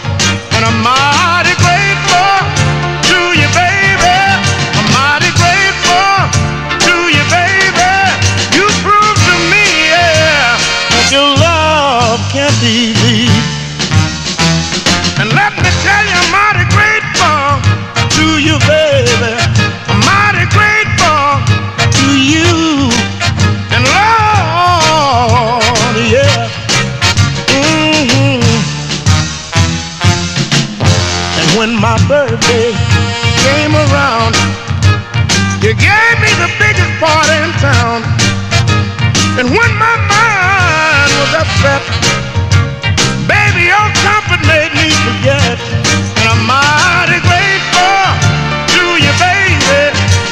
S9: And I'm mighty grateful to you, baby. I'm mighty grateful to you, baby. You proved to me, yeah, that your love can't be beat. And let me tell you, I'm mighty grateful to you, baby. I'm mighty grateful to you. And Lord, yeah. And when my birthday came around, you gave me the biggest party in town. And when my mind was upset, baby, your comfort made me forget. And I'm mighty grateful to you, baby.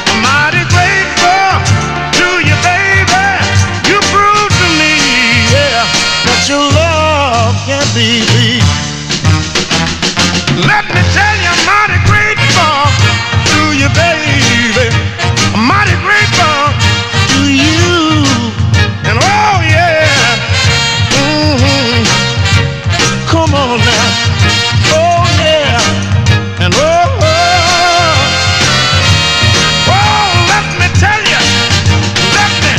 S9: I'm mighty grateful to you, baby. You proved to me, yeah, that your love can't be beat. Let me tell you, I'm mighty grateful to you, baby. I'm mighty grateful to you. And oh, yeah. Come on now. Oh, yeah. And oh, let me tell you. Let me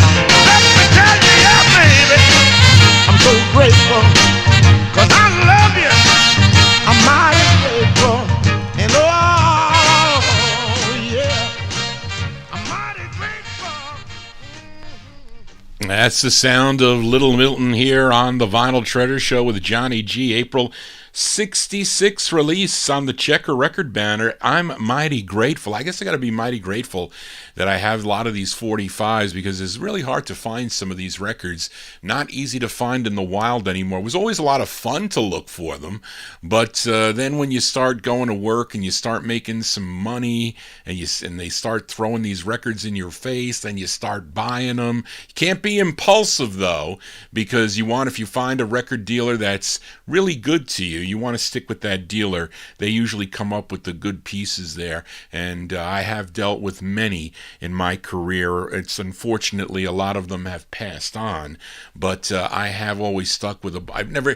S9: tell you, yeah, baby. I'm so grateful, 'cause I love you. I'm mighty grateful. And oh, yeah. I'm mighty grateful.
S1: That's the sound of Little Milton here on the Vinyl Treasure Show with Johnny G. April 66 release on the Checker record banner. I'm mighty grateful. I guess I got to be mighty grateful that I have a lot of these 45s, because it's really hard to find some of these records. Not easy to find in the wild anymore. It was always a lot of fun to look for them, but then when you start going to work and you start making some money and they start throwing these records in your face, then you start buying them. You can't be impulsive though, because if you find a record dealer that's really good to you, you want to stick with that dealer. They usually come up with the good pieces there, and I have dealt with many in my career. It's unfortunately a lot of them have passed on, but I have always stuck with I never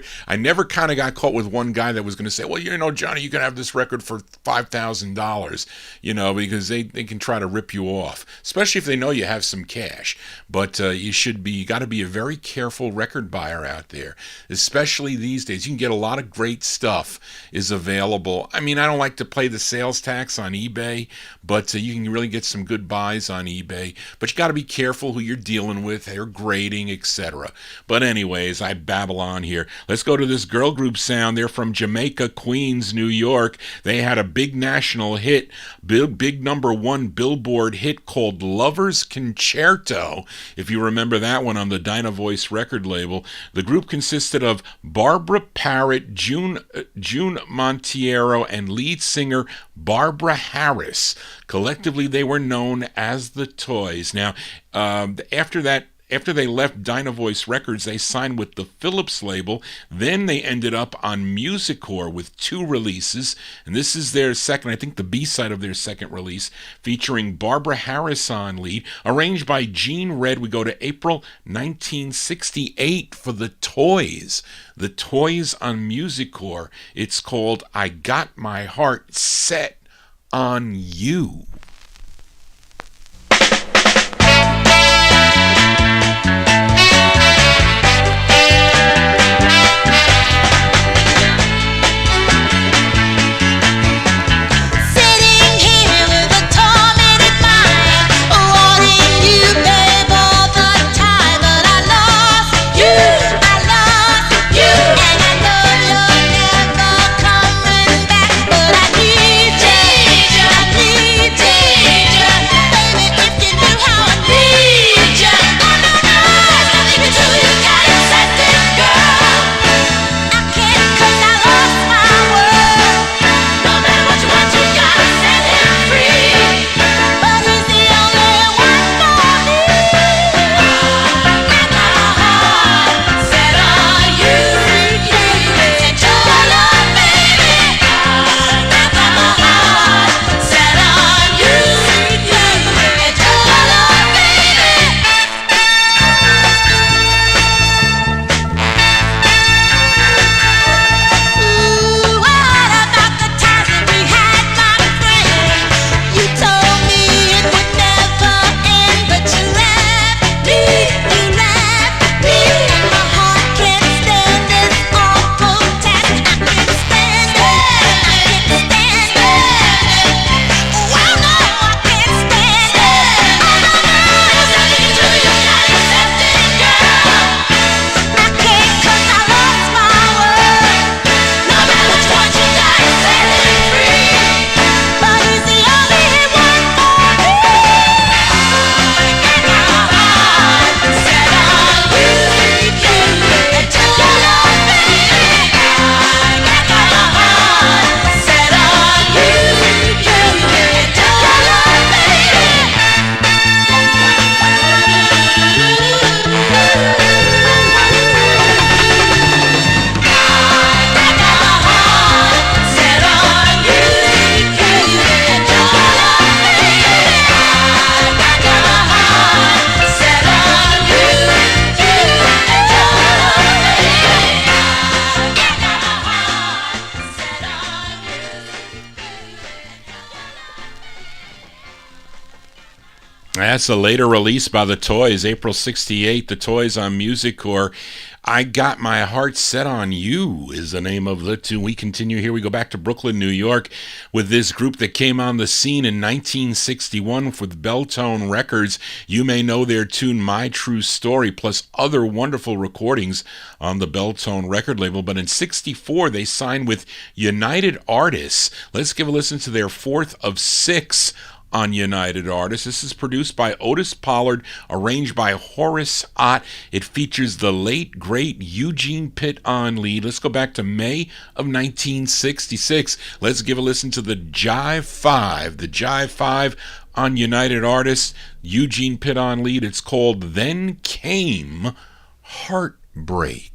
S1: kind of got caught with one guy that was going to say, well, Johnny, you can have this record for $5,000, because they can try to rip you off, especially if they know you have some cash. But you got to be a very careful record buyer out there, especially these days. You can get a lot of great stuff is available. I mean, I don't like to pay the sales tax on eBay, but you can really get some good buys on eBay. But you got to be careful who you're dealing with, their grading, etc. But anyways, I babble on here. Let's go to this girl group sound. They're from Jamaica, Queens, New York. They had a big national hit, big number one Billboard hit called Lover's Concerto. If you remember that one on the Dyna Voice record label. The group consisted of Barbara Parrott, June Monteiro, and lead singer Barbara Harris. Collectively, they were known as the Toys. Now, after they left Dyna Voice Records, they signed with the Philips label. Then they ended up on Musicor with 2 releases. And this is their second, I think the B-side of their second release, featuring Barbara Harris on lead. Arranged by Gene Red, we go to April 1968 for the Toys. The Toys on Musicor. It's called I Got My Heart Set on You.
S5: Need you.
S1: That's a later release by the Toys, April 68. The Toys on Music, or I Got My Heart Set on You is the name of the tune. We continue here. We go back to Brooklyn, New York with this group that came on the scene in 1961 with Belltone Records. You may know their tune My True Story, plus other wonderful recordings on the Belltone record label. But in 64, they signed with United Artists. Let's give a listen to their fourth of six on United Artists. This is produced by Otis Pollard, arranged by Horace Ott. It features the late, great Eugene Pitt on lead. Let's go back to May of 1966. Let's give a listen to the Jive 5. The Jive 5 on United Artists, Eugene Pitt on lead. It's called Then Came Heartbreak.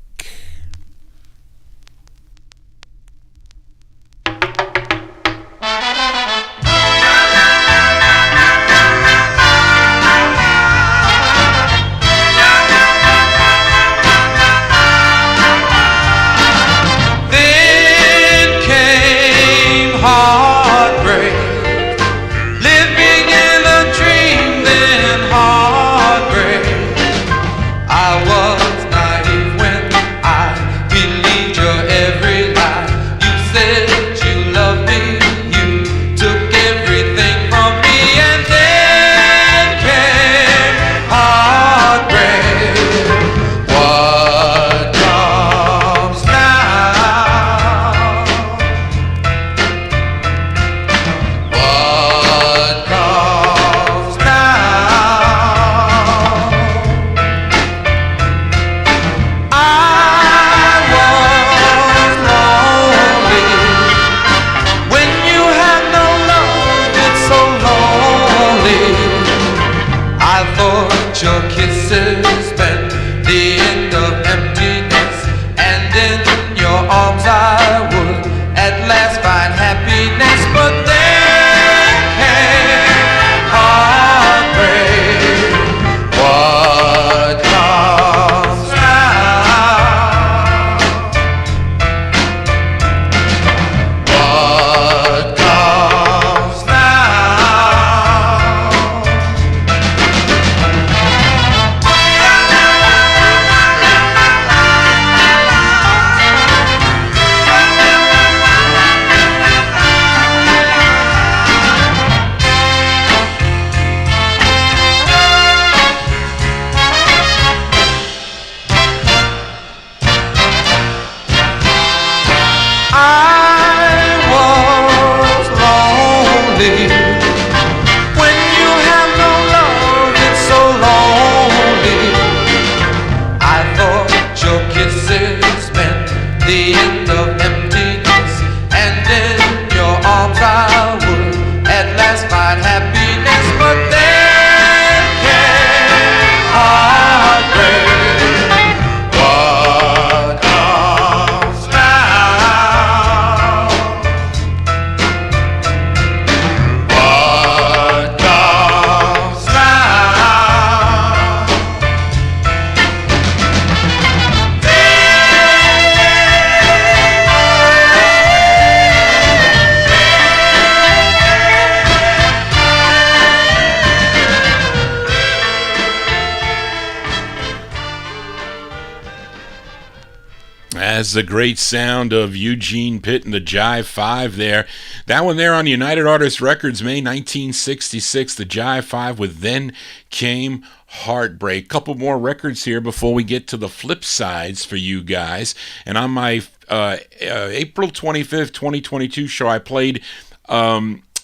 S1: The great sound of Eugene Pitt and the Jive 5 there. That one there on United Artists Records, May 1966, the Jive 5 with Then Came Heartbreak. Couple more records here before we get to the flip sides for you guys. And on my April 25th, 2022 show, I played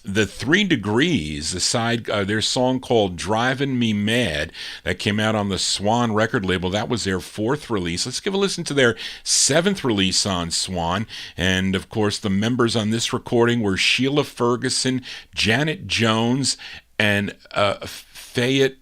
S1: the 3 Degrees, the side, their song called Driving Me Mad, that came out on the Swan record label. That was their 4th release. Let's give a listen to their 7th release on Swan. And of course, the members on this recording were Sheila Ferguson, Janet Jones, and Fayette.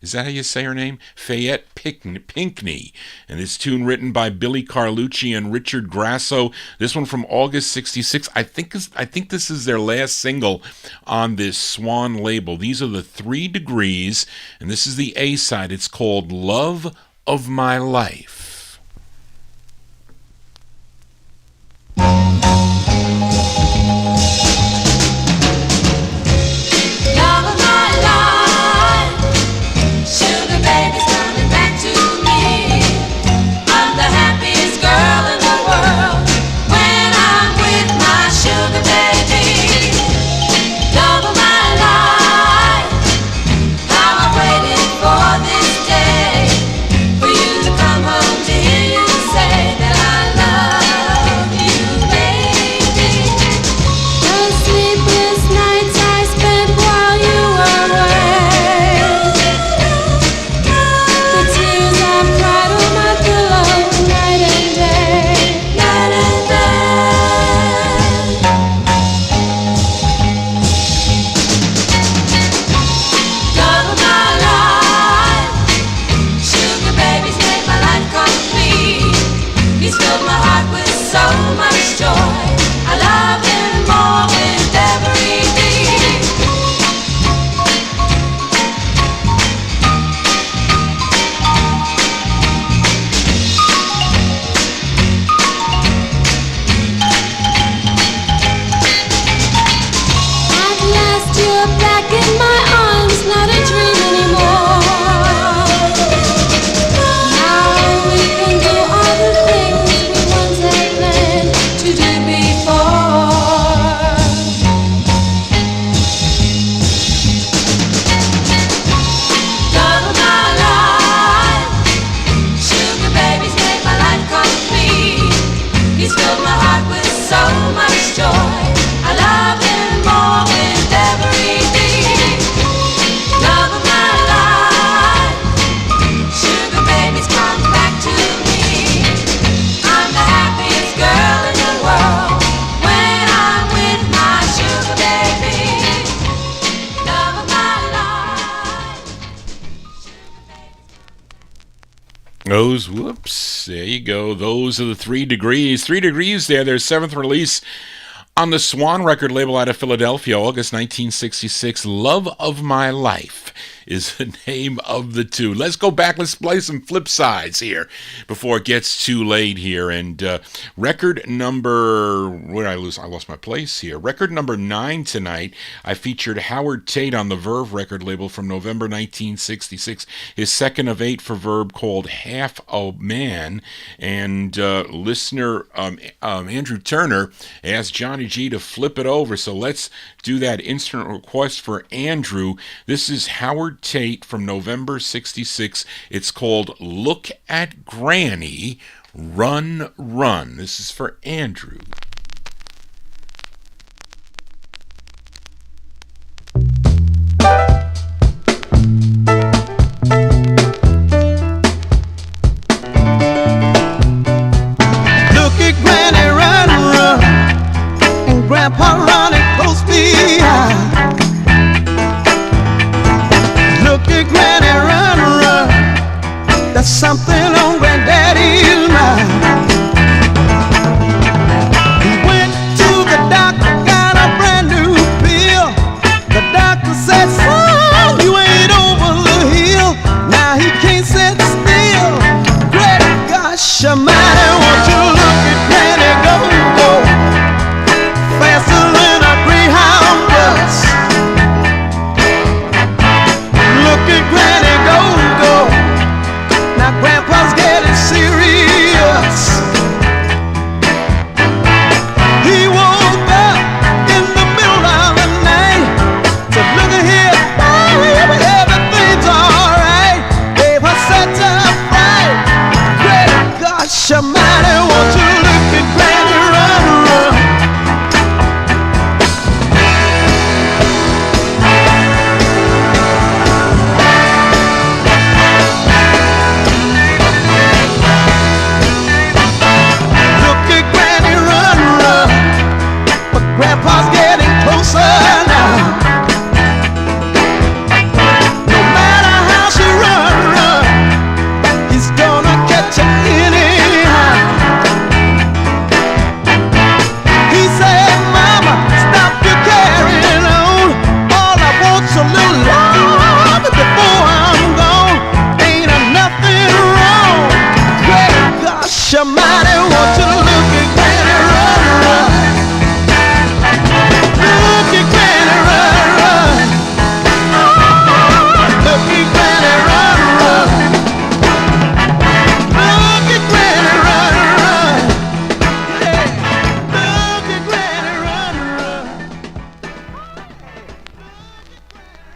S1: Is that how you say her name? Fayette Pinkney. And this tune written by Billy Carlucci and Richard Grasso. This one from August 66. I think this is their last single on this Swan label. These are the 3 Degrees, and this is the A-side. It's called Love of My Life.
S8: Got
S1: Whoops, there you go. Those are the 3 Degrees. 3 Degrees there, their 7th release on the Swan record label out of Philadelphia, August 1966. Love of My Life is the name of the tune. Let's go back. Let's play some flip sides here before it gets too late here. And record number, where did I lose? I lost my place here. Record number 9 tonight. I featured Howard Tate on the Verve record label from November 1966. His second of 8 for Verve, called Half a Man. And listener Andrew Turner asked Johnny G to flip it over. So let's do that instant request for Andrew. This is Howard Tate from November 66. It's called Look at Granny, Run, Run. This is for Andrew.
S3: Look at Granny run, run, and Grandpa running close behind. Look at Granny run, run, there's something on Granddaddy's mind. He went to the doctor, got a brand new pill. The doctor said, son, you ain't over the hill. Now he can't sit still. Great gosh almighty, won't you look at Granny go, go, faster than a Greyhound bus. Look at Granny go, go, now Grandpa's getting serious. He woke up in the middle of the night. Said, look at here, baby, everything's alright. Gave her such a fright. Great gosh almighty, won't you look at Granny run, run. Look at Granny run, run, but Grandpa's getting closer now. No matter how she run, run, he's gonna catch her anyhow. He said, Mama, stop your carrying on. All I want's a little love before I'm gone. Ain't nothing wrong. Great gosh almighty, won't you look at Granny run, run. Look at Granny run, run. Look at Granny run, run. Look at Granny run, run. Yeah. Look at Granny run, run.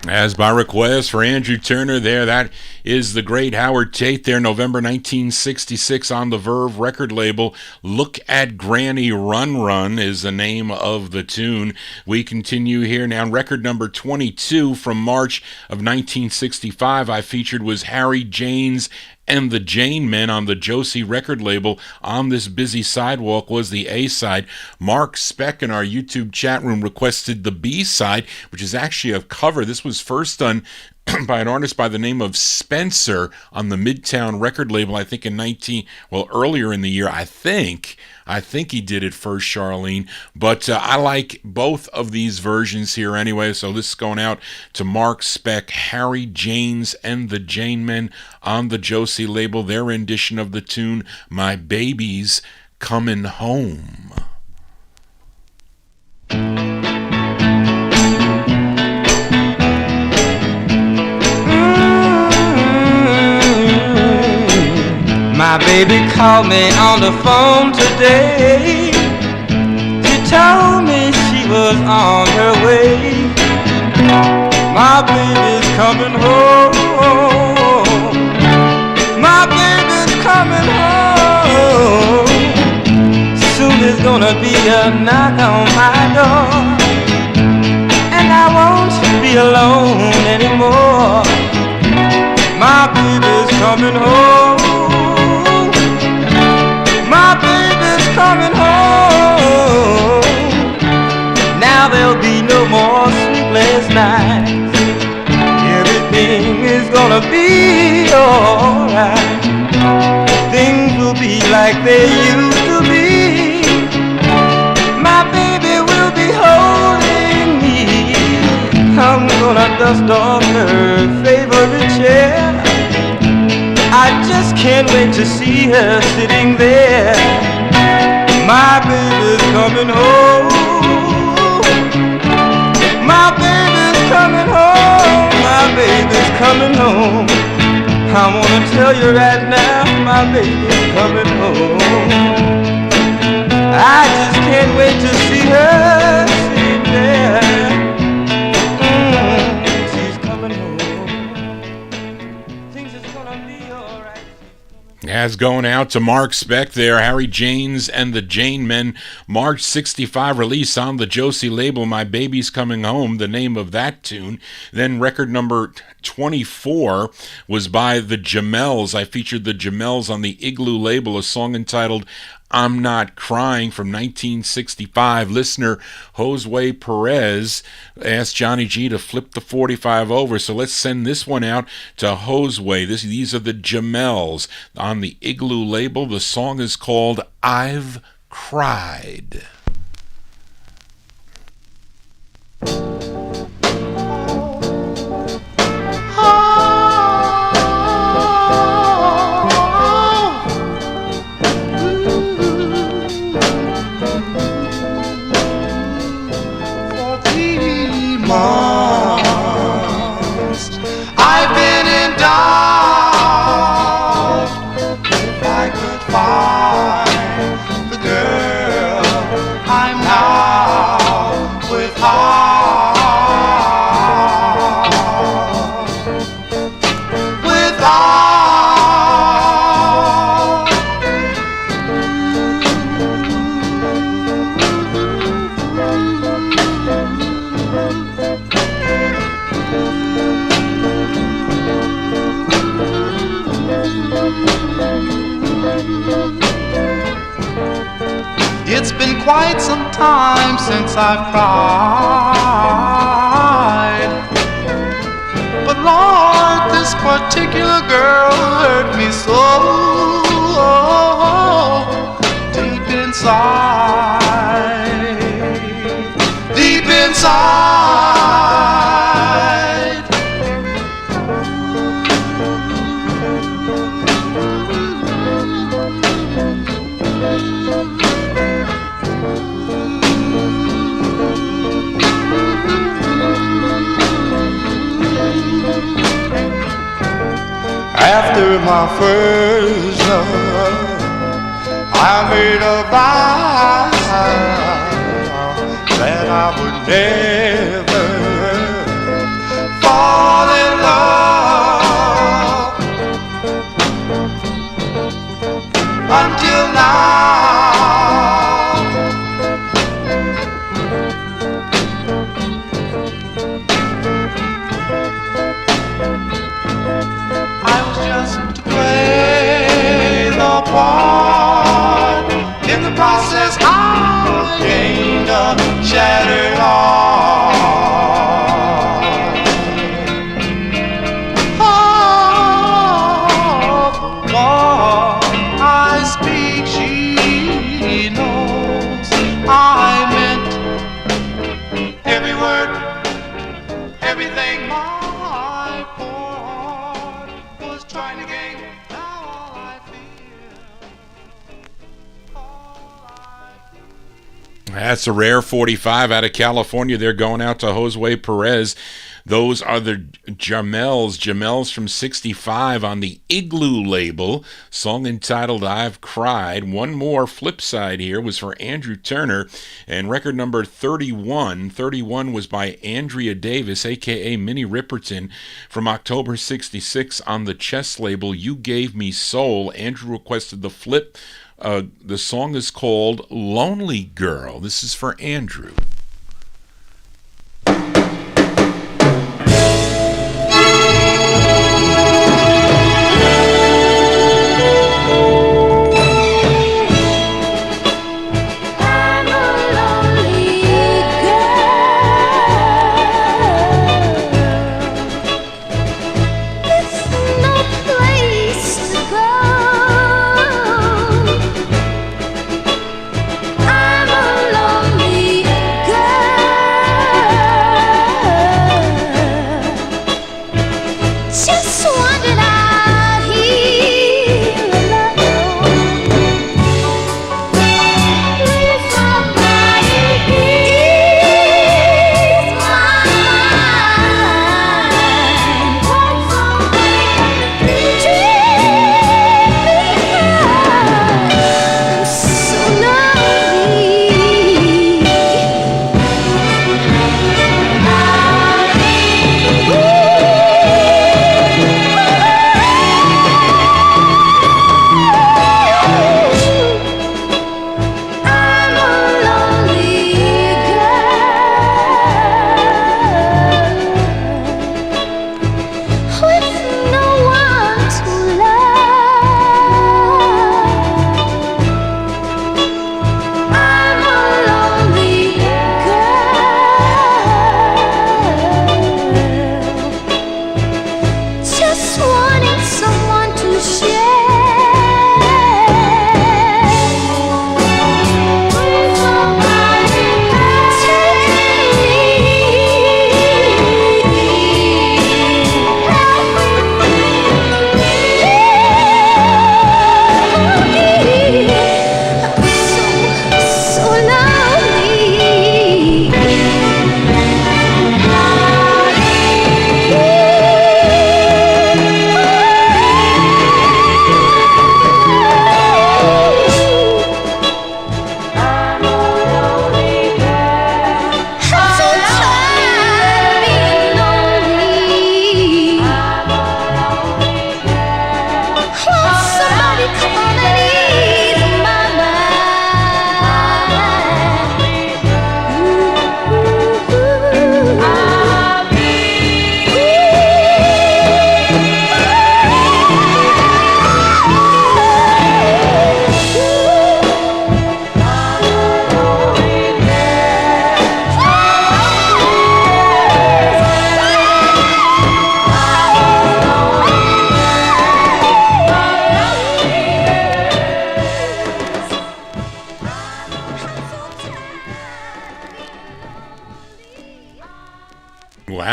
S1: As by request for Andrew Turner there, that is the great Howard Tate there, November 1966 on the Verve record label. Look at Granny Run Run is the name of the tune. We continue here now. Record number 22 from March of 1965 I featured was Harry Janes and the Jane Men on the Josie record label. On This Busy Sidewalk was the A-side. Mark Speck in our YouTube chat room requested the B-side, which is actually a cover. This was first done by an artist by the name of Spencer on the Midtown record label, I think earlier in the year, I think he did it first, Charlene. But I like both of these versions here anyway, so this is going out to Mark Speck, Harry Janes and the Jane Men on the Josie label, their rendition of the tune, My Baby's Comin' Home.
S4: My baby called me on the phone today. She told me she was on her way. My baby's coming home. My baby's coming home. Soon there's gonna be a knock on my door, and I won't be alone anymore. My baby's coming home. My baby's coming home. Now there'll be no more sleepless nights. Everything is gonna be alright. Things
S7: will be like they used to be. My baby will be holding me. I'm gonna dust off her favorite chair. I just can't wait to see her sitting there. My baby's coming home. My baby's coming home. My baby's coming home. I wanna tell you right now, my baby's coming home. I just can't wait to see her sitting there. She's coming home. Things is gonna be alright.
S1: As going out to Mark Speck there, Harry Janes and the Jane Men, March 65 release on the Josie label, My Baby's Coming Home, the name of that tune. Then record number 24 was by the Jamels. I featured the Jamels on the Igloo label, a song entitled I'm Not Crying from 1965. Listener Josue Perez asked Johnny G to flip the 45 over, so let's send this one out to Josue. These are the Jamels on the Igloo label. The song is called I've Cried.
S3: I've been in doubt if I could find the girl I'm now without. It's been quite some time since I've cried, but Lord, this particular girl hurt me so deep inside, deep inside. After my first love, I made a vow that I would never fall in love until now. In the process, I gained a shattered heart. Oh, the one I speak, she knows I meant every word, everything my poor heart was trying to gain.
S1: That's a rare 45 out of California. They're going out to Josue Perez. Those are the Jamels from 65 on the Igloo label. Song entitled I've Cried. One more flip side here was for Andrew Turner, and record number 31. 31 was by Andrea Davis, a.k.a. Minnie Ripperton, from October 66 on the Chess label, You Gave Me Soul. Andrew requested the flip. The song is called Lonely Girl. This is for Andrew.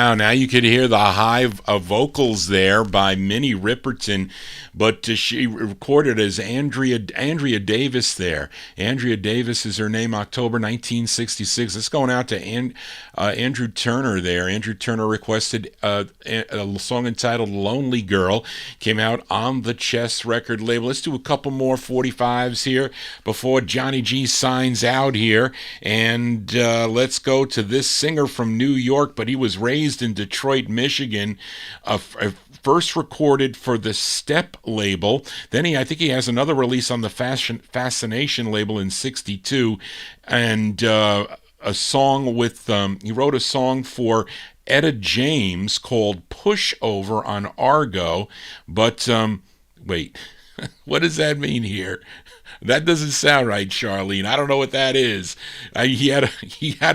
S1: Wow, now you could hear the high vocals there by Minnie Riperton, but she recorded as Andrea Davis there. Andrea Davis is her name, October 1966. It's going out to Andrew Turner there. Andrew Turner requested a song entitled Lonely Girl. Came out on the Chess record label. Let's do a couple more 45s here before Johnny G signs out here. And let's go to this singer from New York, but he was raised in Detroit, Michigan. First recorded for the Step label. Then I think he has another release on the Fascination label in '62, and a song with he wrote a song for Etta James called Pushover on Argo. But wait, what does that mean here? That doesn't sound right, Charlene. I don't know what that is. He had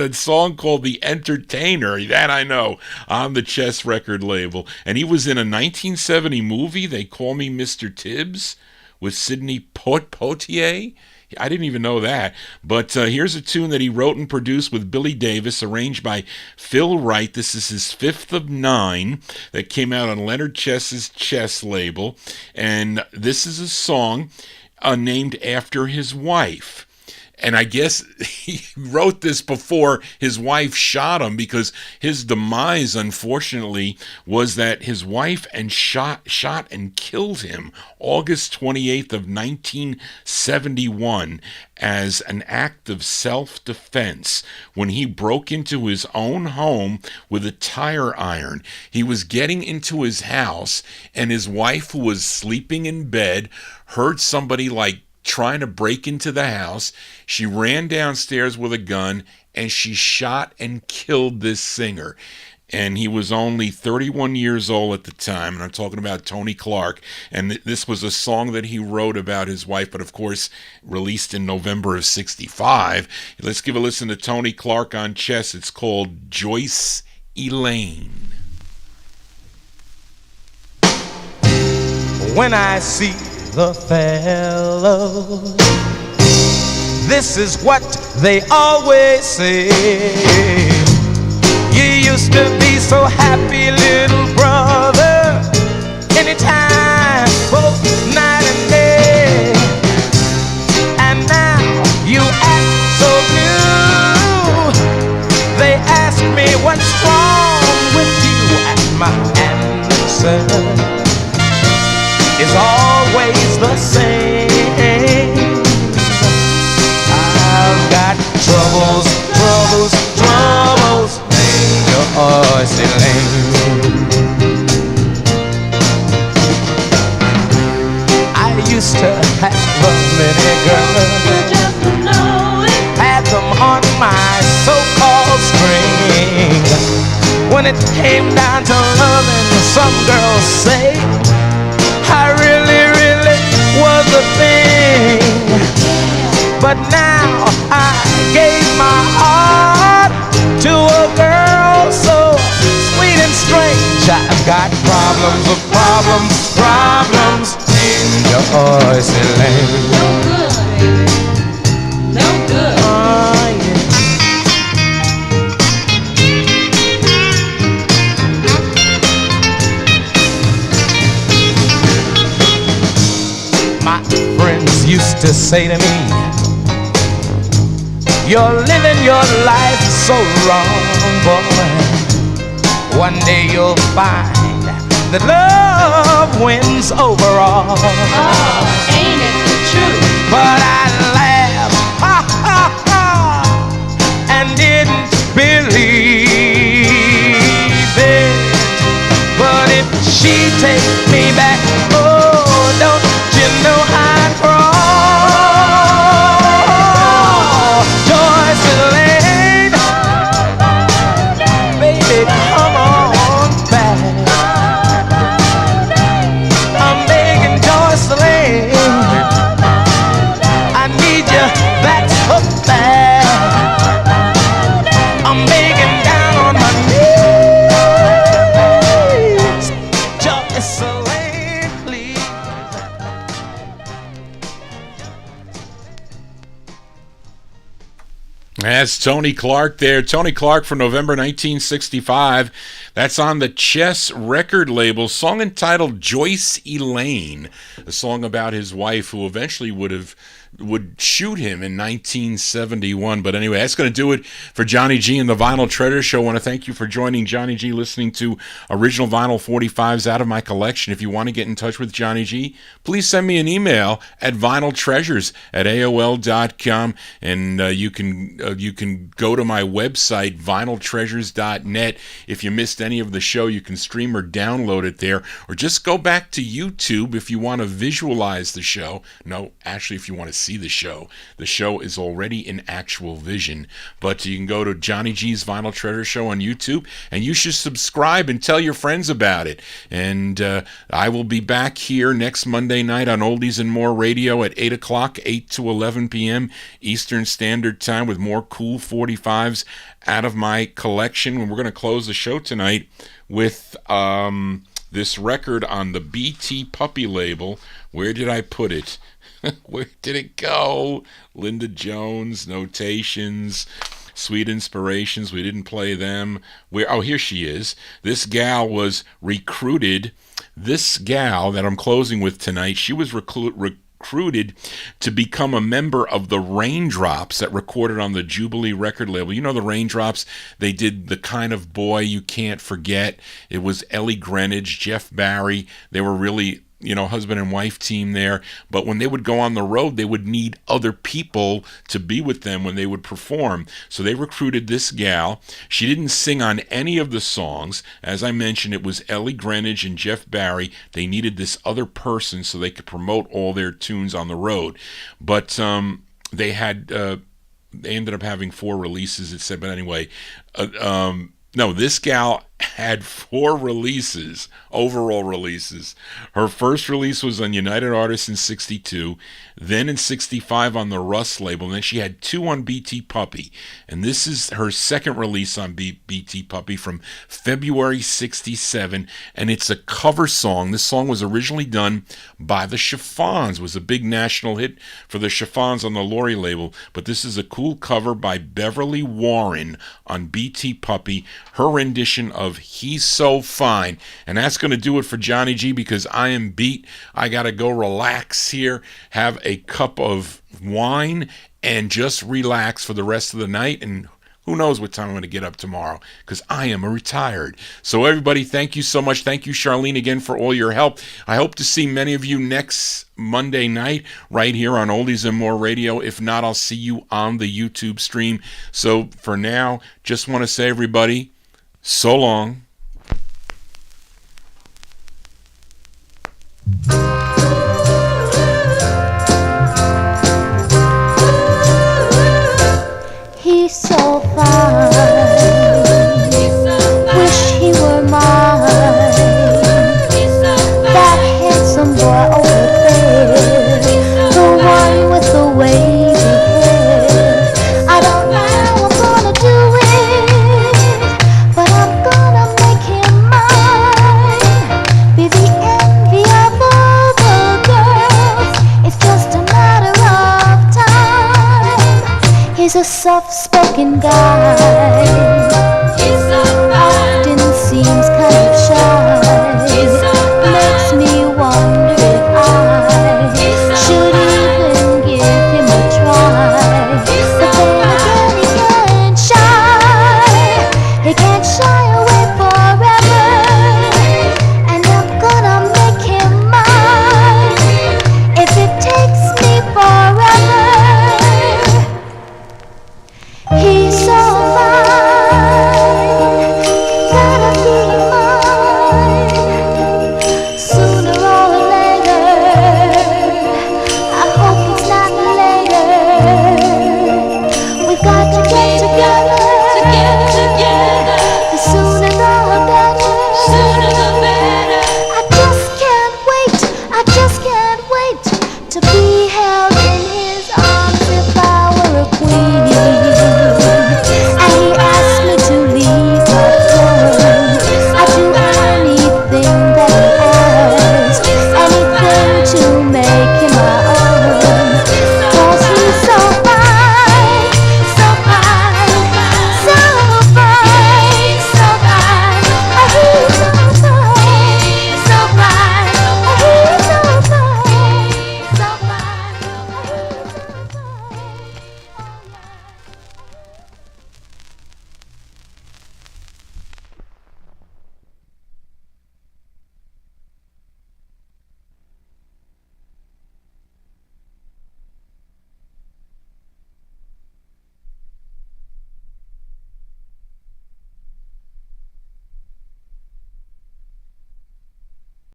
S1: a song called The Entertainer, that I know, on the Chess record label. And he was in a 1970 movie, They Call Me Mr. Tibbs, with Sidney Poitier. I didn't even know that. But here's a tune that he wrote and produced with Billy Davis, arranged by Phil Wright. This is his 5th of 9 that came out on Leonard Chess's Chess label. And this is a song named after his wife. And I guess he wrote this before his wife shot him, because his demise, unfortunately, was that his wife shot and killed him August 28th of 1971 as an act of self-defense when he broke into his own home with a tire iron. He was getting into his house, and his wife, who was sleeping in bed, heard somebody trying to break into the house. She ran downstairs with a gun, and she shot and killed this singer. And he was only 31 years old at the time, and I'm talking about Tony Clark. And this was a song that he wrote about his wife, but of course released in November of '65. Let's give a listen to Tony Clark on Chess. It's called Joyce Elaine.
S9: When I see the fellows, this is what they always say. You used to be so happy, little brother, anytime, both night and day. And now you act so blue. They ask me what's wrong with you, and my answer is always the same. I've got troubles, Joyce Elaine. I used to have many girls, had them on my so-called string. When it came down to loving, some girls say I really was a thing. But now I gave my heart to a girl so sweet and strange. I've got problems in Joyce Elaine.
S8: No good, baby. No good.
S9: Oh, yeah. My friends used to say to me, you're living your life so wrong, boy. One day you'll find that love wins overall.
S8: Oh, ain't it the truth?
S9: But I laughed, and didn't believe it. But if she takes me back, oh, don't you know I'd crawl? Joyce Elaine, baby, come on back. I'm begging Joyce Elaine, I need you back so bad. I'm begging down on my knees, Joyce Elaine.
S1: That's Tony Clark there. Tony Clark from November 1965. That's on the Chess record label. Song entitled Joyce Elaine. A song about his wife who eventually would shoot him in 1971. But anyway, that's going to do it for Johnny G and the Vinyl Treasure Show. I want to thank you for joining Johnny G, listening to original vinyl 45s out of my collection. If you want to get in touch with Johnny G, please send me an email at vinyltreasures@aol.com, and you can go to my website, vinyltreasures.net. If you missed any of the show, you can stream or download it there, or just go back to YouTube if you want to visualize the show. No, actually, if you want to see the show is already in actual vision. But you can go to Johnny G's Vinyl Treasure Show on YouTube, and you should subscribe and tell your friends about it. And I will be back here next Monday night on Oldies and More Radio at 8 o'clock, 8 to 11 p.m. Eastern Standard Time, with more cool 45s out of my collection. And we're going to close the show tonight with this record on the BT Puppy label. Where did I put it? Where did it go? Linda Jones, Notations, Sweet Inspirations. We didn't play them. Oh, here she is. This gal was recruited. This gal that I'm closing with tonight, she was recruited to become a member of the Raindrops that recorded on the Jubilee record label. You know the Raindrops? They did The Kind of Boy You Can't Forget. It was Ellie Greenwich, Jeff Barry. They were really, husband and wife team there. But when they would go on the road, they would need other people to be with them when they would perform. So they recruited this gal. She didn't sing on any of the songs. As I mentioned, it was Ellie Greenwich and Jeff Barry. They needed this other person so they could promote all their tunes on the road. But they ended up having 4 releases, it said. But anyway, no, this gal had 4 releases, overall releases. Her first release was on United Artists in 62, then in 65 on the Russ label, and then she had 2 on BT Puppy. And this is her second release on BT Puppy from February 67, and it's a cover song. This song was originally done by the Chiffons. It was a big national hit for the Chiffons on the Laurie label, but this is a cool cover by Beverly Warren on BT Puppy, her rendition of He's So Fine. And that's going to do it for Johnny G, because I am beat. I got to go relax here, have a cup of wine, and just relax for the rest of the night. And who knows what time I'm going to get up tomorrow, because I am retired. So everybody, thank you so much. Thank you, Charlene, again for all your help. I hope to see many of you next Monday night right here on Oldies and More Radio. If not, I'll see you on the YouTube stream. So for now, just want to say, everybody, so long.
S10: He's so fine. Wish he were mine. That handsome boy over there, the one with the wavy hair. I don't know how I'm gonna do it, but I'm gonna make him mine. Be the envy of all the girls. It's just a matter of time. He's a soft-spoken guy. Often seems kind of